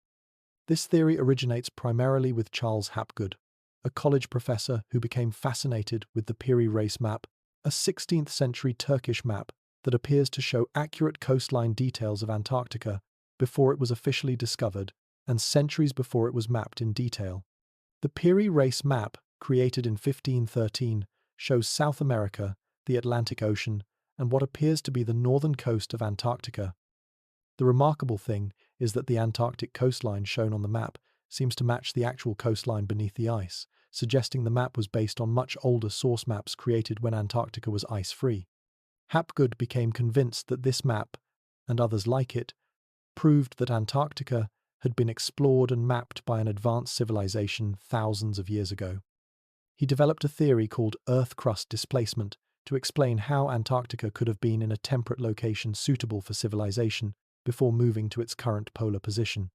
This theory originates primarily with Charles Hapgood, a college professor who became fascinated with the Piri Reis map, a 16th century Turkish map that appears to show accurate coastline details of Antarctica before it was officially discovered and centuries before it was mapped in detail. The Piri Reis map, created in 1513, shows South America, the Atlantic Ocean, and what appears to be the northern coast of Antarctica. The remarkable thing is that the Antarctic coastline shown on the map seems to match the actual coastline beneath the ice, suggesting the map was based on much older source maps created when Antarctica was ice-free. Hapgood became convinced that this map, and others like it, proved that Antarctica had been explored and mapped by an advanced civilization thousands of years ago. He developed a theory called Earth crust displacement to explain how Antarctica could have been in a temperate location suitable for civilization before moving to its current polar position.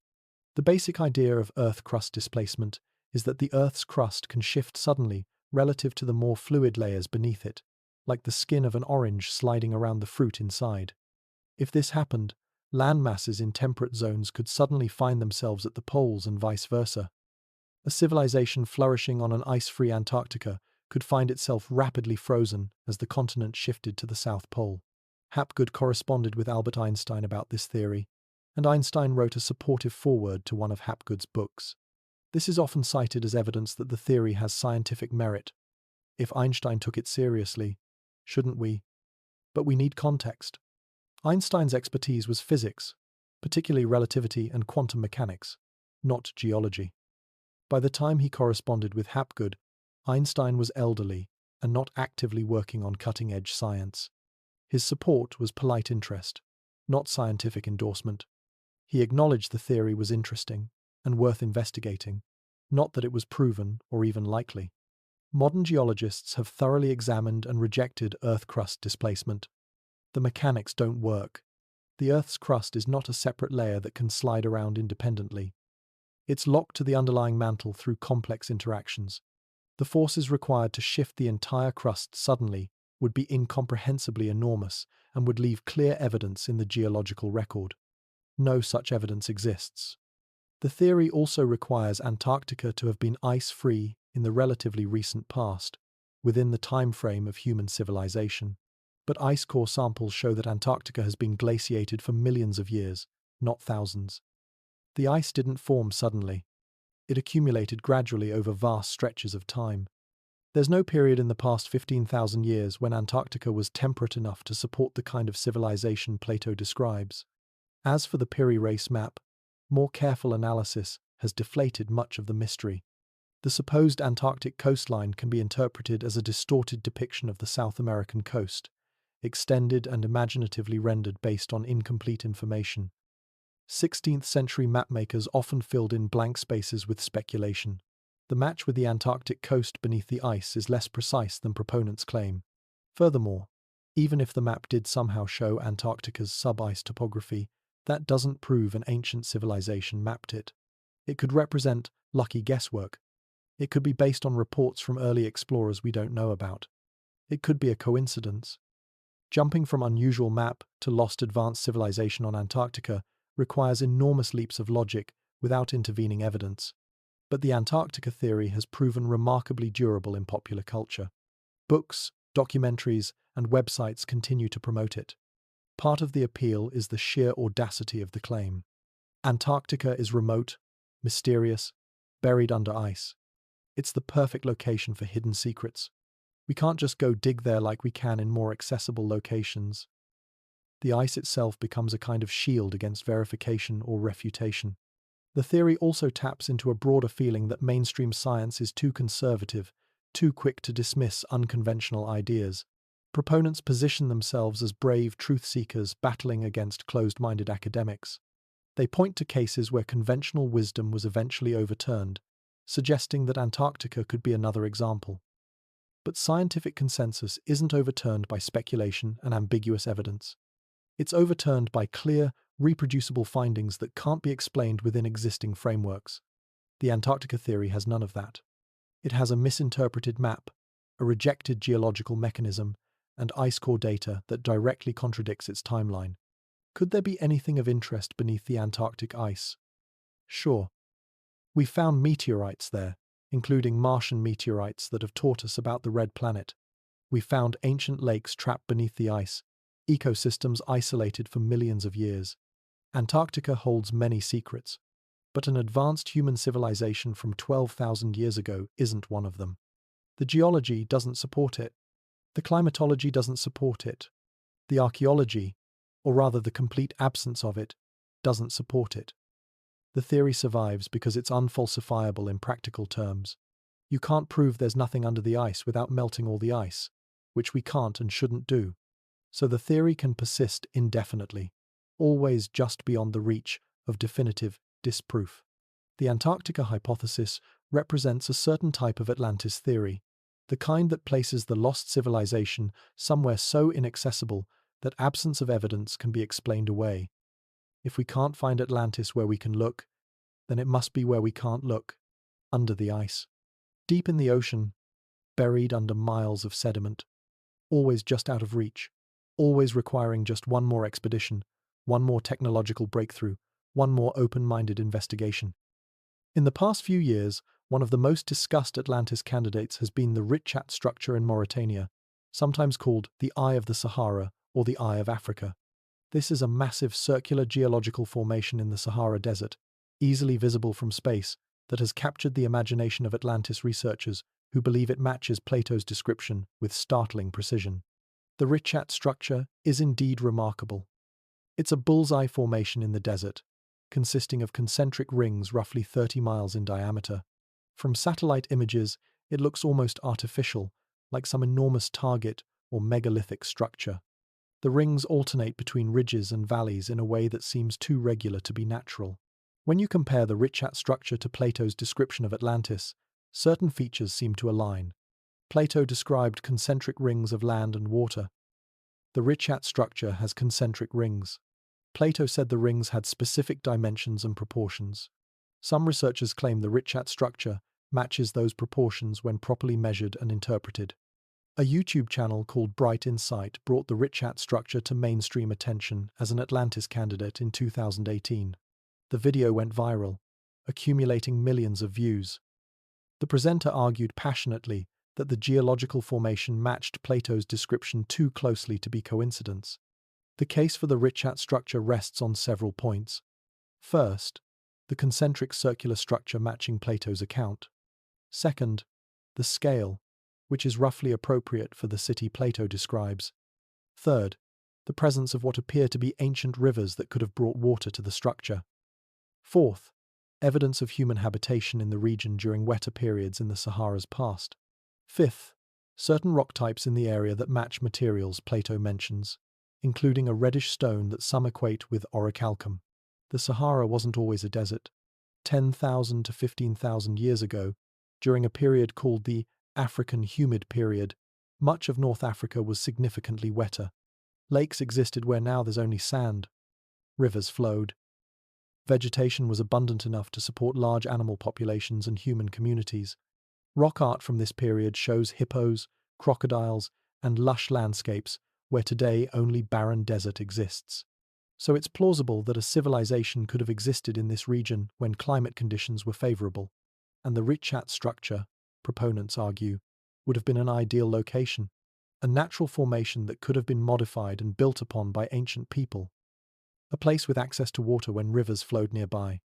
The basic idea of Earth crust displacement is that the Earth's crust can shift suddenly relative to the more fluid layers beneath it, like the skin of an orange sliding around the fruit inside. If this happened, land masses in temperate zones could suddenly find themselves at the poles and vice versa. A civilization flourishing on an ice-free Antarctica could find itself rapidly frozen as the continent shifted to the South Pole. Hapgood corresponded with Albert Einstein about this theory, and Einstein wrote a supportive foreword to one of Hapgood's books. This is often cited as evidence that the theory has scientific merit. If Einstein took it seriously, shouldn't we? But we need context. Einstein's expertise was physics, particularly relativity and quantum mechanics, not geology. By the time he corresponded with Hapgood, Einstein was elderly and not actively working on cutting-edge science. His support was polite interest, not scientific endorsement. He acknowledged the theory was interesting and worth investigating, not that it was proven or even likely. Modern geologists have thoroughly examined and rejected Earth crust displacement. The mechanics don't work. The Earth's crust is not a separate layer that can slide around independently. It's locked to the underlying mantle through complex interactions. The forces required to shift the entire crust suddenly would be incomprehensibly enormous and would leave clear evidence in the geological record. No such evidence exists. The theory also requires Antarctica to have been ice-free in the relatively recent past, within the time frame of human civilization. But ice core samples show that Antarctica has been glaciated for millions of years, not thousands. The ice didn't form suddenly. It accumulated gradually over vast stretches of time. There's no period in the past 15,000 years when Antarctica was temperate enough to support the kind of civilization Plato describes. As for the Piri Reis map, more careful analysis has deflated much of the mystery. The supposed Antarctic coastline can be interpreted as a distorted depiction of the South American coast, extended and imaginatively rendered based on incomplete information. 16th century mapmakers often filled in blank spaces with speculation. The match with the Antarctic coast beneath the ice is less precise than proponents claim. Furthermore, even if the map did somehow show Antarctica's sub-ice topography, that doesn't prove an ancient civilization mapped it. It could represent lucky guesswork. It could be based on reports from early explorers we don't know about. It could be a coincidence. Jumping from unusual map to lost advanced civilization on Antarctica requires enormous leaps of logic without intervening evidence. But the Antarctica theory has proven remarkably durable in popular culture. Books, documentaries, and websites continue to promote it. Part of the appeal is the sheer audacity of the claim. Antarctica is remote, mysterious, buried under ice. It's the perfect location for hidden secrets. We can't just go dig there like we can in more accessible locations. The ice itself becomes a kind of shield against verification or refutation. The theory also taps into a broader feeling that mainstream science is too conservative, too quick to dismiss unconventional ideas. Proponents position themselves as brave truth seekers battling against closed-minded academics. They point to cases where conventional wisdom was eventually overturned, suggesting that Antarctica could be another example. But scientific consensus isn't overturned by speculation and ambiguous evidence. It's overturned by clear, reproducible findings that can't be explained within existing frameworks. The Antarctica theory has none of that. It has a misinterpreted map, a rejected geological mechanism, and ice core data that directly contradicts its timeline. Could there be anything of interest beneath the Antarctic ice? Sure. We found meteorites there, including Martian meteorites that have taught us about the red planet. We found ancient lakes trapped beneath the ice, ecosystems isolated for millions of years. Antarctica holds many secrets, but an advanced human civilization from 12,000 years ago isn't one of them. The geology doesn't support it. The climatology doesn't support it. The archaeology, or rather the complete absence of it, doesn't support it. The theory survives because it's unfalsifiable in practical terms. You can't prove there's nothing under the ice without melting all the ice, which we can't and shouldn't do. So the theory can persist indefinitely, always just beyond the reach of definitive disproof. The Antarctica hypothesis represents a certain type of Atlantis theory, the kind that places the lost civilization somewhere so inaccessible that absence of evidence can be explained away. If we can't find Atlantis where we can look, then it must be where we can't look, under the ice. Deep in the ocean, buried under miles of sediment, always just out of reach, always requiring just one more expedition, one more technological breakthrough, one more open-minded investigation. In the past few years, one of the most discussed Atlantis candidates has been the Richat structure in Mauritania, sometimes called the Eye of the Sahara or the Eye of Africa. This is a massive circular geological formation in the Sahara Desert, easily visible from space, that has captured the imagination of Atlantis researchers who believe it matches Plato's description with startling precision. The Richat structure is indeed remarkable. It's a bullseye formation in the desert, consisting of concentric rings roughly 30 miles in diameter. From satellite images, it looks almost artificial, like some enormous target or megalithic structure. The rings alternate between ridges and valleys in a way that seems too regular to be natural. When you compare the Richat structure to Plato's description of Atlantis, certain features seem to align. Plato described concentric rings of land and water. The Richat structure has concentric rings. Plato said the rings had specific dimensions and proportions. Some researchers claim the Richat structure matches those proportions when properly measured and interpreted. A YouTube channel called Bright Insight brought the Richat structure to mainstream attention as an Atlantis candidate in 2018. The video went viral, accumulating millions of views. The presenter argued passionately that the geological formation matched Plato's description too closely to be coincidence. The case for the Richat structure rests on several points. First, the concentric circular structure matching Plato's account. Second, the scale, which is roughly appropriate for the city Plato describes. Third, the presence of what appear to be ancient rivers that could have brought water to the structure. Fourth, evidence of human habitation in the region during wetter periods in the Sahara's past. Fifth, certain rock types in the area that match materials Plato mentions, including a reddish stone that some equate with orichalcum. The Sahara wasn't always a desert. 10,000 to 15,000 years ago, during a period called the African Humid Period, much of North Africa was significantly wetter. Lakes existed where now there's only sand. Rivers flowed. Vegetation was abundant enough to support large animal populations and human communities. Rock art from this period shows hippos, crocodiles, and lush landscapes where today only barren desert exists. So it's plausible that a civilization could have existed in this region when climate conditions were favorable, and the Richat structure, proponents argue, would have been an ideal location, a natural formation that could have been modified and built upon by ancient people, a place with access to water when rivers flowed nearby,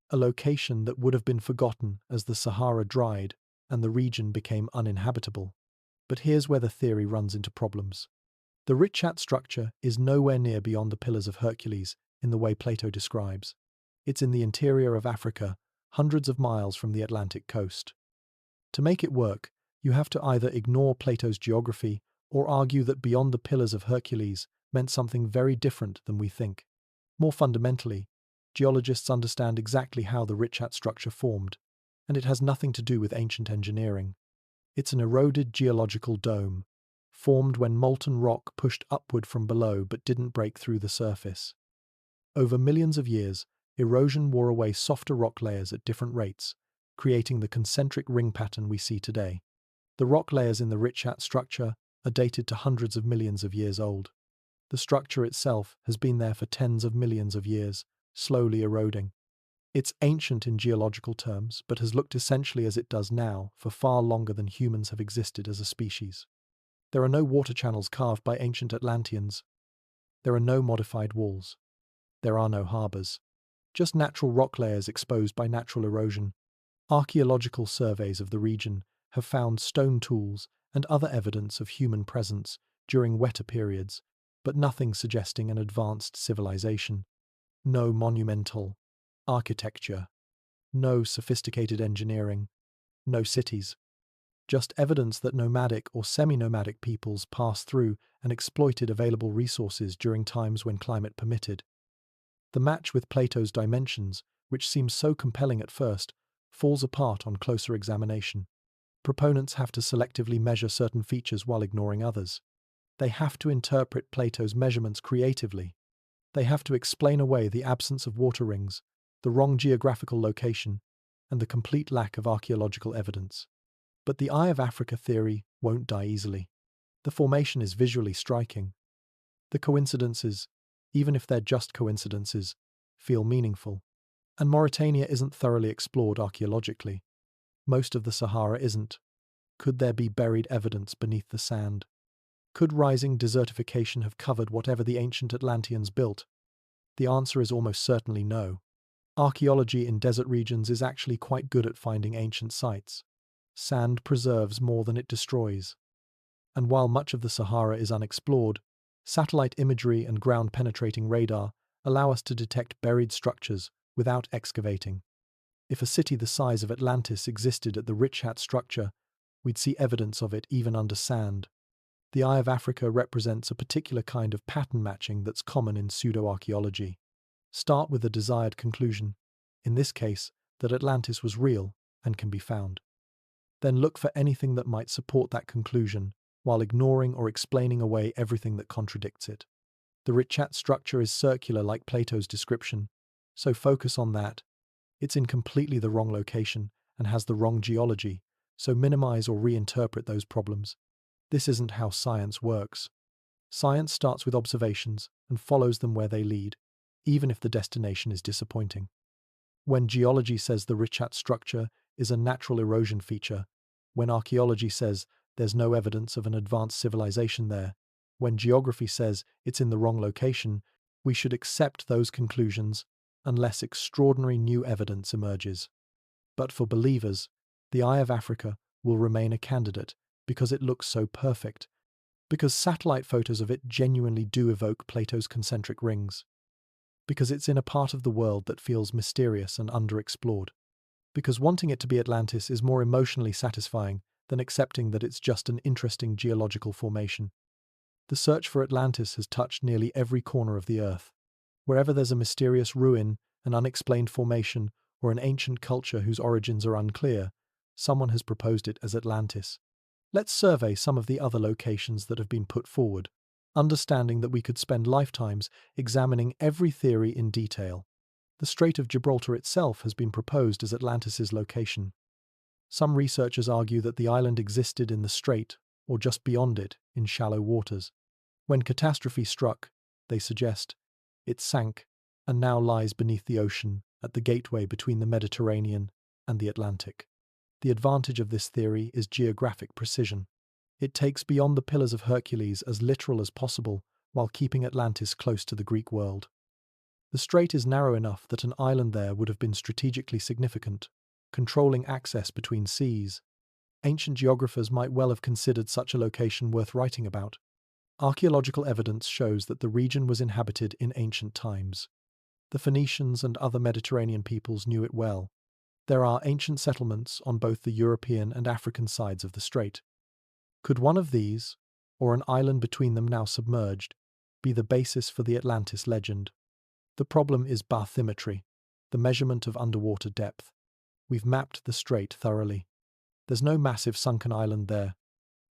a location that would have been forgotten as the Sahara dried and the region became uninhabitable. But here's where the theory runs into problems. The Richat structure is nowhere near beyond the Pillars of Hercules in the way Plato describes. It's in the interior of Africa, hundreds of miles from the Atlantic coast. To make it work, you have to either ignore Plato's geography or argue that beyond the Pillars of Hercules meant something very different than we think. More fundamentally, geologists understand exactly how the Richat structure formed, and it has nothing to do with ancient engineering. It's an eroded geological dome, formed when molten rock pushed upward from below but didn't break through the surface. Over millions of years, erosion wore away softer rock layers at different rates, creating the concentric ring pattern we see today. The rock layers in the Richat structure are dated to hundreds of millions of years old. The structure itself has been there for tens of millions of years, slowly eroding. It's ancient in geological terms, but has looked essentially as it does now for far longer than humans have existed as a species. There are no water channels carved by ancient Atlanteans. There are no modified walls. There are no harbours. Just natural rock layers exposed by natural erosion. Archaeological surveys of the region have found stone tools and other evidence of human presence during wetter periods, but nothing suggesting an advanced civilization. No monumental architecture. No sophisticated engineering. No cities. Just evidence that nomadic or semi-nomadic peoples passed through and exploited available resources during times when climate permitted. The match with Plato's dimensions, which seems so compelling at first, falls apart on closer examination. Proponents have to selectively measure certain features while ignoring others. They have to interpret Plato's measurements creatively. They have to explain away the absence of water rings, the wrong geographical location, and the complete lack of archaeological evidence. But the Eye of Africa theory won't die easily. The formation is visually striking. The coincidences, even if they're just coincidences, feel meaningful. And Mauritania isn't thoroughly explored archaeologically. Most of the Sahara isn't. Could there be buried evidence beneath the sand? Could rising desertification have covered whatever the ancient Atlanteans built? The answer is almost certainly no. Archaeology in desert regions is actually quite good at finding ancient sites. Sand preserves more than it destroys. And while much of the Sahara is unexplored, satellite imagery and ground-penetrating radar allow us to detect buried structures without excavating. If a city the size of Atlantis existed at the Richat structure, we'd see evidence of it even under sand. The Eye of Africa represents a particular kind of pattern matching that's common in pseudo-archaeology. Start with the desired conclusion, in this case, that Atlantis was real and can be found. Then look for anything that might support that conclusion, while ignoring or explaining away everything that contradicts it. The Richat structure is circular like Plato's description, so focus on that. It's in completely the wrong location and has the wrong geology, so minimize or reinterpret those problems. This isn't how science works. Science starts with observations and follows them where they lead, even if the destination is disappointing. When geology says the Richat structure is a natural erosion feature, when archaeology says there's no evidence of an advanced civilization there, when geography says it's in the wrong location, we should accept those conclusions unless extraordinary new evidence emerges. But for believers, the Eye of Africa will remain a candidate because it looks so perfect, because satellite photos of it genuinely do evoke Plato's concentric rings, because it's in a part of the world that feels mysterious and underexplored, because wanting it to be Atlantis is more emotionally satisfying than accepting that it's just an interesting geological formation. The search for Atlantis has touched nearly every corner of the Earth. Wherever there's a mysterious ruin, an unexplained formation, or an ancient culture whose origins are unclear, someone has proposed it as Atlantis. Let's survey some of the other locations that have been put forward, understanding that we could spend lifetimes examining every theory in detail. The Strait of Gibraltar itself has been proposed as Atlantis's location. Some researchers argue that the island existed in the strait, or just beyond it, in shallow waters. When catastrophe struck, they suggest, it sank and now lies beneath the ocean at the gateway between the Mediterranean and the Atlantic. The advantage of this theory is geographic precision. It takes beyond the Pillars of Hercules as literal as possible while keeping Atlantis close to the Greek world. The strait is narrow enough that an island there would have been strategically significant, controlling access between seas. Ancient geographers might well have considered such a location worth writing about. Archaeological evidence shows that the region was inhabited in ancient times. The Phoenicians and other Mediterranean peoples knew it well. There are ancient settlements on both the European and African sides of the strait. Could one of these, or an island between them now submerged, be the basis for the Atlantis legend? The problem is bathymetry, the measurement of underwater depth. We've mapped the strait thoroughly. There's no massive sunken island there,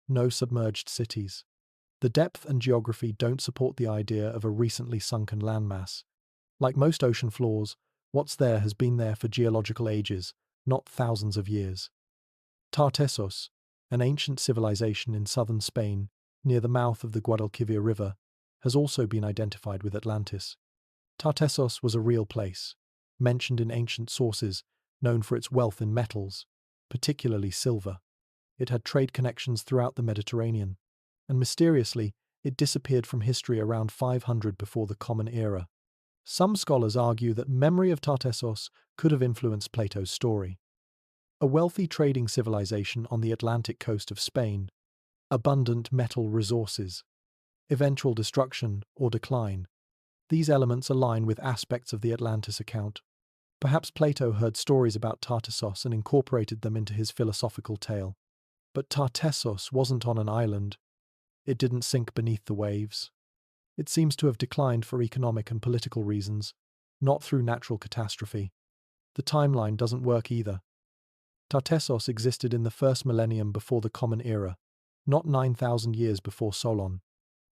no submerged cities. The depth and geography don't support the idea of a recently sunken landmass. Like most ocean floors, what's there has been there for geological ages, not thousands of years. Tartessos, an ancient civilization in southern Spain, near the mouth of the Guadalquivir River, has also been identified with Atlantis. Tartessos was a real place, mentioned in ancient sources, known for its wealth in metals, particularly silver. It had trade connections throughout the Mediterranean, and mysteriously, it disappeared from history around 500 before the Common Era. Some scholars argue that memory of Tartessos could have influenced Plato's story. A wealthy trading civilization on the Atlantic coast of Spain, abundant metal resources, eventual destruction or decline. These elements align with aspects of the Atlantis account. Perhaps Plato heard stories about Tartessos and incorporated them into his philosophical tale. But Tartessos wasn't on an island. It didn't sink beneath the waves. It seems to have declined for economic and political reasons, not through natural catastrophe. The timeline doesn't work either. Tartessos existed in the first millennium before the Common Era, not 9,000 years before Solon.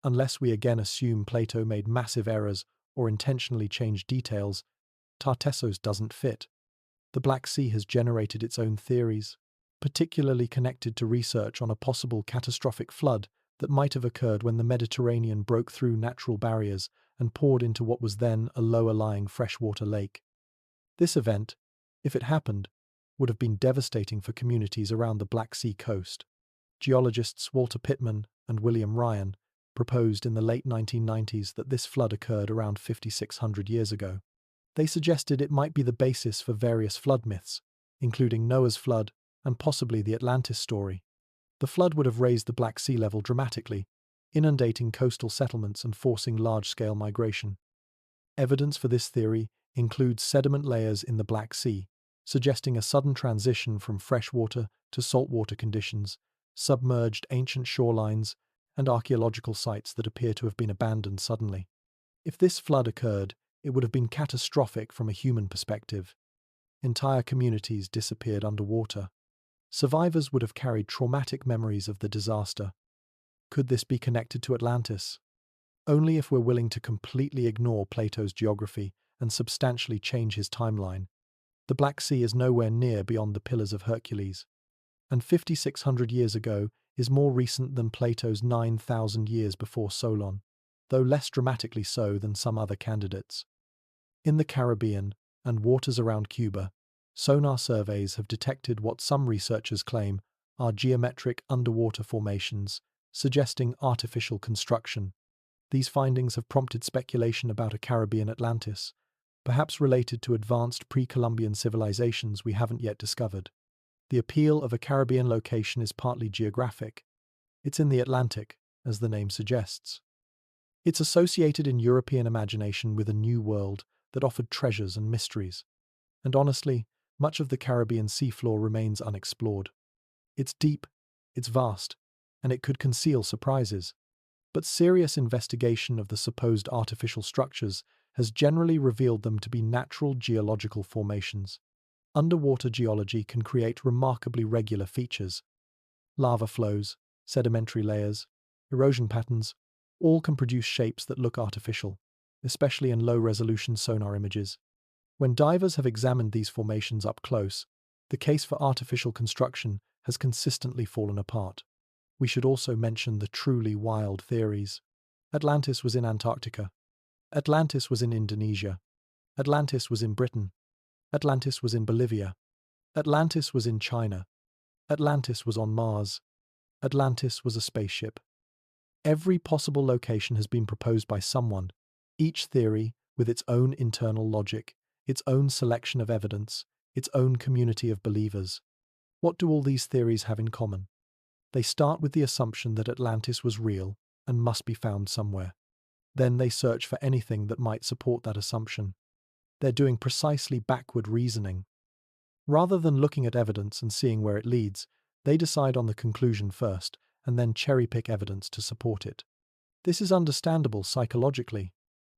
Unless we again assume Plato made massive errors or intentionally changed details, Tartessos doesn't fit. The Black Sea has generated its own theories, particularly connected to research on a possible catastrophic flood that might have occurred when the Mediterranean broke through natural barriers and poured into what was then a lower-lying freshwater lake. This event, if it happened, would have been devastating for communities around the Black Sea coast. Geologists Walter Pittman and William Ryan proposed in the late 1990s that this flood occurred around 5,600 years ago. They suggested it might be the basis for various flood myths, including Noah's flood and possibly the Atlantis story. The flood would have raised the Black Sea level dramatically, inundating coastal settlements and forcing large-scale migration. Evidence for this theory includes sediment layers in the Black Sea, suggesting a sudden transition from freshwater to saltwater conditions, submerged ancient shorelines, and archaeological sites that appear to have been abandoned suddenly. If this flood occurred, it would have been catastrophic from a human perspective. Entire communities disappeared underwater. Survivors would have carried traumatic memories of the disaster. Could this be connected to Atlantis? Only if we're willing to completely ignore Plato's geography and substantially change his timeline. The Black Sea is nowhere near beyond the Pillars of Hercules, and 5,600 years ago is more recent than Plato's 9,000 years before Solon, though less dramatically so than some other candidates. In the Caribbean and waters around Cuba, sonar surveys have detected what some researchers claim are geometric underwater formations, suggesting artificial construction. These findings have prompted speculation about a Caribbean Atlantis, perhaps related to advanced pre-Columbian civilizations we haven't yet discovered. The appeal of a Caribbean location is partly geographic. It's in the Atlantic, as the name suggests. It's associated in European imagination with a new world that offered treasures and mysteries. And honestly, much of the Caribbean seafloor remains unexplored. It's deep, it's vast, and it could conceal surprises. But serious investigation of the supposed artificial structures has generally revealed them to be natural geological formations. Underwater geology can create remarkably regular features. Lava flows, sedimentary layers, erosion patterns, all can produce shapes that look artificial, especially in low-resolution sonar images. When divers have examined these formations up close, the case for artificial construction has consistently fallen apart. We should also mention the truly wild theories. Atlantis was in Antarctica. Atlantis was in Indonesia. Atlantis was in Britain. Atlantis was in Bolivia. Atlantis was in China. Atlantis was on Mars. Atlantis was a spaceship. Every possible location has been proposed by someone, each theory with its own internal logic, its own selection of evidence, its own community of believers. What do all these theories have in common? They start with the assumption that Atlantis was real and must be found somewhere. Then they search for anything that might support that assumption. They're doing precisely backward reasoning. Rather than looking at evidence and seeing where it leads, they decide on the conclusion first and then cherry-pick evidence to support it. This is understandable psychologically.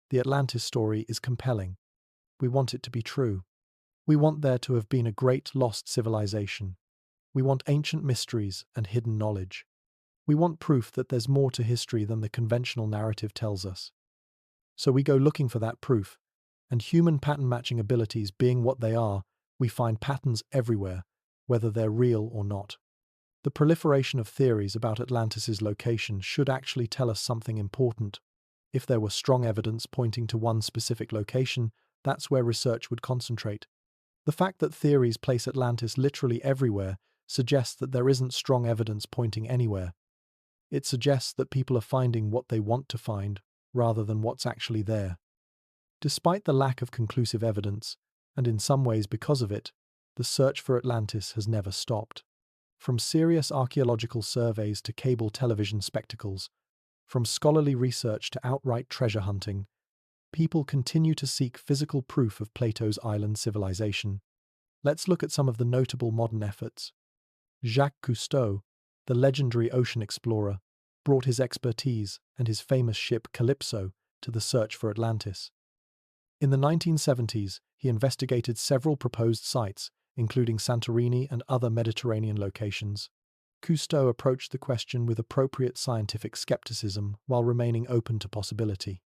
The Atlantis story is compelling. We want it to be true. We want there to have been a great lost civilization. We want ancient mysteries and hidden knowledge. We want proof that there's more to history than the conventional narrative tells us. So we go looking for that proof, and human pattern-matching abilities being what they are, we find patterns everywhere, whether they're real or not. The proliferation of theories about Atlantis's location should actually tell us something important. If there were strong evidence pointing to one specific location, that's where research would concentrate. The fact that theories place Atlantis literally everywhere suggests that there isn't strong evidence pointing anywhere. It suggests that people are finding what they want to find, rather than what's actually there. Despite the lack of conclusive evidence, and in some ways because of it, the search for Atlantis has never stopped. From serious archaeological surveys to cable television spectacles, from scholarly research to outright treasure hunting, people continue to seek physical proof of Plato's island civilization. Let's look at some of the notable modern efforts. Jacques Cousteau, the legendary ocean explorer, brought his expertise and his famous ship Calypso to the search for Atlantis. In the 1970s, he investigated several proposed sites, including Santorini and other Mediterranean locations. Cousteau approached the question with appropriate scientific skepticism while remaining open to possibility.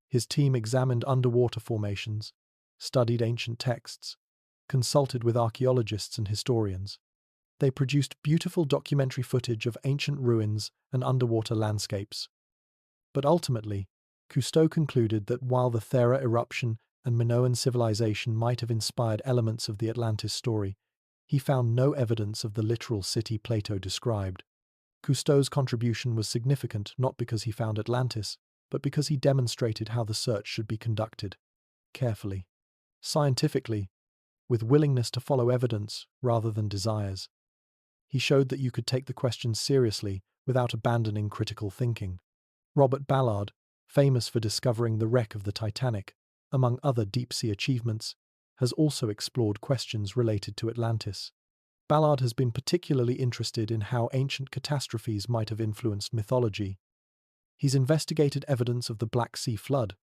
His team examined underwater formations, studied ancient texts, consulted with archaeologists and historians. They produced beautiful documentary footage of ancient ruins and underwater landscapes. But ultimately, Cousteau concluded that while the Thera eruption and Minoan civilization might have inspired elements of the Atlantis story, he found no evidence of the literal city Plato described. Cousteau's contribution was significant not because he found Atlantis, but because he demonstrated how the search should be conducted. Carefully, scientifically, with willingness to follow evidence rather than desires. He showed that you could take the questions seriously without abandoning critical thinking. Robert Ballard, famous for discovering the wreck of the Titanic, among other deep-sea achievements, has also explored questions related to Atlantis. Ballard has been particularly interested in how ancient catastrophes might have influenced mythology. He's investigated evidence of the Black Sea flood,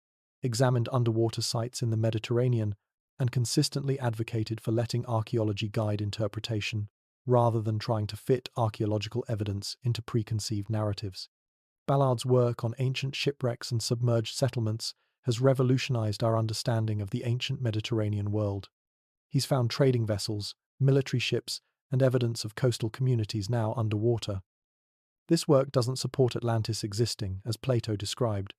examined underwater sites in the Mediterranean, and consistently advocated for letting archaeology guide interpretation. rather than trying to fit archaeological evidence into preconceived narratives. Ballard's work on ancient shipwrecks and submerged settlements has revolutionized our understanding of the ancient Mediterranean world. He's found trading vessels, military ships, and evidence of coastal communities now underwater. This work doesn't support Atlantis existing, as Plato described,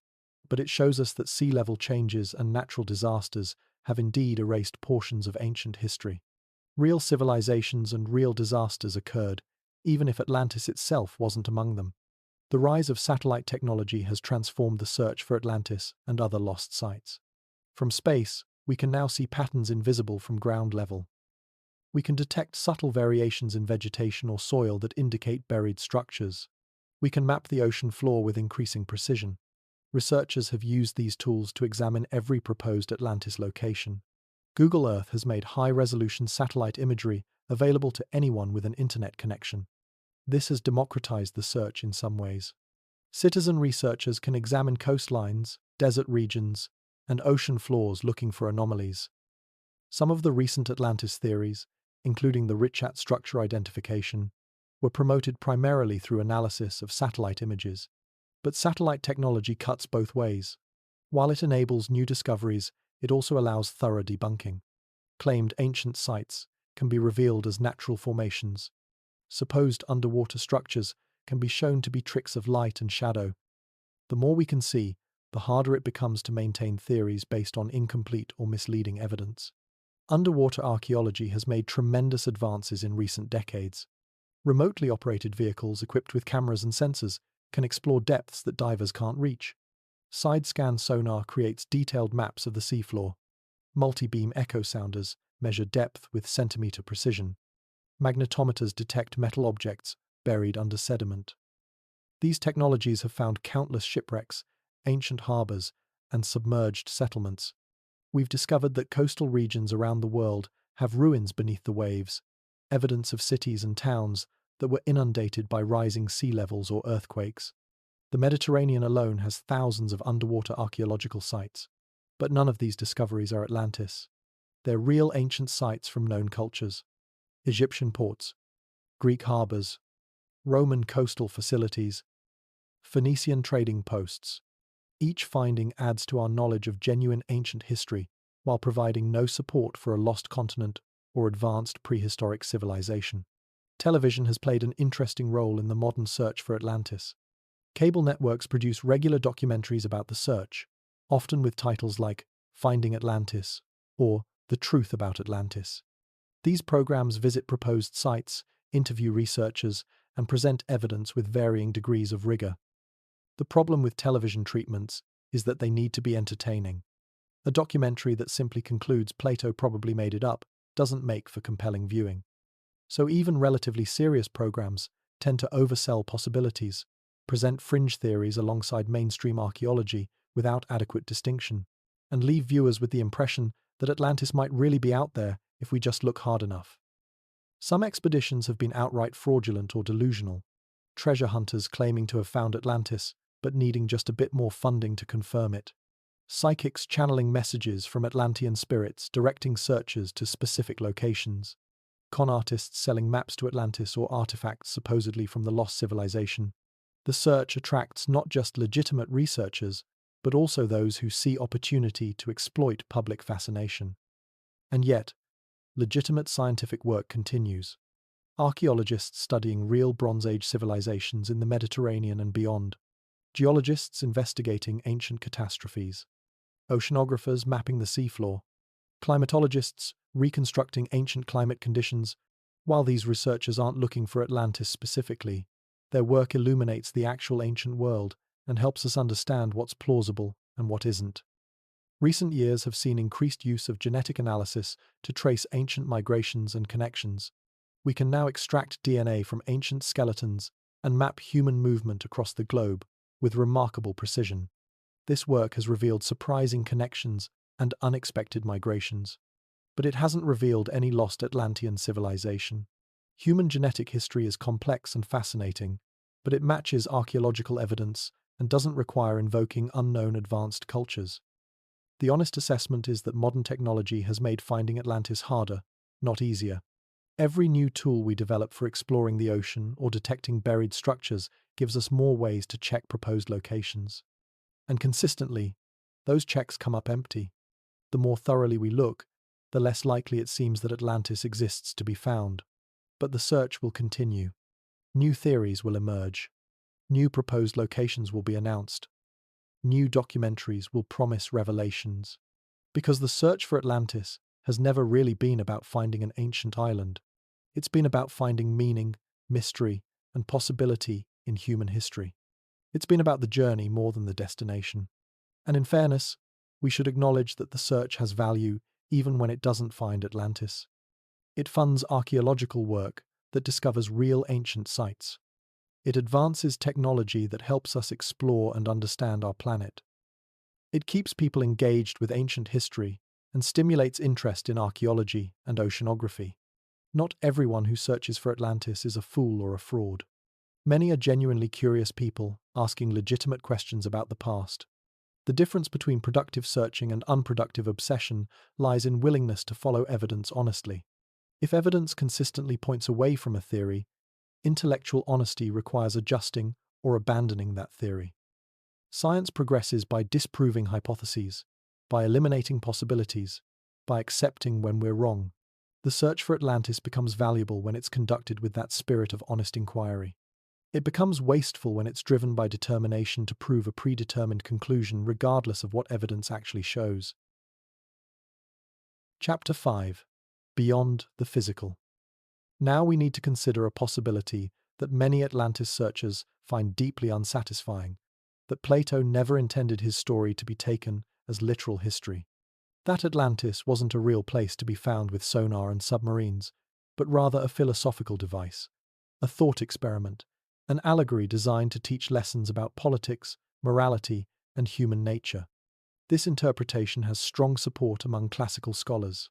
but it shows us that sea level changes and natural disasters have indeed erased portions of ancient history. Real civilizations and real disasters occurred, even if Atlantis itself wasn't among them. The rise of satellite technology has transformed the search for Atlantis and other lost sites. From space, we can now see patterns invisible from ground level. We can detect subtle variations in vegetation or soil that indicate buried structures. We can map the ocean floor with increasing precision. Researchers have used these tools to examine every proposed Atlantis location. Google Earth has made high-resolution satellite imagery available to anyone with an internet connection. This has democratized the search in some ways. Citizen researchers can examine coastlines, desert regions, and ocean floors looking for anomalies. Some of the recent Atlantis theories, including the Richat structure identification, were promoted primarily through analysis of satellite images. But satellite technology cuts both ways. While it enables new discoveries, it also allows thorough debunking. Claimed ancient sites can be revealed as natural formations. Supposed underwater structures can be shown to be tricks of light and shadow. The more we can see, the harder it becomes to maintain theories based on incomplete or misleading evidence. Underwater archaeology has made tremendous advances in recent decades. Remotely operated vehicles equipped with cameras and sensors can explore depths that divers can't reach. Side-scan sonar creates detailed maps of the seafloor. Multi-beam echo sounders measure depth with centimeter precision. Magnetometers detect metal objects buried under sediment. These technologies have found countless shipwrecks, ancient harbors, and submerged settlements. We've discovered that coastal regions around the world have ruins beneath the waves, evidence of cities and towns that were inundated by rising sea levels or earthquakes. The Mediterranean alone has thousands of underwater archaeological sites, but none of these discoveries are Atlantis. They're real ancient sites from known cultures. Egyptian ports, Greek harbors, Roman coastal facilities, Phoenician trading posts. Each finding adds to our knowledge of genuine ancient history while providing no support for a lost continent or advanced prehistoric civilization. Television has played an interesting role in the modern search for Atlantis. Cable networks produce regular documentaries about the search, often with titles like Finding Atlantis or The Truth About Atlantis. These programs visit proposed sites, interview researchers, and present evidence with varying degrees of rigor. The problem with television treatments is that they need to be entertaining. A documentary that simply concludes Plato probably made it up doesn't make for compelling viewing. So even relatively serious programs tend to oversell possibilities, present fringe theories alongside mainstream archaeology without adequate distinction, and leave viewers with the impression that Atlantis might really be out there if we just look hard enough. Some expeditions have been outright fraudulent or delusional, treasure hunters claiming to have found Atlantis but needing just a bit more funding to confirm it. Psychics channeling messages from Atlantean spirits directing searchers to specific locations. Con artists selling maps to Atlantis or artifacts supposedly from the lost civilization. The search attracts not just legitimate researchers, but also those who see opportunity to exploit public fascination. And yet, legitimate scientific work continues. Archaeologists studying real Bronze Age civilizations in the Mediterranean and beyond. Geologists investigating ancient catastrophes. Oceanographers mapping the seafloor. Climatologists reconstructing ancient climate conditions. While these researchers aren't looking for Atlantis specifically, their work illuminates the actual ancient world and helps us understand what's plausible and what isn't. Recent years have seen increased use of genetic analysis to trace ancient migrations and connections. We can now extract DNA from ancient skeletons and map human movement across the globe with remarkable precision. This work has revealed surprising connections and unexpected migrations, but it hasn't revealed any lost Atlantean civilization. Human genetic history is complex and fascinating, but it matches archaeological evidence and doesn't require invoking unknown advanced cultures. The honest assessment is that modern technology has made finding Atlantis harder, not easier. Every new tool we develop for exploring the ocean or detecting buried structures gives us more ways to check proposed locations. And consistently, those checks come up empty. The more thoroughly we look, the less likely it seems that Atlantis exists to be found. But the search will continue. New theories will emerge. New proposed locations will be announced. New documentaries will promise revelations. Because the search for Atlantis has never really been about finding an ancient island. It's been about finding meaning, mystery, and possibility in human history. It's been about the journey more than the destination. And in fairness, we should acknowledge that the search has value even when it doesn't find Atlantis. It funds archaeological work that discovers real ancient sites. It advances technology that helps us explore and understand our planet. It keeps people engaged with ancient history and stimulates interest in archaeology and oceanography. Not everyone who searches for Atlantis is a fool or a fraud. Many are genuinely curious people asking legitimate questions about the past. The difference between productive searching and unproductive obsession lies in willingness to follow evidence honestly. If evidence consistently points away from a theory, intellectual honesty requires adjusting or abandoning that theory. Science progresses by disproving hypotheses, by eliminating possibilities, by accepting when we're wrong. The search for Atlantis becomes valuable when it's conducted with that spirit of honest inquiry. It becomes wasteful when it's driven by determination to prove a predetermined conclusion regardless of what evidence actually shows. Chapter 5. Beyond the physical. Now we need to consider a possibility that many Atlantis searchers find deeply unsatisfying, that Plato never intended his story to be taken as literal history. That Atlantis wasn't a real place to be found with sonar and submarines, but rather a philosophical device, a thought experiment, an allegory designed to teach lessons about politics, morality, and human nature. This interpretation has strong support among classical scholars.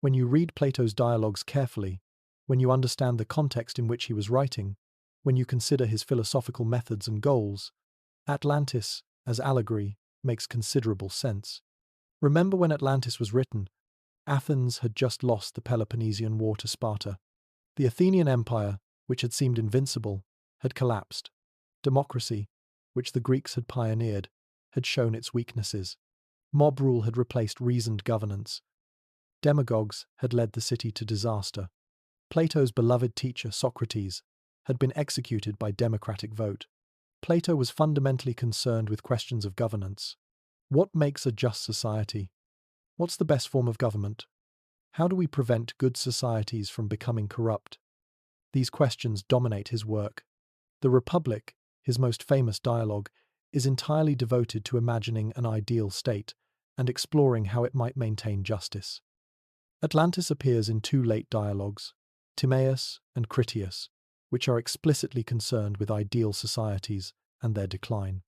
When you read Plato's dialogues carefully, when you understand the context in which he was writing, when you consider his philosophical methods and goals, Atlantis, as allegory, makes considerable sense. Remember when Atlantis was written, Athens had just lost the Peloponnesian War to Sparta. The Athenian Empire, which had seemed invincible, had collapsed. Democracy, which the Greeks had pioneered, had shown its weaknesses. Mob rule had replaced reasoned governance. Demagogues had led the city to disaster. Plato's beloved teacher, Socrates, had been executed by democratic vote. Plato was fundamentally concerned with questions of governance. What makes a just society? What's the best form of government? How do we prevent good societies from becoming corrupt? These questions dominate his work. The Republic, his most famous dialogue, is entirely devoted to imagining an ideal state and exploring how it might maintain justice. Atlantis appears in two late dialogues, Timaeus and Critias, which are explicitly concerned with ideal societies and their decline.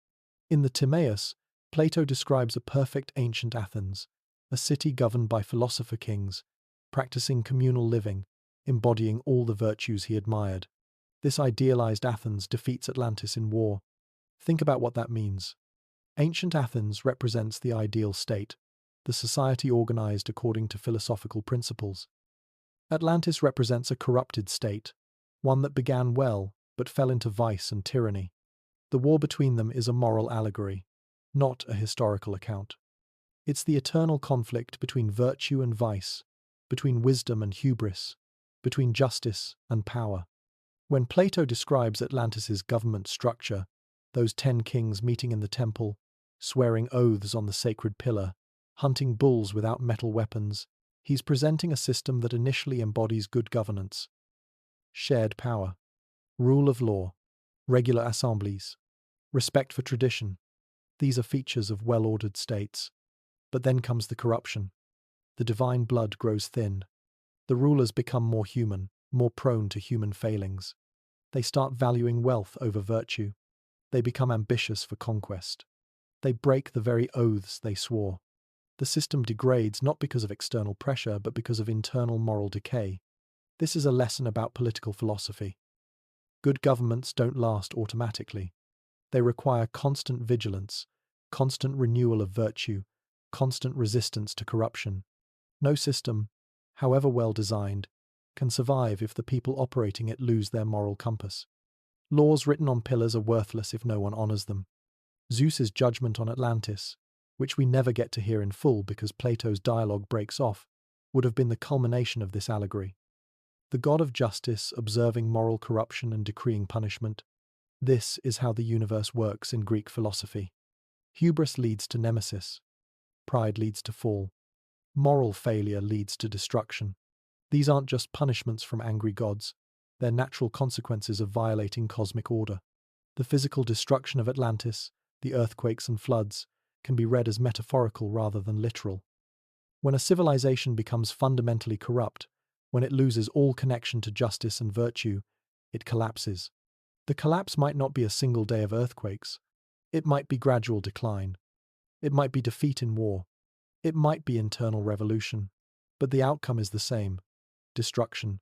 In the Timaeus, Plato describes a perfect ancient Athens, a city governed by philosopher kings, practicing communal living, embodying all the virtues he admired. This idealized Athens defeats Atlantis in war. Think about what that means. Ancient Athens represents the ideal state, the society organized according to philosophical principles. Atlantis represents a corrupted state, one that began well but fell into vice and tyranny. The war between them is a moral allegory, not a historical account. It's the eternal conflict between virtue and vice, between wisdom and hubris, between justice and power. When Plato describes Atlantis's government structure, those 10 kings meeting in the temple, swearing oaths on the sacred pillar, hunting bulls without metal weapons, he's presenting a system that initially embodies good governance, shared power, rule of law, regular assemblies, respect for tradition. These are features of well-ordered states. But then comes the corruption. The divine blood grows thin. The rulers become more human, more prone to human failings. They start valuing wealth over virtue. They become ambitious for conquest. They break the very oaths they swore. The system degrades not because of external pressure, but because of internal moral decay. This is a lesson about political philosophy. Good governments don't last automatically. They require constant vigilance, constant renewal of virtue, constant resistance to corruption. No system, however well designed, can survive if the people operating it lose their moral compass. Laws written on pillars are worthless if no one honors them. Zeus's judgment on Atlantis, which we never get to hear in full because Plato's dialogue breaks off, would have been the culmination of this allegory. The god of justice observing moral corruption and decreeing punishment. This is how the universe works in Greek philosophy. Hubris leads to nemesis. Pride leads to fall. Moral failure leads to destruction. These aren't just punishments from angry gods. They're natural consequences of violating cosmic order. The physical destruction of Atlantis, the earthquakes and floods, can be read as metaphorical rather than literal. When a civilization becomes fundamentally corrupt, when it loses all connection to justice and virtue, it collapses. The collapse might not be a single day of earthquakes. It might be gradual decline. It might be defeat in war. It might be internal revolution. But the outcome is the same: destruction.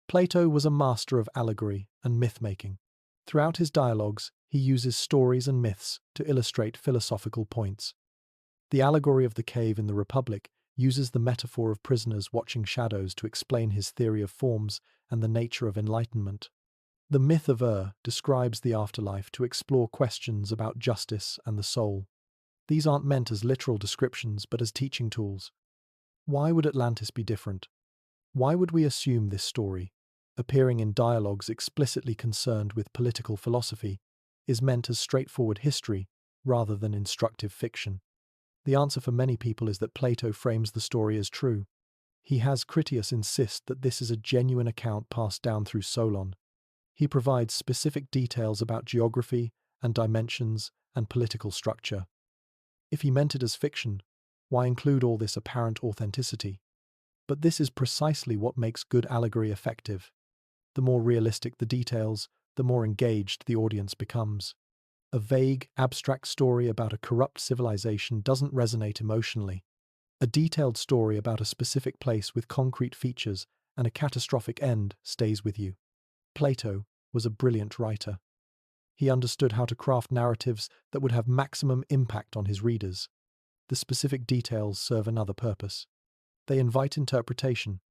Plato was a master of allegory and myth-making. Throughout his dialogues, he uses stories and myths to illustrate philosophical points. The allegory of the cave in the Republic uses the metaphor of prisoners watching shadows to explain his theory of forms and the nature of enlightenment. The myth of describes the afterlife to explore questions about justice and the soul. These aren't meant as literal descriptions but as teaching tools. Why would Atlantis be different? Why would we assume this story, appearing in dialogues explicitly concerned with political philosophy, is meant as straightforward history rather than instructive fiction? The answer for many people is that Plato frames the story as true. He has Critias insist that this is a genuine account passed down through Solon. He provides specific details about geography and dimensions and political structure. If he meant it as fiction, why include all this apparent authenticity? But this is precisely what makes good allegory effective. The more realistic the details, the more engaged the audience becomes. A vague, abstract story about a corrupt civilization doesn't resonate emotionally. A detailed story about a specific place with concrete features and a catastrophic end stays with you. Plato was a brilliant writer. He understood how to craft narratives that would have maximum impact on his readers. The specific details serve another purpose. They invite interpretation.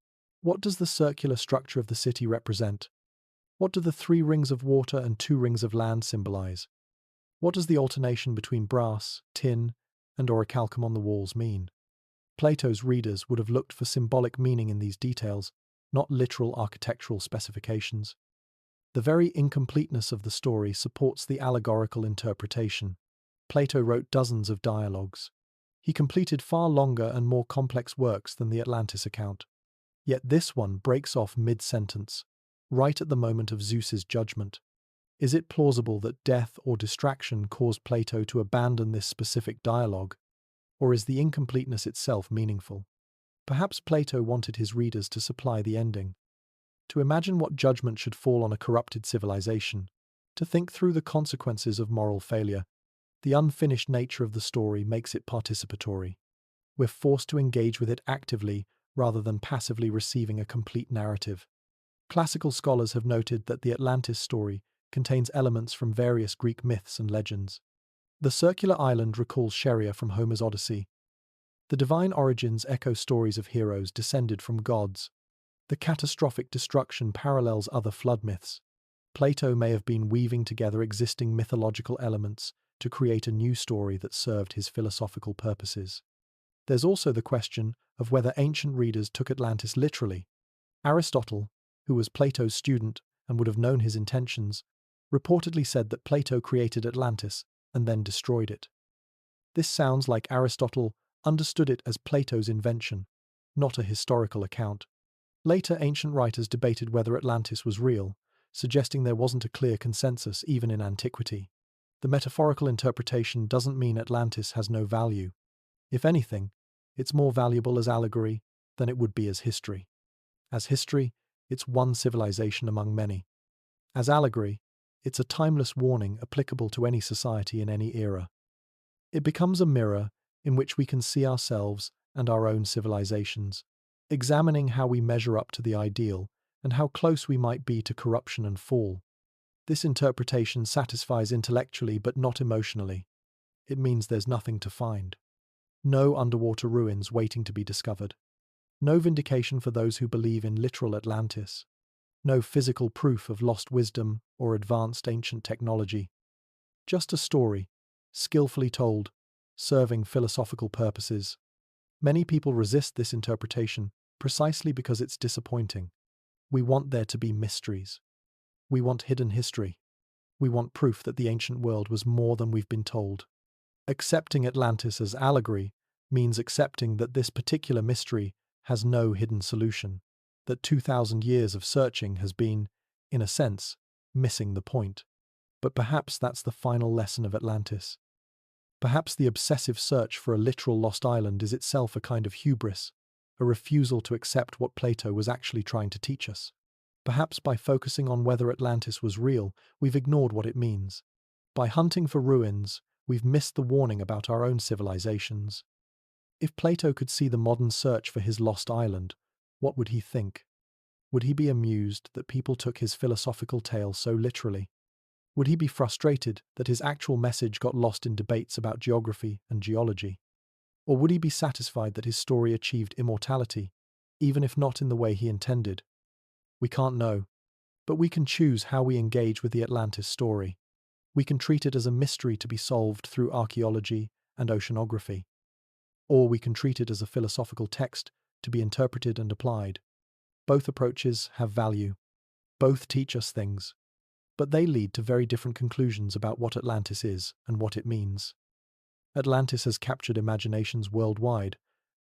What does the circular structure of the city represent? What do the 3 rings of water and 2 rings of land symbolize? What does the alternation between brass, tin, and orichalcum on the walls mean? Plato's readers would have looked for symbolic meaning in these details, not literal architectural specifications. The very incompleteness of the story supports the allegorical interpretation. Plato wrote dozens of dialogues. He completed far longer and more complex works than the Atlantis account. Yet this one breaks off mid-sentence, right at the moment of Zeus's judgment. Is it plausible that death or distraction caused Plato to abandon this specific dialogue? Or is the incompleteness itself meaningful? Perhaps Plato wanted his readers to supply the ending, to imagine what judgment should fall on a corrupted civilization, to think through the consequences of moral failure. The unfinished nature of the story makes it participatory. We're forced to engage with it actively rather than passively receiving a complete narrative. Classical scholars have noted that the Atlantis story contains elements from various Greek myths and legends. The circular island recalls Scheria from Homer's Odyssey. The divine origins echo stories of heroes descended from gods. The catastrophic destruction parallels other flood myths. Plato may have been weaving together existing mythological elements to create a new story that served his philosophical purposes. There's also the question of whether ancient readers took Atlantis literally. Aristotle, who was Plato's student and would have known his intentions, reportedly said that Plato created Atlantis and then destroyed it. This sounds like Aristotle understood it as Plato's invention, not a historical account. Later, ancient writers debated whether Atlantis was real, suggesting there wasn't a clear consensus even in antiquity. The metaphorical interpretation doesn't mean Atlantis has no value. If anything, it's more valuable as allegory than it would be as history. As history, it's one civilization among many. As allegory, it's a timeless warning applicable to any society in any era. It becomes a mirror in which we can see ourselves and our own civilizations, examining how we measure up to the ideal and how close we might be to corruption and fall. This interpretation satisfies intellectually but not emotionally. It means there's nothing to find. No underwater ruins waiting to be discovered. No vindication for those who believe in literal Atlantis. No physical proof of lost wisdom or advanced ancient technology. Just a story, skillfully told, serving philosophical purposes. Many people resist this interpretation precisely because it's disappointing. We want there to be mysteries. We want hidden history. We want proof that the ancient world was more than we've been told. Accepting Atlantis as allegory means accepting that this particular mystery has no hidden solution, that 2,000 years of searching has been, in a sense, missing the point. But perhaps that's the final lesson of Atlantis. Perhaps the obsessive search for a literal lost island is itself a kind of hubris, a refusal to accept what Plato was actually trying to teach us. Perhaps by focusing on whether Atlantis was real, we've ignored what it means. By hunting for ruins, we've missed the warning about our own civilizations. If Plato could see the modern search for his lost island, what would he think? Would he be amused that people took his philosophical tale so literally? Would he be frustrated that his actual message got lost in debates about geography and geology? Or would he be satisfied that his story achieved immortality, even if not in the way he intended? We can't know, but we can choose how we engage with the Atlantis story. We can treat it as a mystery to be solved through archaeology and oceanography. Or we can treat it as a philosophical text to be interpreted and applied. Both approaches have value. Both teach us things. But they lead to very different conclusions about what Atlantis is and what it means. Atlantis has captured imaginations worldwide,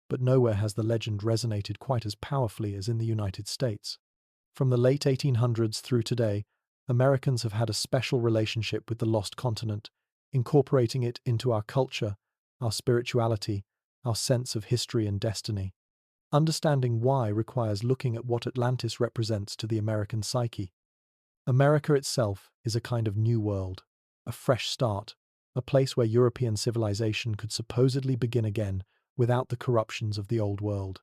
but nowhere has the legend resonated quite as powerfully as in the United States. From the late 1800s through today, Americans have had a special relationship with the lost continent, incorporating it into our culture, our spirituality, our sense of history and destiny. Understanding why requires looking at what Atlantis represents to the American psyche. America itself is a kind of new world, a fresh start, a place where European civilization could supposedly begin again without the corruptions of the old world.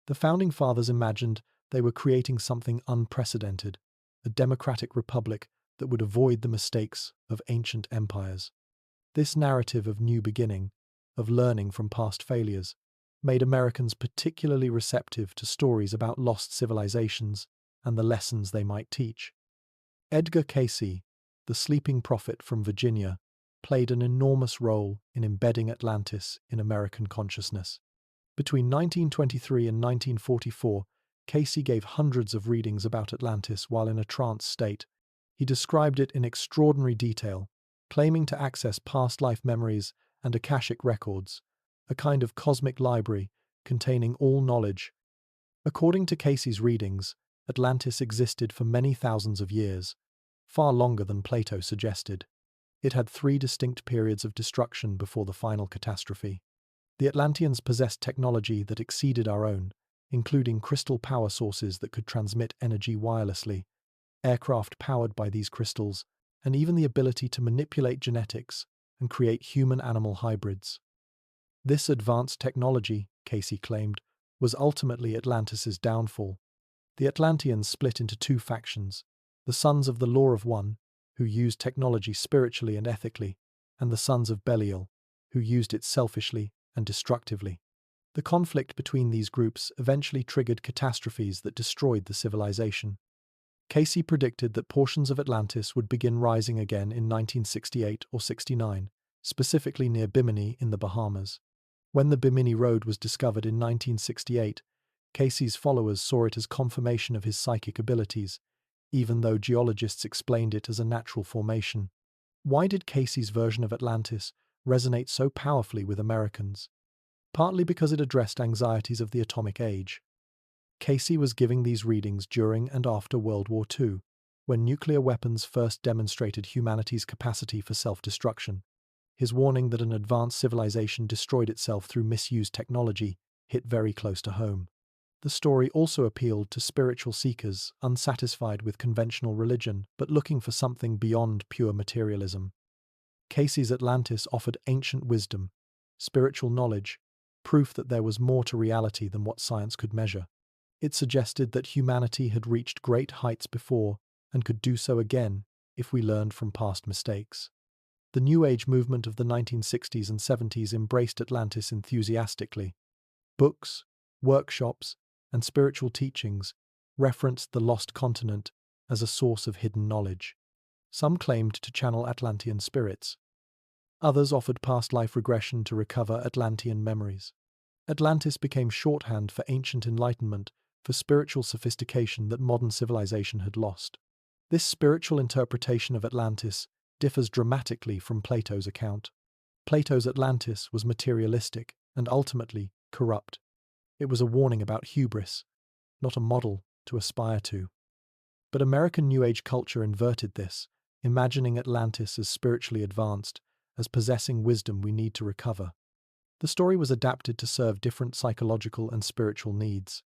The Founding Fathers imagined they were creating something unprecedented, a democratic republic that would avoid the mistakes of ancient empires. This narrative of new beginning, of learning from past failures, made Americans particularly receptive to stories about lost civilizations and the lessons they might teach. Edgar Cayce, the sleeping prophet from Virginia, played an enormous role in embedding Atlantis in American consciousness. Between 1923 and 1944, Cayce gave hundreds of readings about Atlantis while in a trance state. He described it in extraordinary detail, claiming to access past life memories and akashic records, a kind of cosmic library containing all knowledge. According to Cayce's readings, Atlantis existed for many thousands of years, far longer than Plato suggested. It had 3 distinct periods of destruction before the final catastrophe. The Atlanteans possessed technology that exceeded our own, including crystal power sources that could transmit energy wirelessly, aircraft powered by these crystals, and even the ability to manipulate genetics and create human-animal hybrids. This advanced technology, Cayce claimed, was ultimately Atlantis's downfall. The Atlanteans split into 2 factions, the sons of the Law of One, who used technology spiritually and ethically, and the sons of Belial, who used it selfishly and destructively. The conflict between these groups eventually triggered catastrophes that destroyed the civilization. Cayce predicted that portions of Atlantis would begin rising again in 1968 or 69, specifically near Bimini in the Bahamas. When the Bimini Road was discovered in 1968, Cayce's followers saw it as confirmation of his psychic abilities, even though geologists explained it as a natural formation. Why did Cayce's version of Atlantis resonate so powerfully with Americans? Partly because it addressed anxieties of the atomic age. Cayce was giving these readings during and after World War II, when nuclear weapons first demonstrated humanity's capacity for self-destruction. His warning that an advanced civilization destroyed itself through misused technology hit very close to home. The story also appealed to spiritual seekers unsatisfied with conventional religion but looking for something beyond pure materialism. Cayce's Atlantis offered ancient wisdom, spiritual knowledge, proof that there was more to reality than what science could measure. It suggested that humanity had reached great heights before and could do so again if we learned from past mistakes. The New Age movement of the 1960s and 70s embraced Atlantis enthusiastically. Books, workshops, and spiritual teachings referenced the lost continent as a source of hidden knowledge. Some claimed to channel Atlantean spirits. Others offered past life regression to recover Atlantean memories. Atlantis became shorthand for ancient enlightenment, for spiritual sophistication that modern civilization had lost. This spiritual interpretation of Atlantis differs dramatically from Plato's account. Plato's Atlantis was materialistic and ultimately corrupt. It was a warning about hubris, not a model to aspire to. But American New Age culture inverted this, imagining Atlantis as spiritually advanced, as possessing wisdom we need to recover. The story was adapted to serve different psychological and spiritual needs.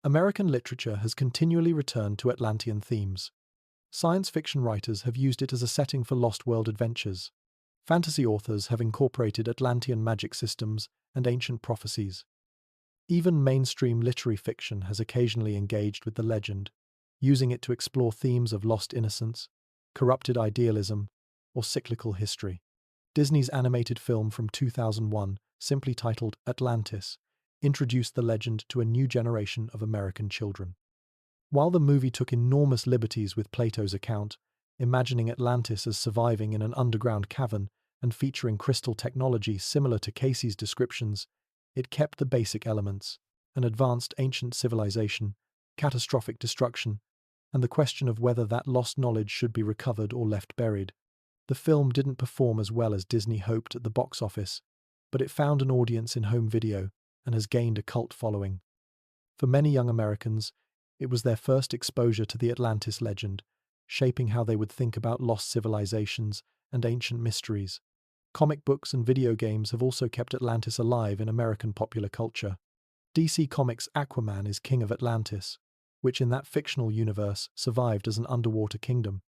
American literature has continually returned to Atlantean themes. Science fiction writers have used it as a setting for lost world adventures. Fantasy authors have incorporated Atlantean magic systems and ancient prophecies. Even mainstream literary fiction has occasionally engaged with the legend, using it to explore themes of lost innocence, corrupted idealism, or cyclical history. Disney's animated film from 2001, simply titled Atlantis, introduced the legend to a new generation of American children. While the movie took enormous liberties with Plato's account, imagining Atlantis as surviving in an underground cavern and featuring crystal technology similar to Casey's descriptions, it kept the basic elements: an advanced ancient civilization, catastrophic destruction, and the question of whether that lost knowledge should be recovered or left buried. The film didn't perform as well as Disney hoped at the box office, but it found an audience in home video and has gained a cult following. For many young Americans, it was their first exposure to the Atlantis legend, shaping how they would think about lost civilizations and ancient mysteries. Comic books and video games have also kept Atlantis alive in American popular culture. DC Comics' Aquaman is king of Atlantis, which in that fictional universe survived as an underwater kingdom.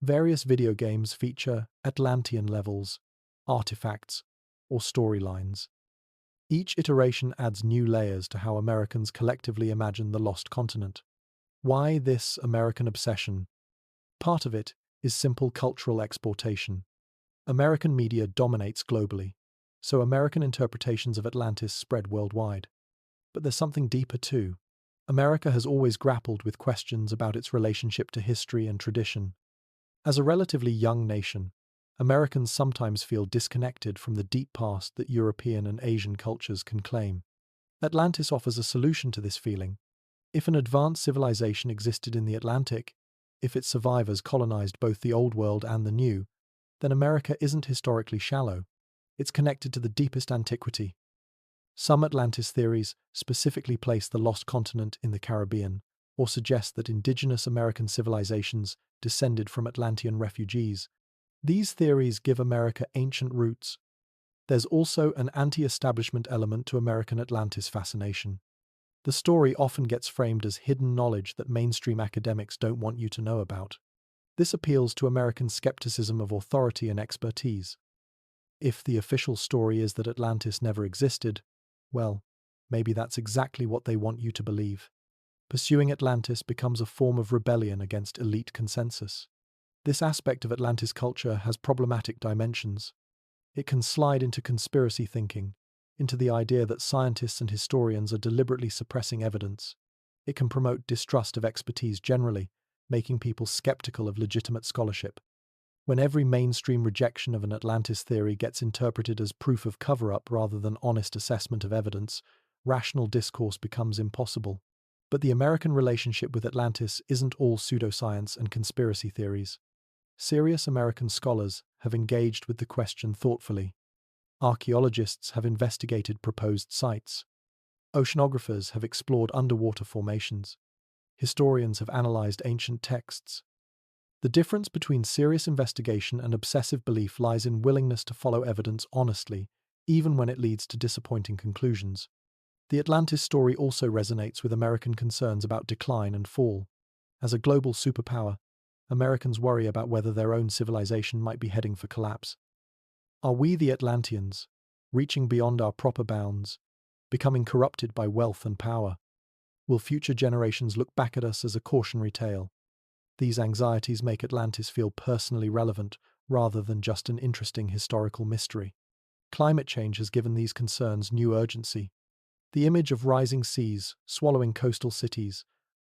Various video games feature Atlantean levels, artifacts, or storylines. Each iteration adds new layers to how Americans collectively imagine the lost continent. Why this American obsession? Part of it is simple cultural exportation. American media dominates globally, so American interpretations of Atlantis spread worldwide. But there's something deeper too. America has always grappled with questions about its relationship to history and tradition. As a relatively young nation, Americans sometimes feel disconnected from the deep past that European and Asian cultures can claim. Atlantis offers a solution to this feeling. If an advanced civilization existed in the Atlantic, if its survivors colonized both the Old World and the New, then America isn't historically shallow. It's connected to the deepest antiquity. Some Atlantis theories specifically place the lost continent in the Caribbean, or suggest that indigenous American civilizations descended from Atlantean refugees. These theories give America ancient roots. There's also an anti-establishment element to American Atlantis fascination. The story often gets framed as hidden knowledge that mainstream academics don't want you to know about. This appeals to American skepticism of authority and expertise. If the official story is that Atlantis never existed, well, maybe that's exactly what they want you to believe. Pursuing Atlantis becomes a form of rebellion against elite consensus. This aspect of Atlantis culture has problematic dimensions. It can slide into conspiracy thinking, into the idea that scientists and historians are deliberately suppressing evidence. It can promote distrust of expertise generally, making people skeptical of legitimate scholarship. When every mainstream rejection of an Atlantis theory gets interpreted as proof of cover-up rather than honest assessment of evidence, rational discourse becomes impossible. But the American relationship with Atlantis isn't all pseudoscience and conspiracy theories. Serious American scholars have engaged with the question thoughtfully. Archaeologists have investigated proposed sites. Oceanographers have explored underwater formations. Historians have analyzed ancient texts. The difference between serious investigation and obsessive belief lies in willingness to follow evidence honestly, even when it leads to disappointing conclusions. The Atlantis story also resonates with American concerns about decline and fall. As a global superpower, Americans worry about whether their own civilization might be heading for collapse. Are we the Atlanteans, reaching beyond our proper bounds, becoming corrupted by wealth and power? Will future generations look back at us as a cautionary tale? These anxieties make Atlantis feel personally relevant rather than just an interesting historical mystery. Climate change has given these concerns new urgency. The image of rising seas swallowing coastal cities,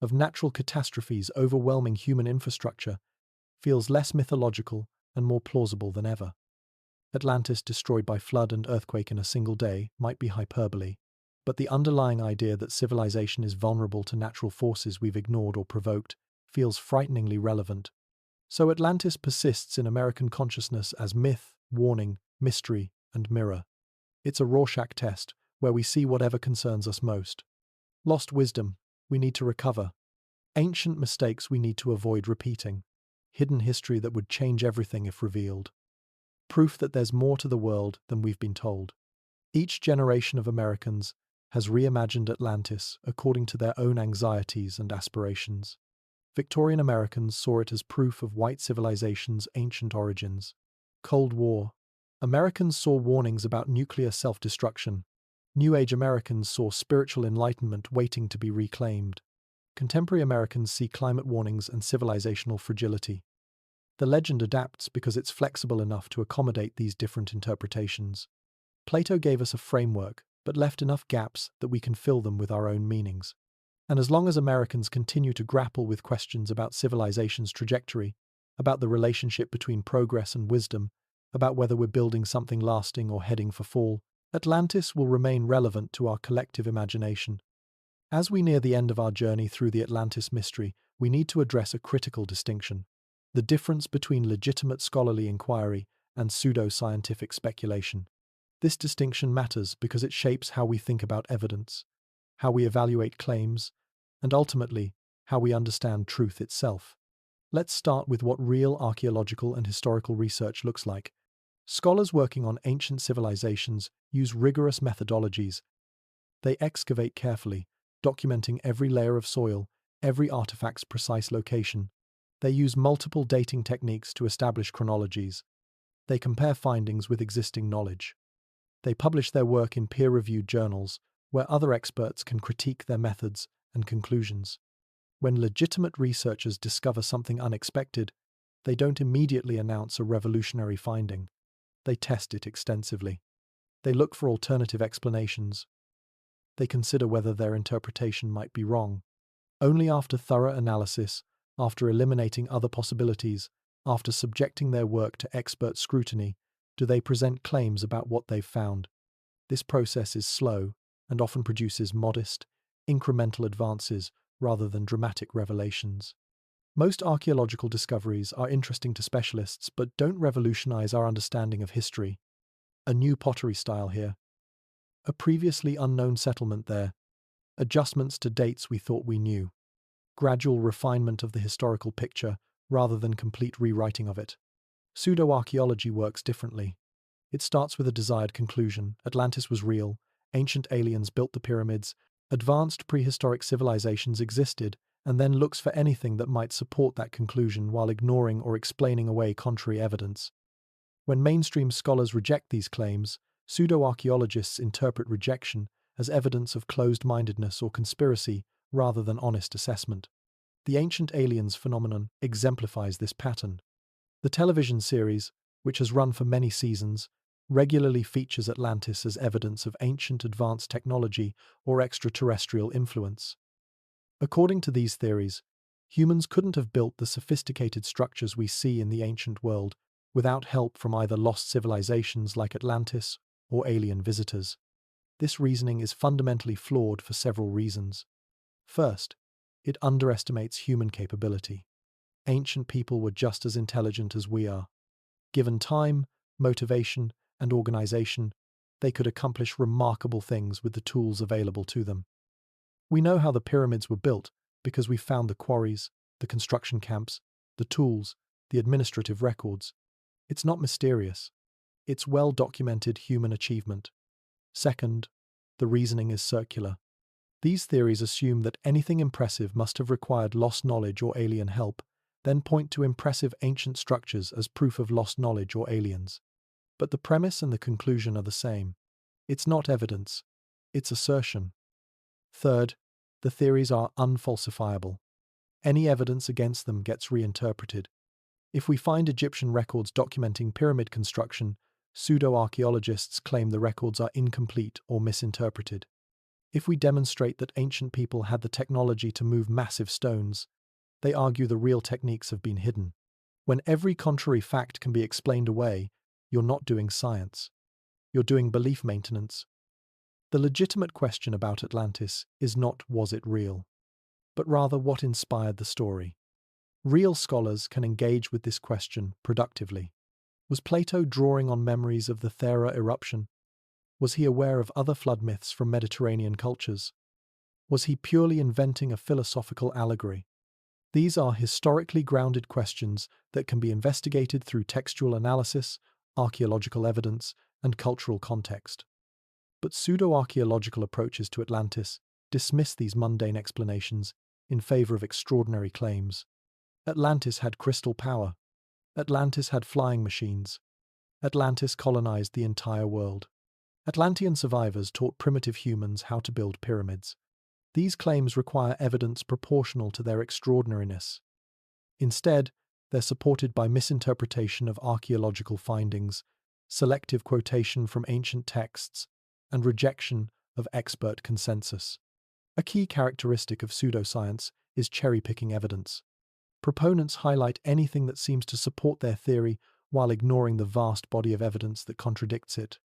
of natural catastrophes overwhelming human infrastructure, feels less mythological and more plausible than ever. Atlantis destroyed by flood and earthquake in a single day might be hyperbole, but the underlying idea that civilization is vulnerable to natural forces we've ignored or provoked feels frighteningly relevant. So Atlantis persists in American consciousness as myth, warning, mystery, and mirror. It's a Rorschach test where we see whatever concerns us most. Lost wisdom we need to recover. Ancient mistakes we need to avoid repeating. Hidden history that would change everything if revealed. Proof that there's more to the world than we've been told. Each generation of Americans has reimagined Atlantis according to their own anxieties and aspirations. Victorian Americans saw it as proof of white civilization's ancient origins. Cold War. Americans saw warnings about nuclear self-destruction. New Age Americans saw spiritual enlightenment waiting to be reclaimed. Contemporary Americans see climate warnings and civilizational fragility. The legend adapts because it's flexible enough to accommodate these different interpretations. Plato gave us a framework, but left enough gaps that we can fill them with our own meanings. And as long as Americans continue to grapple with questions about civilization's trajectory, about the relationship between progress and wisdom, about whether we're building something lasting or heading for fall, Atlantis will remain relevant to our collective imagination. As we near the end of our journey through the Atlantis mystery, we need to address a critical distinction: the difference between legitimate scholarly inquiry and pseudo-scientific speculation. This distinction matters because it shapes how we think about evidence, how we evaluate claims, and ultimately, how we understand truth itself. Let's start with what real archaeological and historical research looks like. Scholars working on ancient civilizations use rigorous methodologies. They excavate carefully, documenting every layer of soil, every artifact's precise location. They use multiple dating techniques to establish chronologies. They compare findings with existing knowledge. They publish their work in peer-reviewed journals, where other experts can critique their methods and conclusions. When legitimate researchers discover something unexpected, they don't immediately announce a revolutionary finding. They test it extensively. They look for alternative explanations. They consider whether their interpretation might be wrong. Only after thorough analysis, after eliminating other possibilities, after subjecting their work to expert scrutiny, do they present claims about what they've found. This process is slow and often produces modest, incremental advances rather than dramatic revelations. Most archaeological discoveries are interesting to specialists but don't revolutionize our understanding of history. A new pottery style here. A previously unknown settlement there. Adjustments to dates we thought we knew. Gradual refinement of the historical picture rather than complete rewriting of it. Pseudo-archaeology works differently. It starts with a desired conclusion: Atlantis was real, ancient aliens built the pyramids, advanced prehistoric civilizations existed, and then looks for anything that might support that conclusion while ignoring or explaining away contrary evidence. When mainstream scholars reject these claims, pseudo-archaeologists interpret rejection as evidence of closed-mindedness or conspiracy rather than honest assessment. The ancient aliens phenomenon exemplifies this pattern. The television series, which has run for many seasons, regularly features Atlantis as evidence of ancient advanced technology or extraterrestrial influence. According to these theories, humans couldn't have built the sophisticated structures we see in the ancient world without help from either lost civilizations like Atlantis or alien visitors. This reasoning is fundamentally flawed for several reasons. First, it underestimates human capability. Ancient people were just as intelligent as we are. Given time, motivation, and organization, they could accomplish remarkable things with the tools available to them. We know how the pyramids were built because we found the quarries, the construction camps, the tools, the administrative records. It's not mysterious. It's well-documented human achievement. Second, the reasoning is circular. These theories assume that anything impressive must have required lost knowledge or alien help, then point to impressive ancient structures as proof of lost knowledge or aliens. But the premise and the conclusion are the same. It's not evidence. It's assertion. Third, the theories are unfalsifiable. Any evidence against them gets reinterpreted. If we find Egyptian records documenting pyramid construction, pseudo-archaeologists claim the records are incomplete or misinterpreted. If we demonstrate that ancient people had the technology to move massive stones, they argue the real techniques have been hidden. When every contrary fact can be explained away, you're not doing science. You're doing belief maintenance. The legitimate question about Atlantis is not was it real, but rather what inspired the story. Real scholars can engage with this question productively. Was Plato drawing on memories of the Thera eruption? Was he aware of other flood myths from Mediterranean cultures? Was he purely inventing a philosophical allegory? These are historically grounded questions that can be investigated through textual analysis, archaeological evidence, and cultural context. But pseudo-archaeological approaches to Atlantis dismiss these mundane explanations in favor of extraordinary claims. Atlantis had crystal power. Atlantis had flying machines. Atlantis colonized the entire world. Atlantean survivors taught primitive humans how to build pyramids. These claims require evidence proportional to their extraordinariness. Instead, they're supported by misinterpretation of archaeological findings, selective quotation from ancient texts, and rejection of expert consensus. A key characteristic of pseudoscience is cherry-picking evidence. Proponents highlight anything that seems to support their theory while ignoring the vast body of evidence that contradicts it.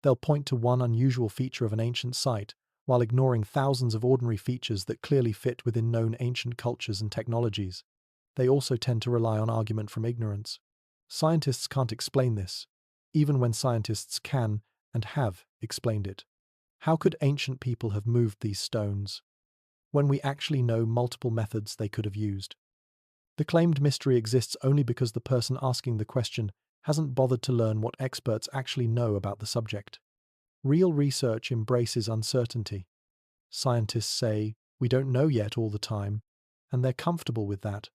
They'll point to one unusual feature of an ancient site, while ignoring thousands of ordinary features that clearly fit within known ancient cultures and technologies. They also tend to rely on argument from ignorance. Scientists can't explain this, even when scientists can and have explained it. How could ancient people have moved these stones, when we actually know multiple methods they could have used? The claimed mystery exists only because the person asking the question hasn't bothered to learn what experts actually know about the subject. Real research embraces uncertainty. Scientists say, "We don't know yet all the time," and they're comfortable with that.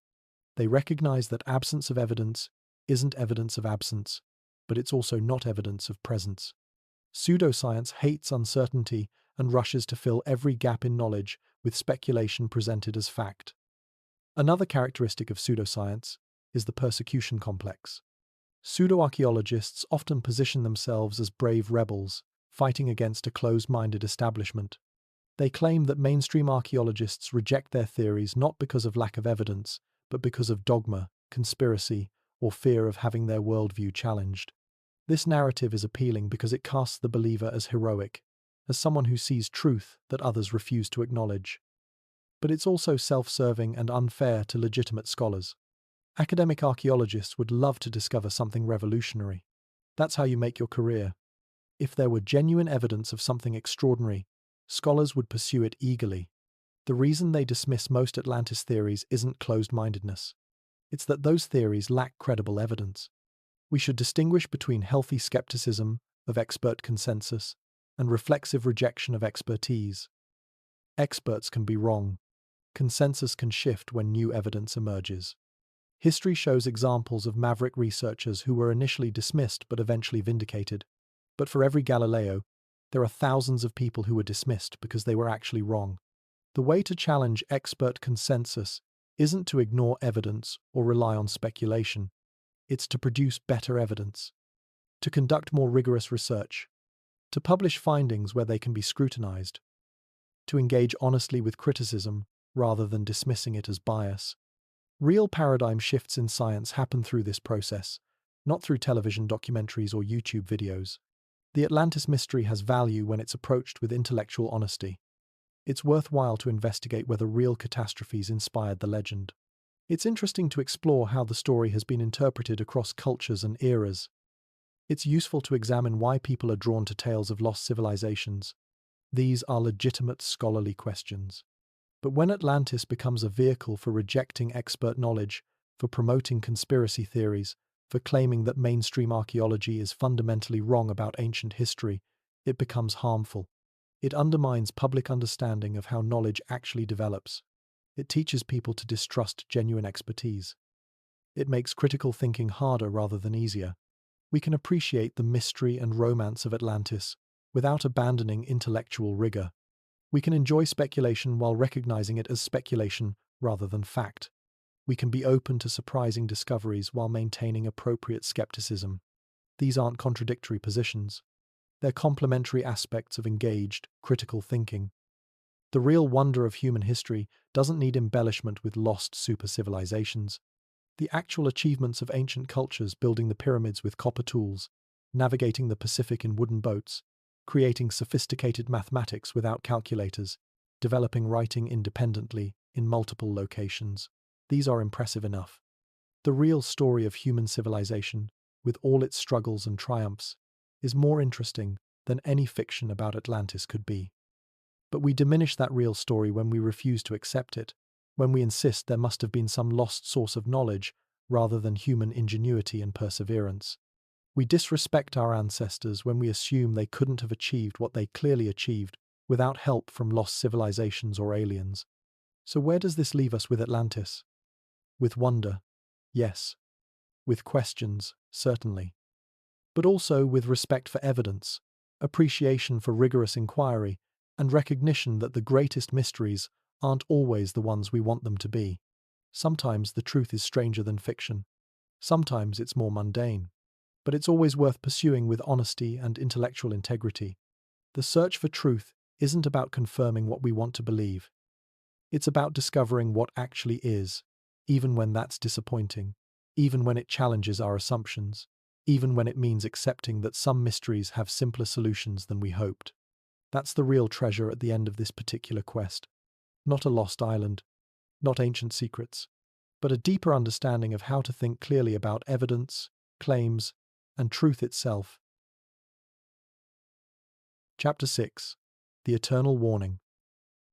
They recognize that absence of evidence isn't evidence of absence, but it's also not evidence of presence. Pseudoscience hates uncertainty and rushes to fill every gap in knowledge with speculation presented as fact. Another characteristic of pseudoscience is the persecution complex. Pseudo-archaeologists often position themselves as brave rebels, fighting against a closed-minded establishment. They claim that mainstream archaeologists reject their theories not because of lack of evidence, but because of dogma, conspiracy, or fear of having their worldview challenged. This narrative is appealing because it casts the believer as heroic, as someone who sees truth that others refuse to acknowledge. But it's also self-serving and unfair to legitimate scholars. Academic archaeologists would love to discover something revolutionary. That's how you make your career. If there were genuine evidence of something extraordinary, scholars would pursue it eagerly. The reason they dismiss most Atlantis theories isn't closed-mindedness. It's that those theories lack credible evidence. We should distinguish between healthy skepticism of expert consensus and reflexive rejection of expertise. Experts can be wrong. Consensus can shift when new evidence emerges. History shows examples of maverick researchers who were initially dismissed but eventually vindicated. But for every Galileo, there are thousands of people who were dismissed because they were actually wrong. The way to challenge expert consensus isn't to ignore evidence or rely on speculation. It's to produce better evidence, to conduct more rigorous research, to publish findings where they can be scrutinized, to engage honestly with criticism rather than dismissing it as bias. Real paradigm shifts in science happen through this process, not through television documentaries or YouTube videos. The Atlantis mystery has value when it's approached with intellectual honesty. It's worthwhile to investigate whether real catastrophes inspired the legend. It's interesting to explore how the story has been interpreted across cultures and eras. It's useful to examine why people are drawn to tales of lost civilizations. These are legitimate scholarly questions. But when Atlantis becomes a vehicle for rejecting expert knowledge, for promoting conspiracy theories, for claiming that mainstream archaeology is fundamentally wrong about ancient history, it becomes harmful. It undermines public understanding of how knowledge actually develops. It teaches people to distrust genuine expertise. It makes critical thinking harder rather than easier. We can appreciate the mystery and romance of Atlantis without abandoning intellectual rigor. We can enjoy speculation while recognizing it as speculation rather than fact. We can be open to surprising discoveries while maintaining appropriate skepticism. These aren't contradictory positions. They're complementary aspects of engaged, critical thinking. The real wonder of human history doesn't need embellishment with lost super-civilizations. The actual achievements of ancient cultures building the pyramids with copper tools, navigating the Pacific in wooden boats, creating sophisticated mathematics without calculators, developing writing independently in multiple locations. These are impressive enough. The real story of human civilization, with all its struggles and triumphs, is more interesting than any fiction about Atlantis could be. But we diminish that real story when we refuse to accept it, when we insist there must have been some lost source of knowledge rather than human ingenuity and perseverance. We disrespect our ancestors when we assume they couldn't have achieved what they clearly achieved without help from lost civilizations or aliens. So where does this leave us with Atlantis? With wonder, yes. With questions, certainly. But also with respect for evidence, appreciation for rigorous inquiry, and recognition that the greatest mysteries aren't always the ones we want them to be. Sometimes the truth is stranger than fiction. Sometimes it's more mundane. But it's always worth pursuing with honesty and intellectual integrity. The search for truth isn't about confirming what we want to believe. It's about discovering what actually is, even when that's disappointing, even when it challenges our assumptions, even when it means accepting that some mysteries have simpler solutions than we hoped. That's the real treasure at the end of this particular quest. Not a lost island, not ancient secrets, but a deeper understanding of how to think clearly about evidence, claims, and truth itself. Chapter 6. The Eternal Warning.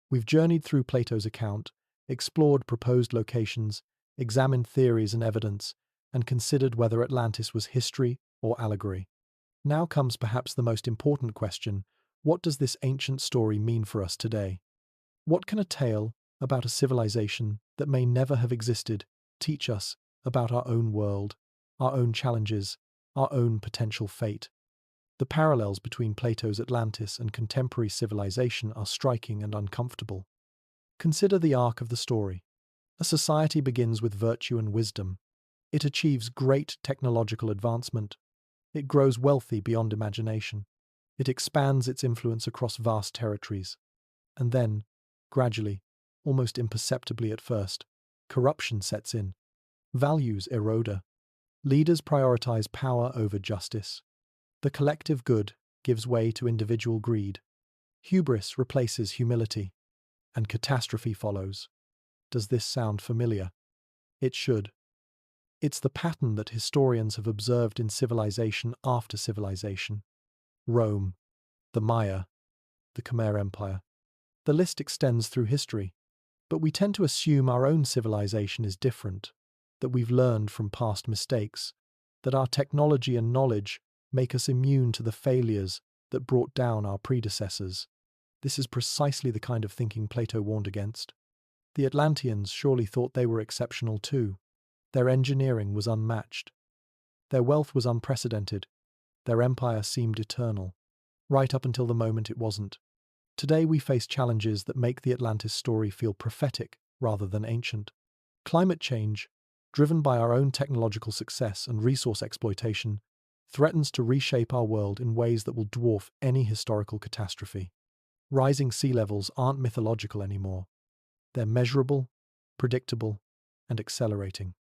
We've journeyed through Plato's account, explored proposed locations, examined theories and evidence, and considered whether Atlantis was history or allegory. Now comes perhaps the most important question: what does this ancient story mean for us today? What can a tale about a civilization that may never have existed teach us about our own world, our own challenges, our own potential fate? The parallels between Plato's Atlantis and contemporary civilization are striking and uncomfortable. Consider the arc of the story. A society begins with virtue and wisdom. It achieves great technological advancement. It grows wealthy beyond imagination. It expands its influence across vast territories. And then, gradually, almost imperceptibly at first, corruption sets in. Values erode. Leaders prioritize power over justice. The collective good gives way to individual greed. Hubris replaces humility, and catastrophe follows. Does this sound familiar? It should. It's the pattern that historians have observed in civilization after civilization. Rome, the Maya, the Khmer Empire. The list extends through history, but we tend to assume our own civilization is different, that we've learned from past mistakes, that our technology and knowledge make us immune to the failures that brought down our predecessors. This is precisely the kind of thinking Plato warned against. The Atlanteans surely thought they were exceptional too. Their engineering was unmatched. Their wealth was unprecedented. Their empire seemed eternal, right up until the moment it wasn't. Today we face challenges that make the Atlantis story feel prophetic rather than ancient. Climate change, driven by our own technological success and resource exploitation, threatens to reshape our world in ways that will dwarf any historical catastrophe. Rising sea levels aren't mythological anymore. They're measurable, predictable, and accelerating.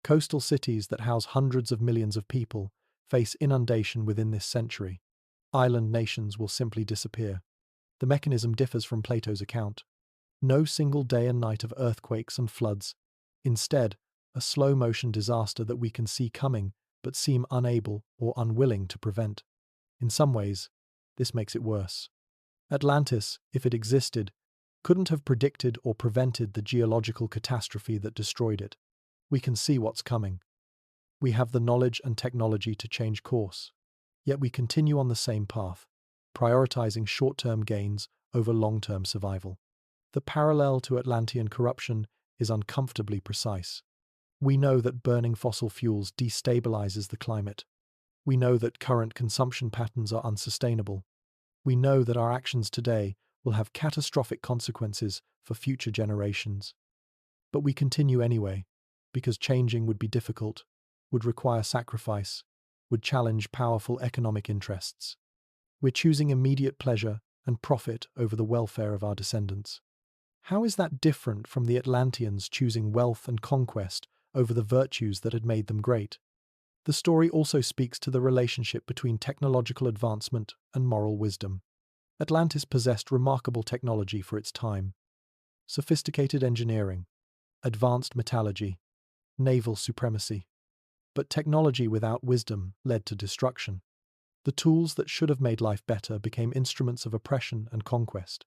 Coastal cities that house hundreds of millions of people face inundation within this century. Island nations will simply disappear. The mechanism differs from Plato's account. No single day and night of earthquakes and floods. Instead, a slow-motion disaster that we can see coming but seem unable or unwilling to prevent. In some ways, this makes it worse. Atlantis, if it existed, couldn't have predicted or prevented the geological catastrophe that destroyed it. We can see what's coming. We have the knowledge and technology to change course. Yet we continue on the same path, prioritizing short-term gains over long-term survival. The parallel to Atlantean corruption is uncomfortably precise. We know that burning fossil fuels destabilizes the climate. We know that current consumption patterns are unsustainable. We know that our actions today will have catastrophic consequences for future generations. But we continue anyway, because changing would be difficult, would require sacrifice, would challenge powerful economic interests. We're choosing immediate pleasure and profit over the welfare of our descendants. How is that different from the Atlanteans choosing wealth and conquest over the virtues that had made them great? The story also speaks to the relationship between technological advancement and moral wisdom. Atlantis possessed remarkable technology for its time: sophisticated engineering, advanced metallurgy, naval supremacy. But technology without wisdom led to destruction. The tools that should have made life better became instruments of oppression and conquest.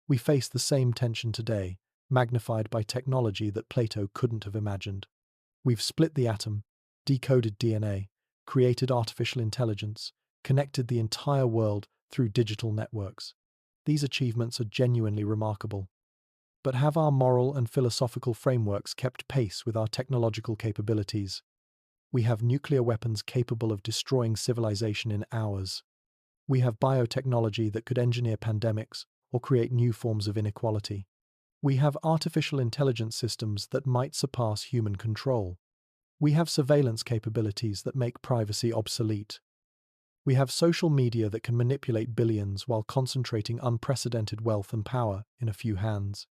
We face the same tension today, magnified by technology that Plato couldn't have imagined. We've split the atom, decoded DNA, created artificial intelligence, connected the entire world through digital networks. These achievements are genuinely remarkable. But have our moral and philosophical frameworks kept pace with our technological capabilities? We have nuclear weapons capable of destroying civilization in hours. We have biotechnology that could engineer pandemics or create new forms of inequality. We have artificial intelligence systems that might surpass human control. We have surveillance capabilities that make privacy obsolete. We have social media that can manipulate billions while concentrating unprecedented wealth and power in a few hands.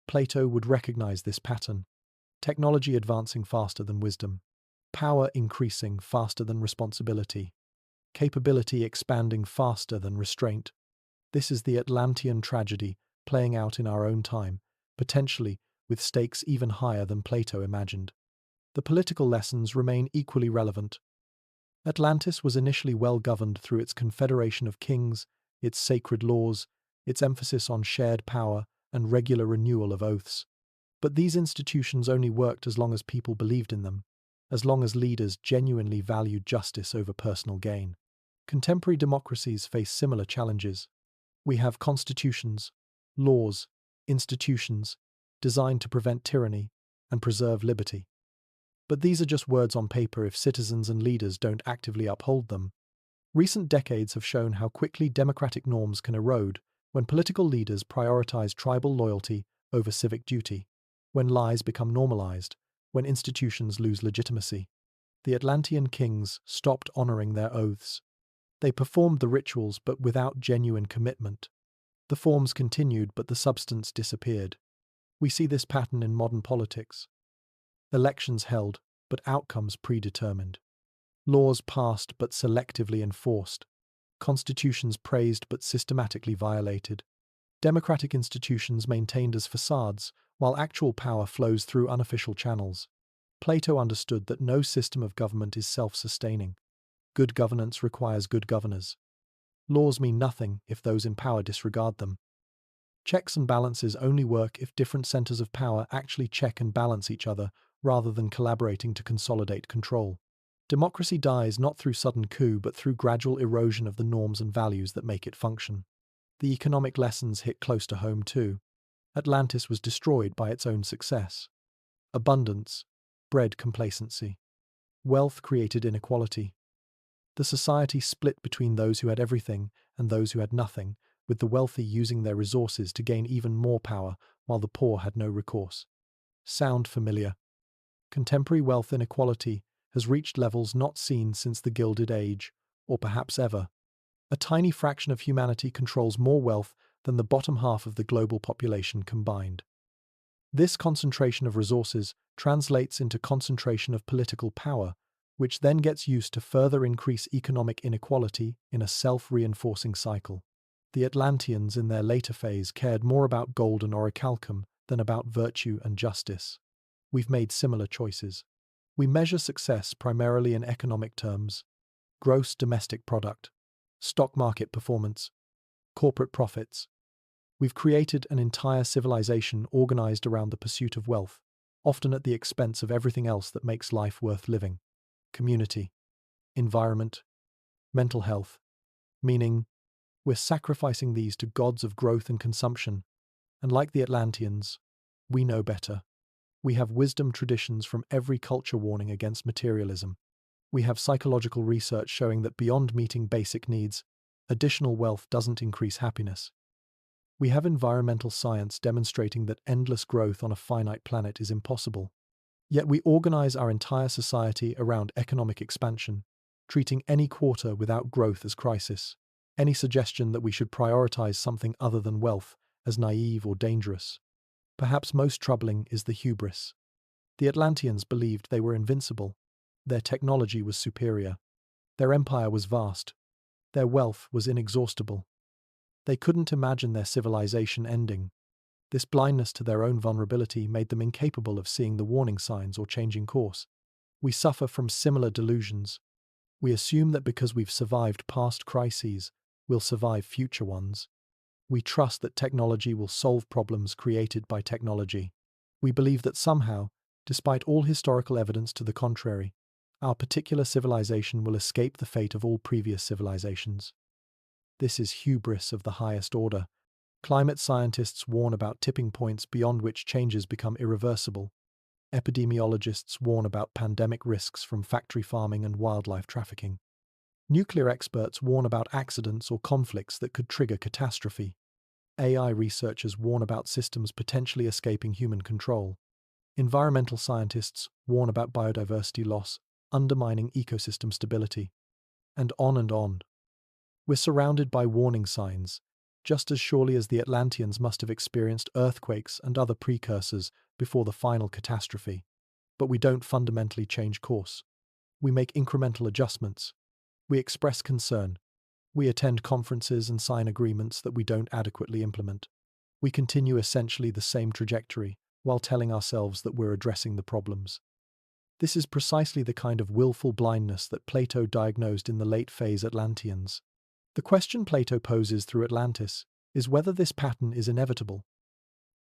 Plato would recognize this pattern: technology advancing faster than wisdom, power increasing faster than responsibility, capability expanding faster than restraint. This is the Atlantean tragedy playing out in our own time, potentially with stakes even higher than Plato imagined. The political lessons remain equally relevant. Atlantis was initially well governed through its confederation of kings, its sacred laws, its emphasis on shared power, and regular renewal of oaths. But these institutions only worked as long as people believed in them, as long as leaders genuinely valued justice over personal gain. Contemporary democracies face similar challenges. We have constitutions, laws, institutions designed to prevent tyranny and preserve liberty. But these are just words on paper if citizens and leaders don't actively uphold them. Recent decades have shown how quickly democratic norms can erode when political leaders prioritize tribal loyalty over civic duty, when lies become normalized, when institutions lose legitimacy. The Atlantean kings stopped honoring their oaths. They performed the rituals but without genuine commitment. The forms continued but the substance disappeared. We see this pattern in modern politics. Elections held, but outcomes predetermined. Laws passed but selectively enforced. Constitutions praised but systematically violated. Democratic institutions maintained as facades, while actual power flows through unofficial channels. Plato understood that no system of government is self-sustaining. Good governance requires good governors. Laws mean nothing if those in power disregard them. Checks and balances only work if different centers of power actually check and balance each other rather than collaborating to consolidate control. Democracy dies not through sudden coup but through gradual erosion of the norms and values that make it function. The economic lessons hit close to home too. Atlantis was destroyed by its own success. Abundance bred complacency. Wealth created inequality. The society split between those who had everything and those who had nothing, with the wealthy using their resources to gain even more power while the poor had no recourse. Sound familiar? Contemporary wealth inequality has reached levels not seen since the Gilded Age, or perhaps ever. A tiny fraction of humanity controls more wealth than the bottom half of the global population combined. This concentration of resources translates into concentration of political power, which then gets used to further increase economic inequality in a self-reinforcing cycle. The Atlanteans in their later phase cared more about gold and orichalcum than about virtue and justice. We've made similar choices. We measure success primarily in economic terms: gross domestic product, stock market performance, corporate profits. We've created an entire civilization organized around the pursuit of wealth, often at the expense of everything else that makes life worth living: community, environment, mental health, meaning. We're sacrificing these to gods of growth and consumption, and like the Atlanteans, we know better. We have wisdom traditions from every culture warning against materialism. We have psychological research showing that beyond meeting basic needs, additional wealth doesn't increase happiness. We have environmental science demonstrating that endless growth on a finite planet is impossible. Yet we organize our entire society around economic expansion, treating any quarter without growth as crisis. Any suggestion that we should prioritize something other than wealth as naive or dangerous. Perhaps most troubling is the hubris. The Atlanteans believed they were invincible. Their technology was superior. Their empire was vast. Their wealth was inexhaustible. They couldn't imagine their civilization ending. This blindness to their own vulnerability made them incapable of seeing the warning signs or changing course. We suffer from similar delusions. We assume that because we've survived past crises, we'll survive future ones. We trust that technology will solve problems created by technology. We believe that somehow, despite all historical evidence to the contrary, our particular civilization will escape the fate of all previous civilizations. This is hubris of the highest order. Climate scientists warn about tipping points beyond which changes become irreversible. Epidemiologists warn about pandemic risks from factory farming and wildlife trafficking. Nuclear experts warn about accidents or conflicts that could trigger catastrophe. AI researchers warn about systems potentially escaping human control. Environmental scientists warn about biodiversity loss, undermining ecosystem stability. And on and on. We're surrounded by warning signs, just as surely as the Atlanteans must have experienced earthquakes and other precursors before the final catastrophe. But we don't fundamentally change course. We make incremental adjustments. We express concern. We attend conferences and sign agreements that we don't adequately implement. We continue essentially the same trajectory while telling ourselves that we're addressing the problems. This is precisely the kind of willful blindness that Plato diagnosed in the late-phase Atlanteans. The question Plato poses through Atlantis is whether this pattern is inevitable.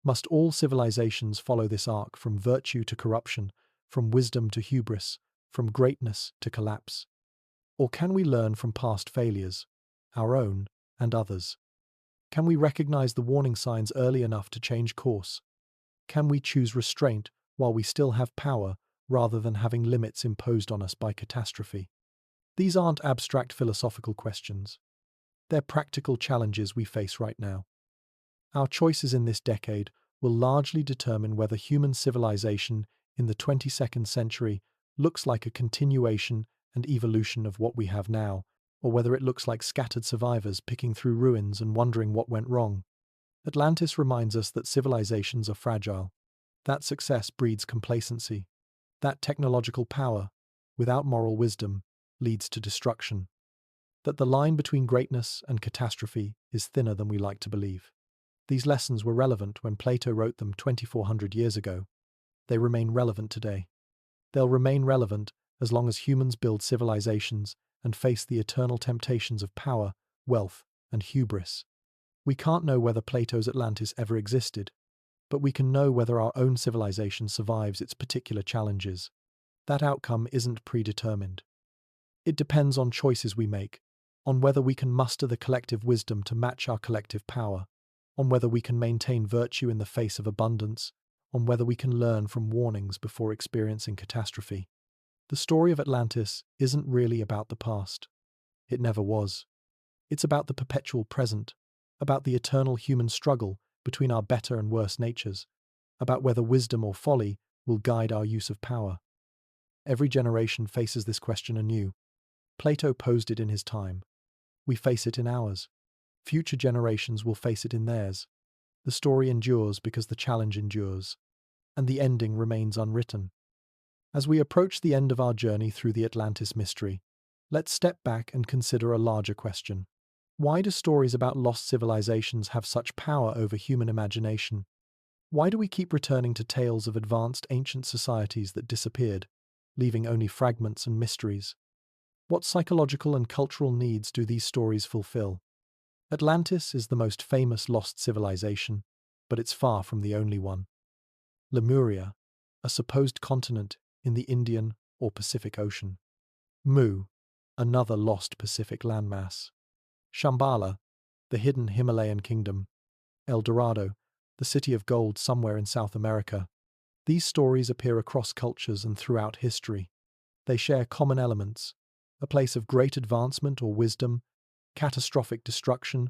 Must all civilizations follow this arc from virtue to corruption, from wisdom to hubris, from greatness to collapse? Or can we learn from past failures, our own and others? Can we recognize the warning signs early enough to change course? Can we choose restraint while we still have power rather than having limits imposed on us by catastrophe? These aren't abstract philosophical questions. They're practical challenges we face right now. Our choices in this decade will largely determine whether human civilization in the 22nd century looks like a continuation and evolution of what we have now, or whether it looks like scattered survivors picking through ruins and wondering what went wrong. Atlantis reminds us that civilizations are fragile, that success breeds complacency, that technological power, without moral wisdom, leads to destruction, that the line between greatness and catastrophe is thinner than we like to believe. These lessons were relevant when Plato wrote them 2,400 years ago. They remain relevant today. They'll remain relevant as long as humans build civilizations and face the eternal temptations of power, wealth, and hubris. We can't know whether Plato's Atlantis ever existed, but we can know whether our own civilization survives its particular challenges. That outcome isn't predetermined. It depends on choices we make, on whether we can muster the collective wisdom to match our collective power, on whether we can maintain virtue in the face of abundance, on whether we can learn from warnings before experiencing catastrophe. The story of Atlantis isn't really about the past. It never was. It's about the perpetual present, about the eternal human struggle between our better and worse natures, about whether wisdom or folly will guide our use of power. Every generation faces this question anew. Plato posed it in his time. We face it in ours. Future generations will face it in theirs. The story endures because the challenge endures, and the ending remains unwritten. As we approach the end of our journey through the Atlantis mystery, let's step back and consider a larger question. Why do stories about lost civilizations have such power over human imagination? Why do we keep returning to tales of advanced ancient societies that disappeared, leaving only fragments and mysteries? What psychological and cultural needs do these stories fulfill? Atlantis is the most famous lost civilization, but it's far from the only one. Lemuria, a supposed continent in the Indian or Pacific Ocean. Mu, another lost Pacific landmass. Shambhala, the hidden Himalayan kingdom. El Dorado, the city of gold somewhere in South America. These stories appear across cultures and throughout history. They share common elements: a place of great advancement or wisdom, catastrophic destruction,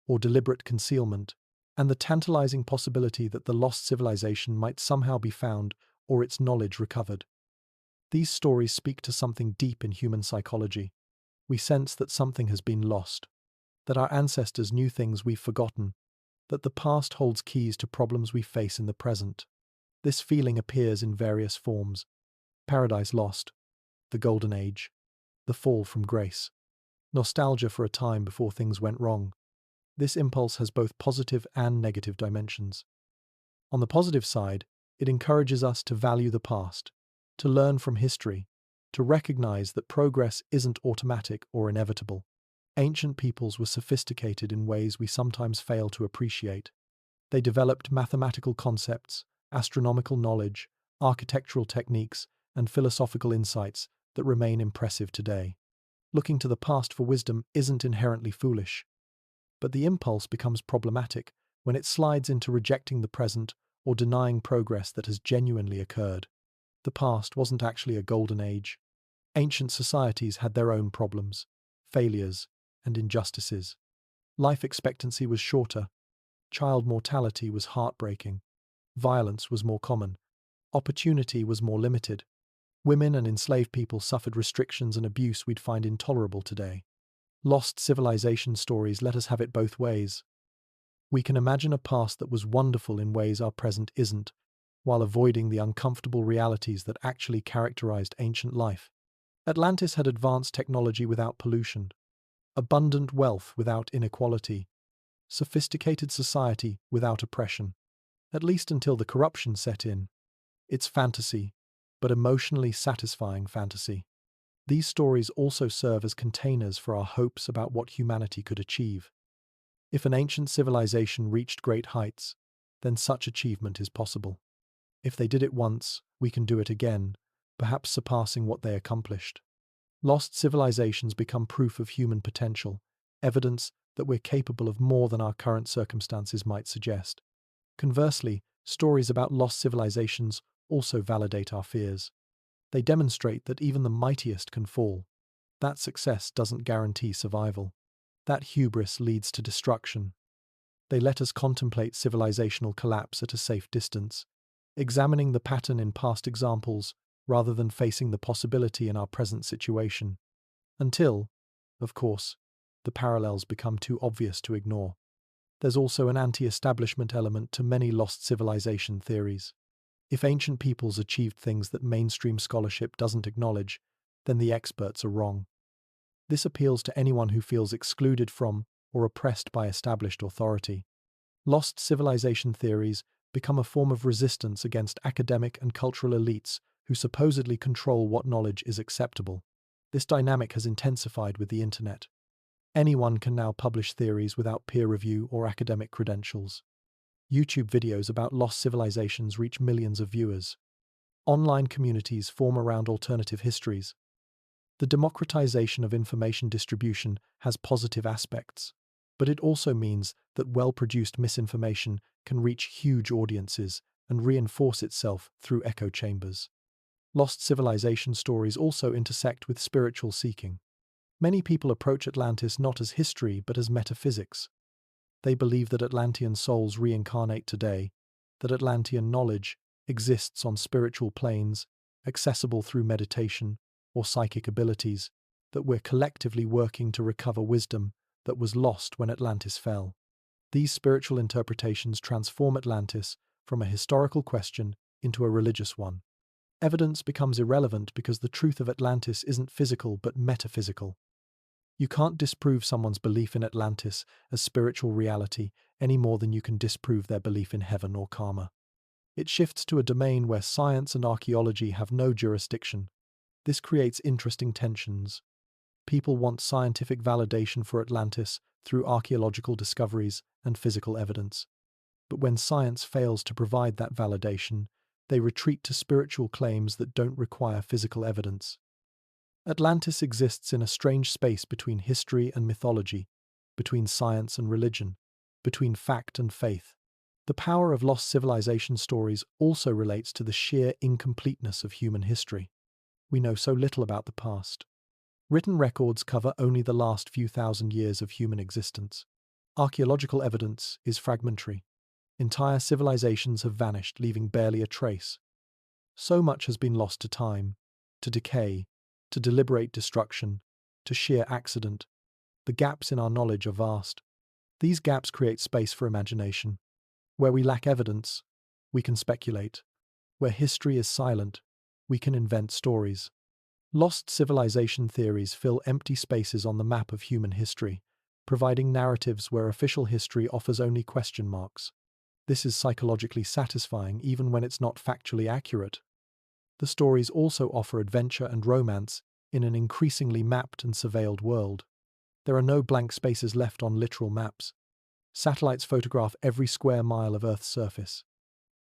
or deliberate concealment, and the tantalizing possibility that the lost civilization might somehow be found or its knowledge recovered. These stories speak to something deep in human psychology. We sense that something has been lost. that our ancestors knew things we've forgotten, that the past holds keys to problems we face in the present. This feeling appears in various forms: paradise lost, the golden age, the fall from grace, nostalgia for a time before things went wrong. This impulse has both positive and negative dimensions. On the positive side, it encourages us to value the past, to learn from history, to recognize that progress isn't automatic or inevitable. Ancient peoples were sophisticated in ways we sometimes fail to appreciate. They developed mathematical concepts, astronomical knowledge, architectural techniques, and philosophical insights that remain impressive today. Looking to the past for wisdom isn't inherently foolish, but the impulse becomes problematic when it slides into rejecting the present or denying progress that has genuinely occurred. The past wasn't actually a golden age. Ancient societies had their own problems, failures, and injustices. Life expectancy was shorter, child mortality was heartbreaking, violence was more common, opportunity was more limited. Women and enslaved people suffered restrictions and abuse we'd find intolerable today. Lost civilization stories let us have it both ways. We can imagine a past that was wonderful in ways our present isn't, while avoiding the uncomfortable realities that actually characterized ancient life. Atlantis had advanced technology without pollution, abundant wealth without inequality, sophisticated society without oppression, at least until the corruption set in. It's fantasy, but emotionally satisfying fantasy. These stories also serve as containers for our hopes about what humanity could achieve. If an ancient civilization reached great heights, then such achievement is possible. If they did it once, we can do it again, perhaps surpassing what they accomplished. Lost civilizations become proof of human potential, evidence that we're capable of more than our current circumstances might suggest. Conversely, stories about lost civilizations also validate our fears. They demonstrate that even the mightiest can fall. That success doesn't guarantee survival. That hubris leads to destruction. They let us contemplate civilizational collapse at a safe distance, examining the pattern in past examples rather than facing the possibility in our present situation. Until, of course, the parallels become too obvious to ignore. There's also an anti-establishment element to many lost civilization theories. If ancient peoples achieved things that mainstream scholarship doesn't acknowledge, then the experts are wrong. This appeals to anyone who feels excluded from or oppressed by established authority. Lost civilization theories become a form of resistance against academic and cultural elites who supposedly control what knowledge is acceptable. This dynamic has intensified with the internet. Anyone can now publish theories without peer review or academic credentials. YouTube videos about lost civilizations reach millions of viewers. Online communities form around alternative histories. The democratization of information distribution has positive aspects, but it also means that well-produced misinformation can reach huge audiences and reinforce itself through echo chambers. Lost civilization stories also intersect with spiritual seeking. Many people approach Atlantis not as history but as metaphysics. They believe that Atlantean souls reincarnate today, that Atlantean knowledge exists on spiritual planes, accessible through meditation or psychic abilities, that we're collectively working to recover wisdom that was lost when Atlantis fell. These spiritual interpretations transform Atlantis from a historical question into a religious one. Evidence becomes irrelevant because the truth of Atlantis isn't physical but metaphysical. You can't disprove someone's belief in Atlantis as spiritual reality any more than you can disprove their belief in heaven or karma. It shifts to a domain where science and archaeology have no jurisdiction. This creates interesting tensions. People want scientific validation for Atlantis through archaeological discoveries and physical evidence. But when science fails to provide that validation, they retreat to spiritual claims that don't require physical evidence. Atlantis exists in a strange space between history and mythology, between science and religion, between fact and faith. The power of lost civilization stories also relates to the sheer incompleteness of human history. We know so little about the past. Written records cover only the last few thousand years of human existence. Archaeological evidence is fragmentary. Entire civilizations have vanished, leaving barely a trace. So much has been lost to time, to decay, to deliberate destruction, to sheer accident. The gaps in our knowledge are vast. These gaps create space for imagination. Where we lack evidence, we can speculate. Where history is silent, we can invent stories. Lost civilization theories fill empty spaces on the map of human history, providing narratives where official history offers only question marks. This is psychologically satisfying even when it's not factually accurate. The stories also offer adventure and romance in an increasingly mapped and surveilled world. There are no blank spaces left on literal maps. Satellites photograph every square mile of Earth's surface.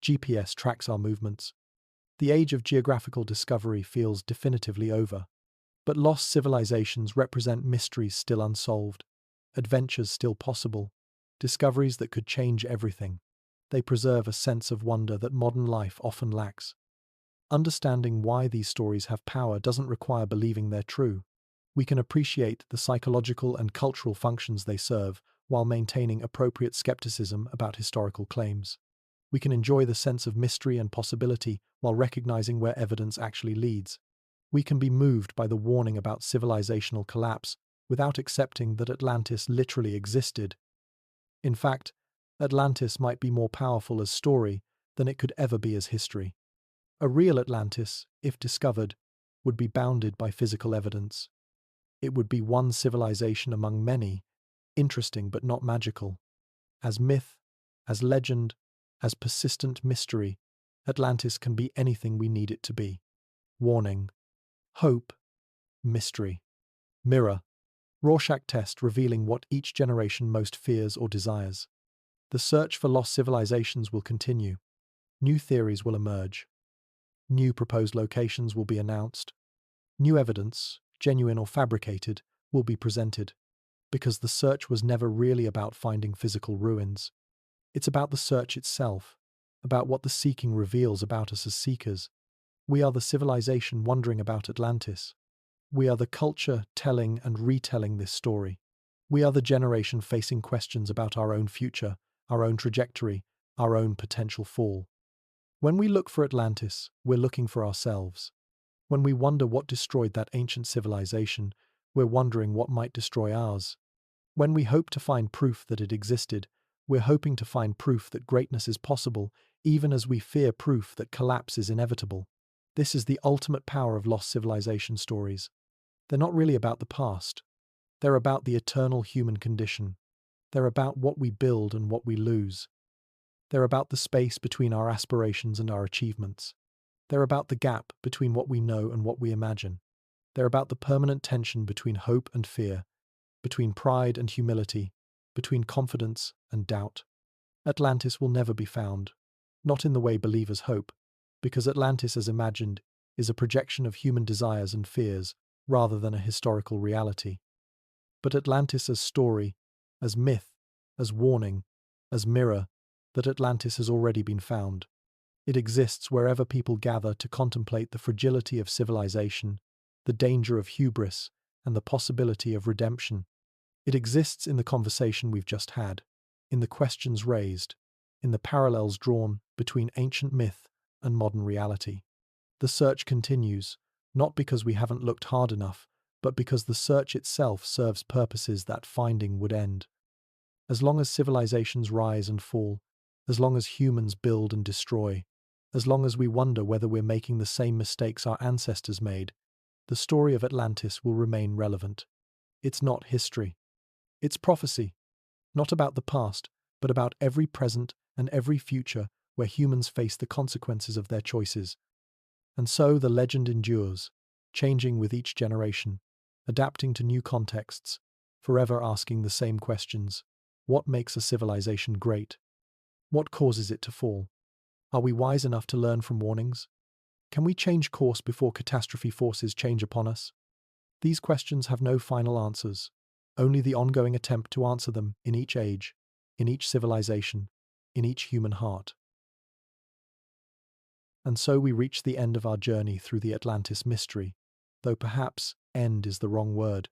GPS tracks our movements. The age of geographical discovery feels definitively over. But lost civilizations represent mysteries still unsolved, adventures still possible, discoveries that could change everything. They preserve a sense of wonder that modern life often lacks. Understanding why these stories have power doesn't require believing they're true. We can appreciate the psychological and cultural functions they serve while maintaining appropriate skepticism about historical claims. We can enjoy the sense of mystery and possibility while recognizing where evidence actually leads. We can be moved by the warning about civilizational collapse without accepting that Atlantis literally existed. In fact, Atlantis might be more powerful as story than it could ever be as history. A real Atlantis, if discovered, would be bounded by physical evidence. It would be one civilization among many, interesting but not magical. As myth, as legend, as persistent mystery, Atlantis can be anything we need it to be. Warning. Hope. Mystery. Mirror. Rorschach test revealing what each generation most fears or desires. The search for lost civilizations will continue. New theories will emerge. New proposed locations will be announced. New evidence, genuine or fabricated, will be presented. Because the search was never really about finding physical ruins. It's about the search itself, about what the seeking reveals about us as seekers. We are the civilization wondering about Atlantis. We are the culture telling and retelling this story. We are the generation facing questions about our own future, our own trajectory, our own potential fall. When we look for Atlantis, we're looking for ourselves. When we wonder what destroyed that ancient civilization, we're wondering what might destroy ours. When we hope to find proof that it existed, we're hoping to find proof that greatness is possible, even as we fear proof that collapse is inevitable. This is the ultimate power of lost civilization stories. They're not really about the past. They're about the eternal human condition. They're about what we build and what we lose. They're about the space between our aspirations and our achievements. They're about the gap between what we know and what we imagine. They're about the permanent tension between hope and fear, between pride and humility, between confidence and doubt. Atlantis will never be found, not in the way believers hope, because Atlantis as imagined is a projection of human desires and fears rather than a historical reality. But Atlantis as story, as myth, as warning, as mirror, that Atlantis has already been found. It exists wherever people gather to contemplate the fragility of civilization, the danger of hubris, and the possibility of redemption. It exists in the conversation we've just had, in the questions raised, in the parallels drawn between ancient myth and modern reality. The search continues, not because we haven't looked hard enough, but because the search itself serves purposes that finding would end. As long as civilizations rise and fall, as long as humans build and destroy, as long as we wonder whether we're making the same mistakes our ancestors made, the story of Atlantis will remain relevant. It's not history. It's prophecy, not about the past, but about every present and every future where humans face the consequences of their choices. And so the legend endures, changing with each generation, adapting to new contexts, forever asking the same questions. What makes a civilization great? What causes it to fall? Are we wise enough to learn from warnings? Can we change course before catastrophe forces change upon us? These questions have no final answers, only the ongoing attempt to answer them in each age, in each civilization, in each human heart. And so we reach the end of our journey through the Atlantis mystery, though perhaps end is the wrong word.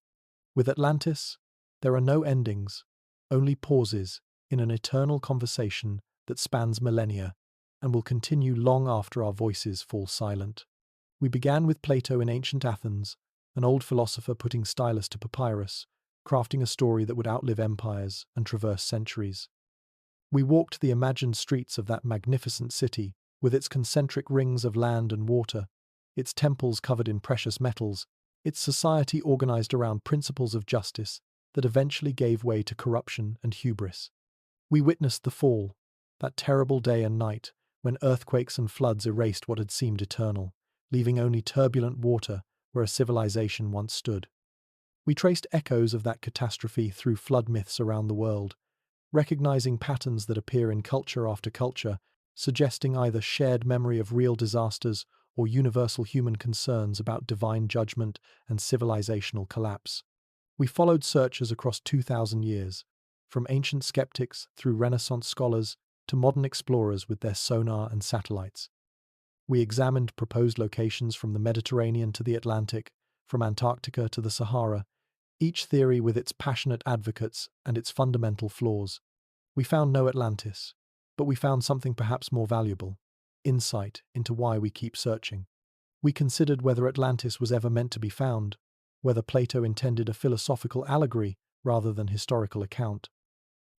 With Atlantis, there are no endings, only pauses in an eternal conversation that spans millennia and will continue long after our voices fall silent. We began with Plato in ancient Athens, an old philosopher putting stylus to papyrus, crafting a story that would outlive empires and traverse centuries. We walked the imagined streets of that magnificent city, with its concentric rings of land and water, its temples covered in precious metals, its society organized around principles of justice that eventually gave way to corruption and hubris. We witnessed the fall, that terrible day and night when earthquakes and floods erased what had seemed eternal, leaving only turbulent water where a civilization once stood. We traced echoes of that catastrophe through flood myths around the world, recognizing patterns that appear in culture after culture, suggesting either shared memory of real disasters or universal human concerns about divine judgment and civilizational collapse. We followed searchers across 2,000 years, from ancient skeptics through Renaissance scholars to modern explorers with their sonar and satellites. We examined proposed locations from the Mediterranean to the Atlantic, from Antarctica to the Sahara, each theory with its passionate advocates and its fundamental flaws. We found no Atlantis, but we found something perhaps more valuable: insight into why we keep searching. We considered whether Atlantis was ever meant to be found, whether Plato intended a philosophical allegory rather than historical account.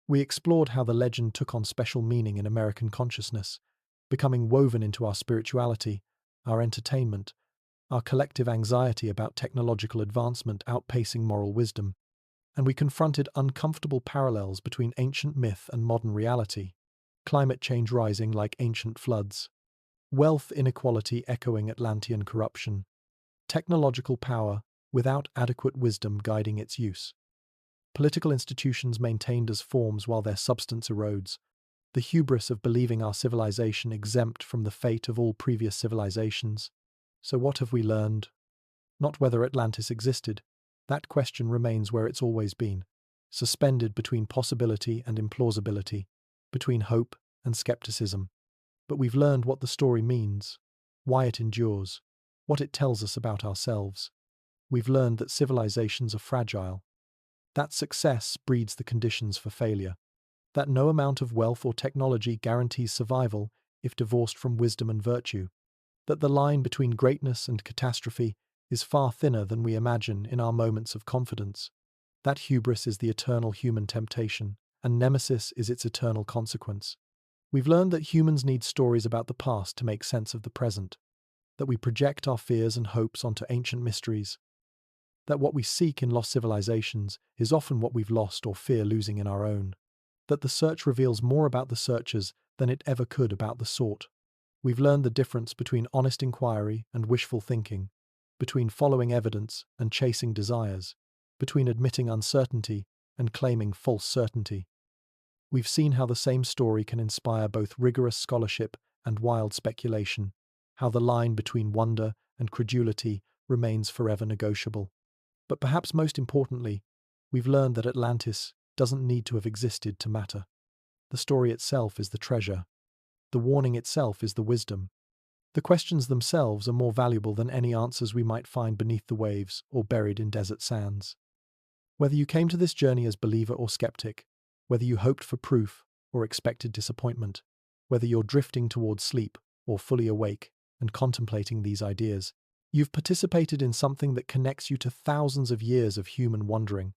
We explored how the legend took on special meaning in American consciousness, becoming woven into our spirituality, our entertainment, our collective anxiety about technological advancement outpacing moral wisdom. And we confronted uncomfortable parallels between ancient myth and modern reality: climate change rising like ancient floods, wealth inequality echoing Atlantean corruption, technological power without adequate wisdom guiding its use, political institutions maintained as forms while their substance erodes, the hubris of believing our civilization exempt from the fate of all previous civilizations. So what have we learned? Not whether Atlantis existed. That question remains where it's always been, suspended between possibility and implausibility, between hope and skepticism. But we've learned what the story means, why it endures, what it tells us about ourselves. We've learned that civilizations are fragile, that success breeds the conditions for failure, that no amount of wealth or technology guarantees survival if divorced from wisdom and virtue, that the line between greatness and catastrophe is far thinner than we imagine in our moments of confidence, that hubris is the eternal human temptation, and nemesis is its eternal consequence. We've learned that humans need stories about the past to make sense of the present, that we project our fears and hopes onto ancient mysteries, that what we seek in lost civilizations is often what we've lost or fear losing in our own, that the search reveals more about the searchers than it ever could about the sought. We've learned the difference between honest inquiry and wishful thinking, between following evidence and chasing desires, between admitting uncertainty and claiming false certainty. We've seen how the same story can inspire both rigorous scholarship and wild speculation, how the line between wonder and credulity remains forever negotiable. But perhaps most importantly, we've learned that Atlantis doesn't need to have existed to matter. The story itself is the treasure. The warning itself is the wisdom. The questions themselves are more valuable than any answers we might find beneath the waves or buried in desert sands. Whether you came to this journey as believer or skeptic, whether you hoped for proof or expected disappointment, whether you're drifting towards sleep or fully awake and contemplating these ideas, you've participated in something that connects you to thousands of years of human wandering.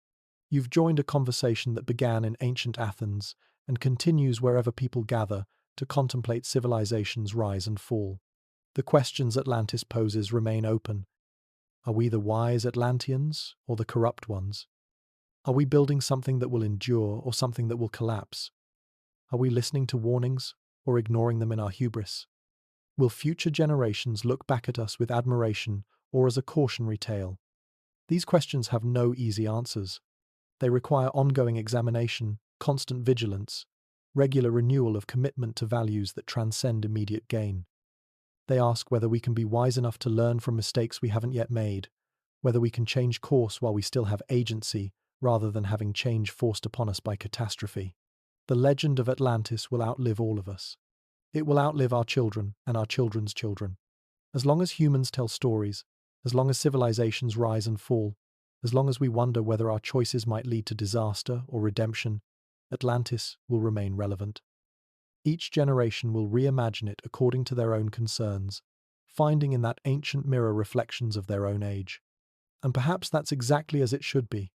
You've joined a conversation that began in ancient Athens and continues wherever people gather to contemplate civilization's rise and fall. The questions Atlantis poses remain open. Are we the wise Atlanteans or the corrupt ones? Are we building something that will endure or something that will collapse? Are we listening to warnings or ignoring them in our hubris? Will future generations look back at us with admiration or as a cautionary tale? These questions have no easy answers. They require ongoing examination, constant vigilance, regular renewal of commitment to values that transcend immediate gain. They ask whether we can be wise enough to learn from mistakes we haven't yet made, whether we can change course while we still have agency rather than having change forced upon us by catastrophe. The legend of Atlantis will outlive all of us. It will outlive our children and our children's children. As long as humans tell stories, as long as civilizations rise and fall, as long as we wonder whether our choices might lead to disaster or redemption, Atlantis will remain relevant. Each generation will reimagine it according to their own concerns, finding in that ancient mirror reflections of their own age. And perhaps that's exactly as it should be.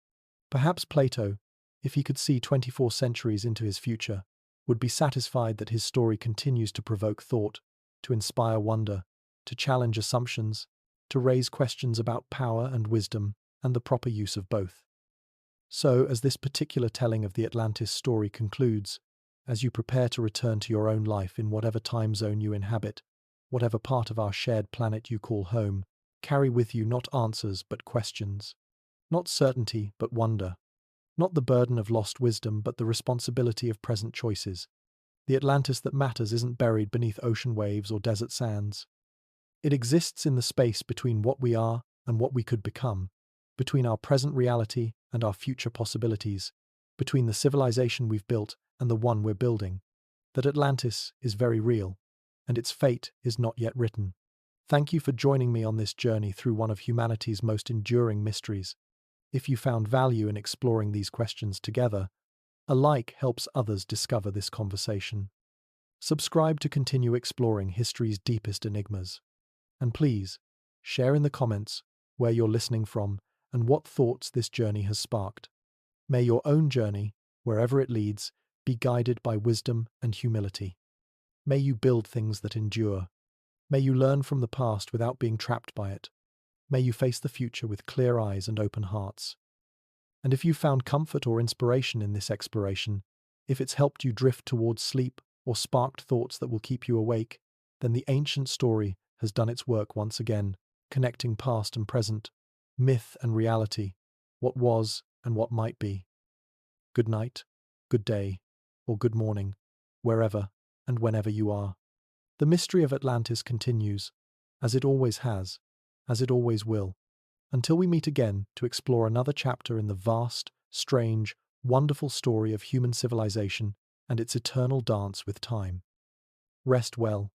Perhaps Plato, if he could see 24 centuries into his future, would be satisfied that his story continues to provoke thought, to inspire wonder, to challenge assumptions, to raise questions about power and wisdom and the proper use of both. So, as this particular telling of the Atlantis story concludes, as you prepare to return to your own life in whatever time zone you inhabit, whatever part of our shared planet you call home, carry with you not answers but questions, not certainty but wonder, not the burden of lost wisdom but the responsibility of present choices. The Atlantis that matters isn't buried beneath ocean waves or desert sands. It exists in the space between what we are and what we could become, between our present reality and our future possibilities, between the civilization we've built and the one we're building. That Atlantis is very real, and its fate is not yet written. Thank you for joining me on this journey through one of humanity's most enduring mysteries. If you found value in exploring these questions together, a like helps others discover this conversation. Subscribe to continue exploring history's deepest enigmas. And please, share in the comments where you're listening from and what thoughts this journey has sparked. May your own journey, wherever it leads, be guided by wisdom and humility. May you build things that endure. May you learn from the past without being trapped by it. May you face the future with clear eyes and open hearts. And if you found comfort or inspiration in this exploration, if it's helped you drift towards sleep or sparked thoughts that will keep you awake, then the ancient story has done its work once again, connecting past and present, myth and reality, what was and what might be. Good night, good day, or good morning, wherever and whenever you are. The mystery of Atlantis continues, as it always has, as it always will, until we meet again to explore another chapter in the vast, strange, wonderful story of human civilization and its eternal dance with time. Rest well,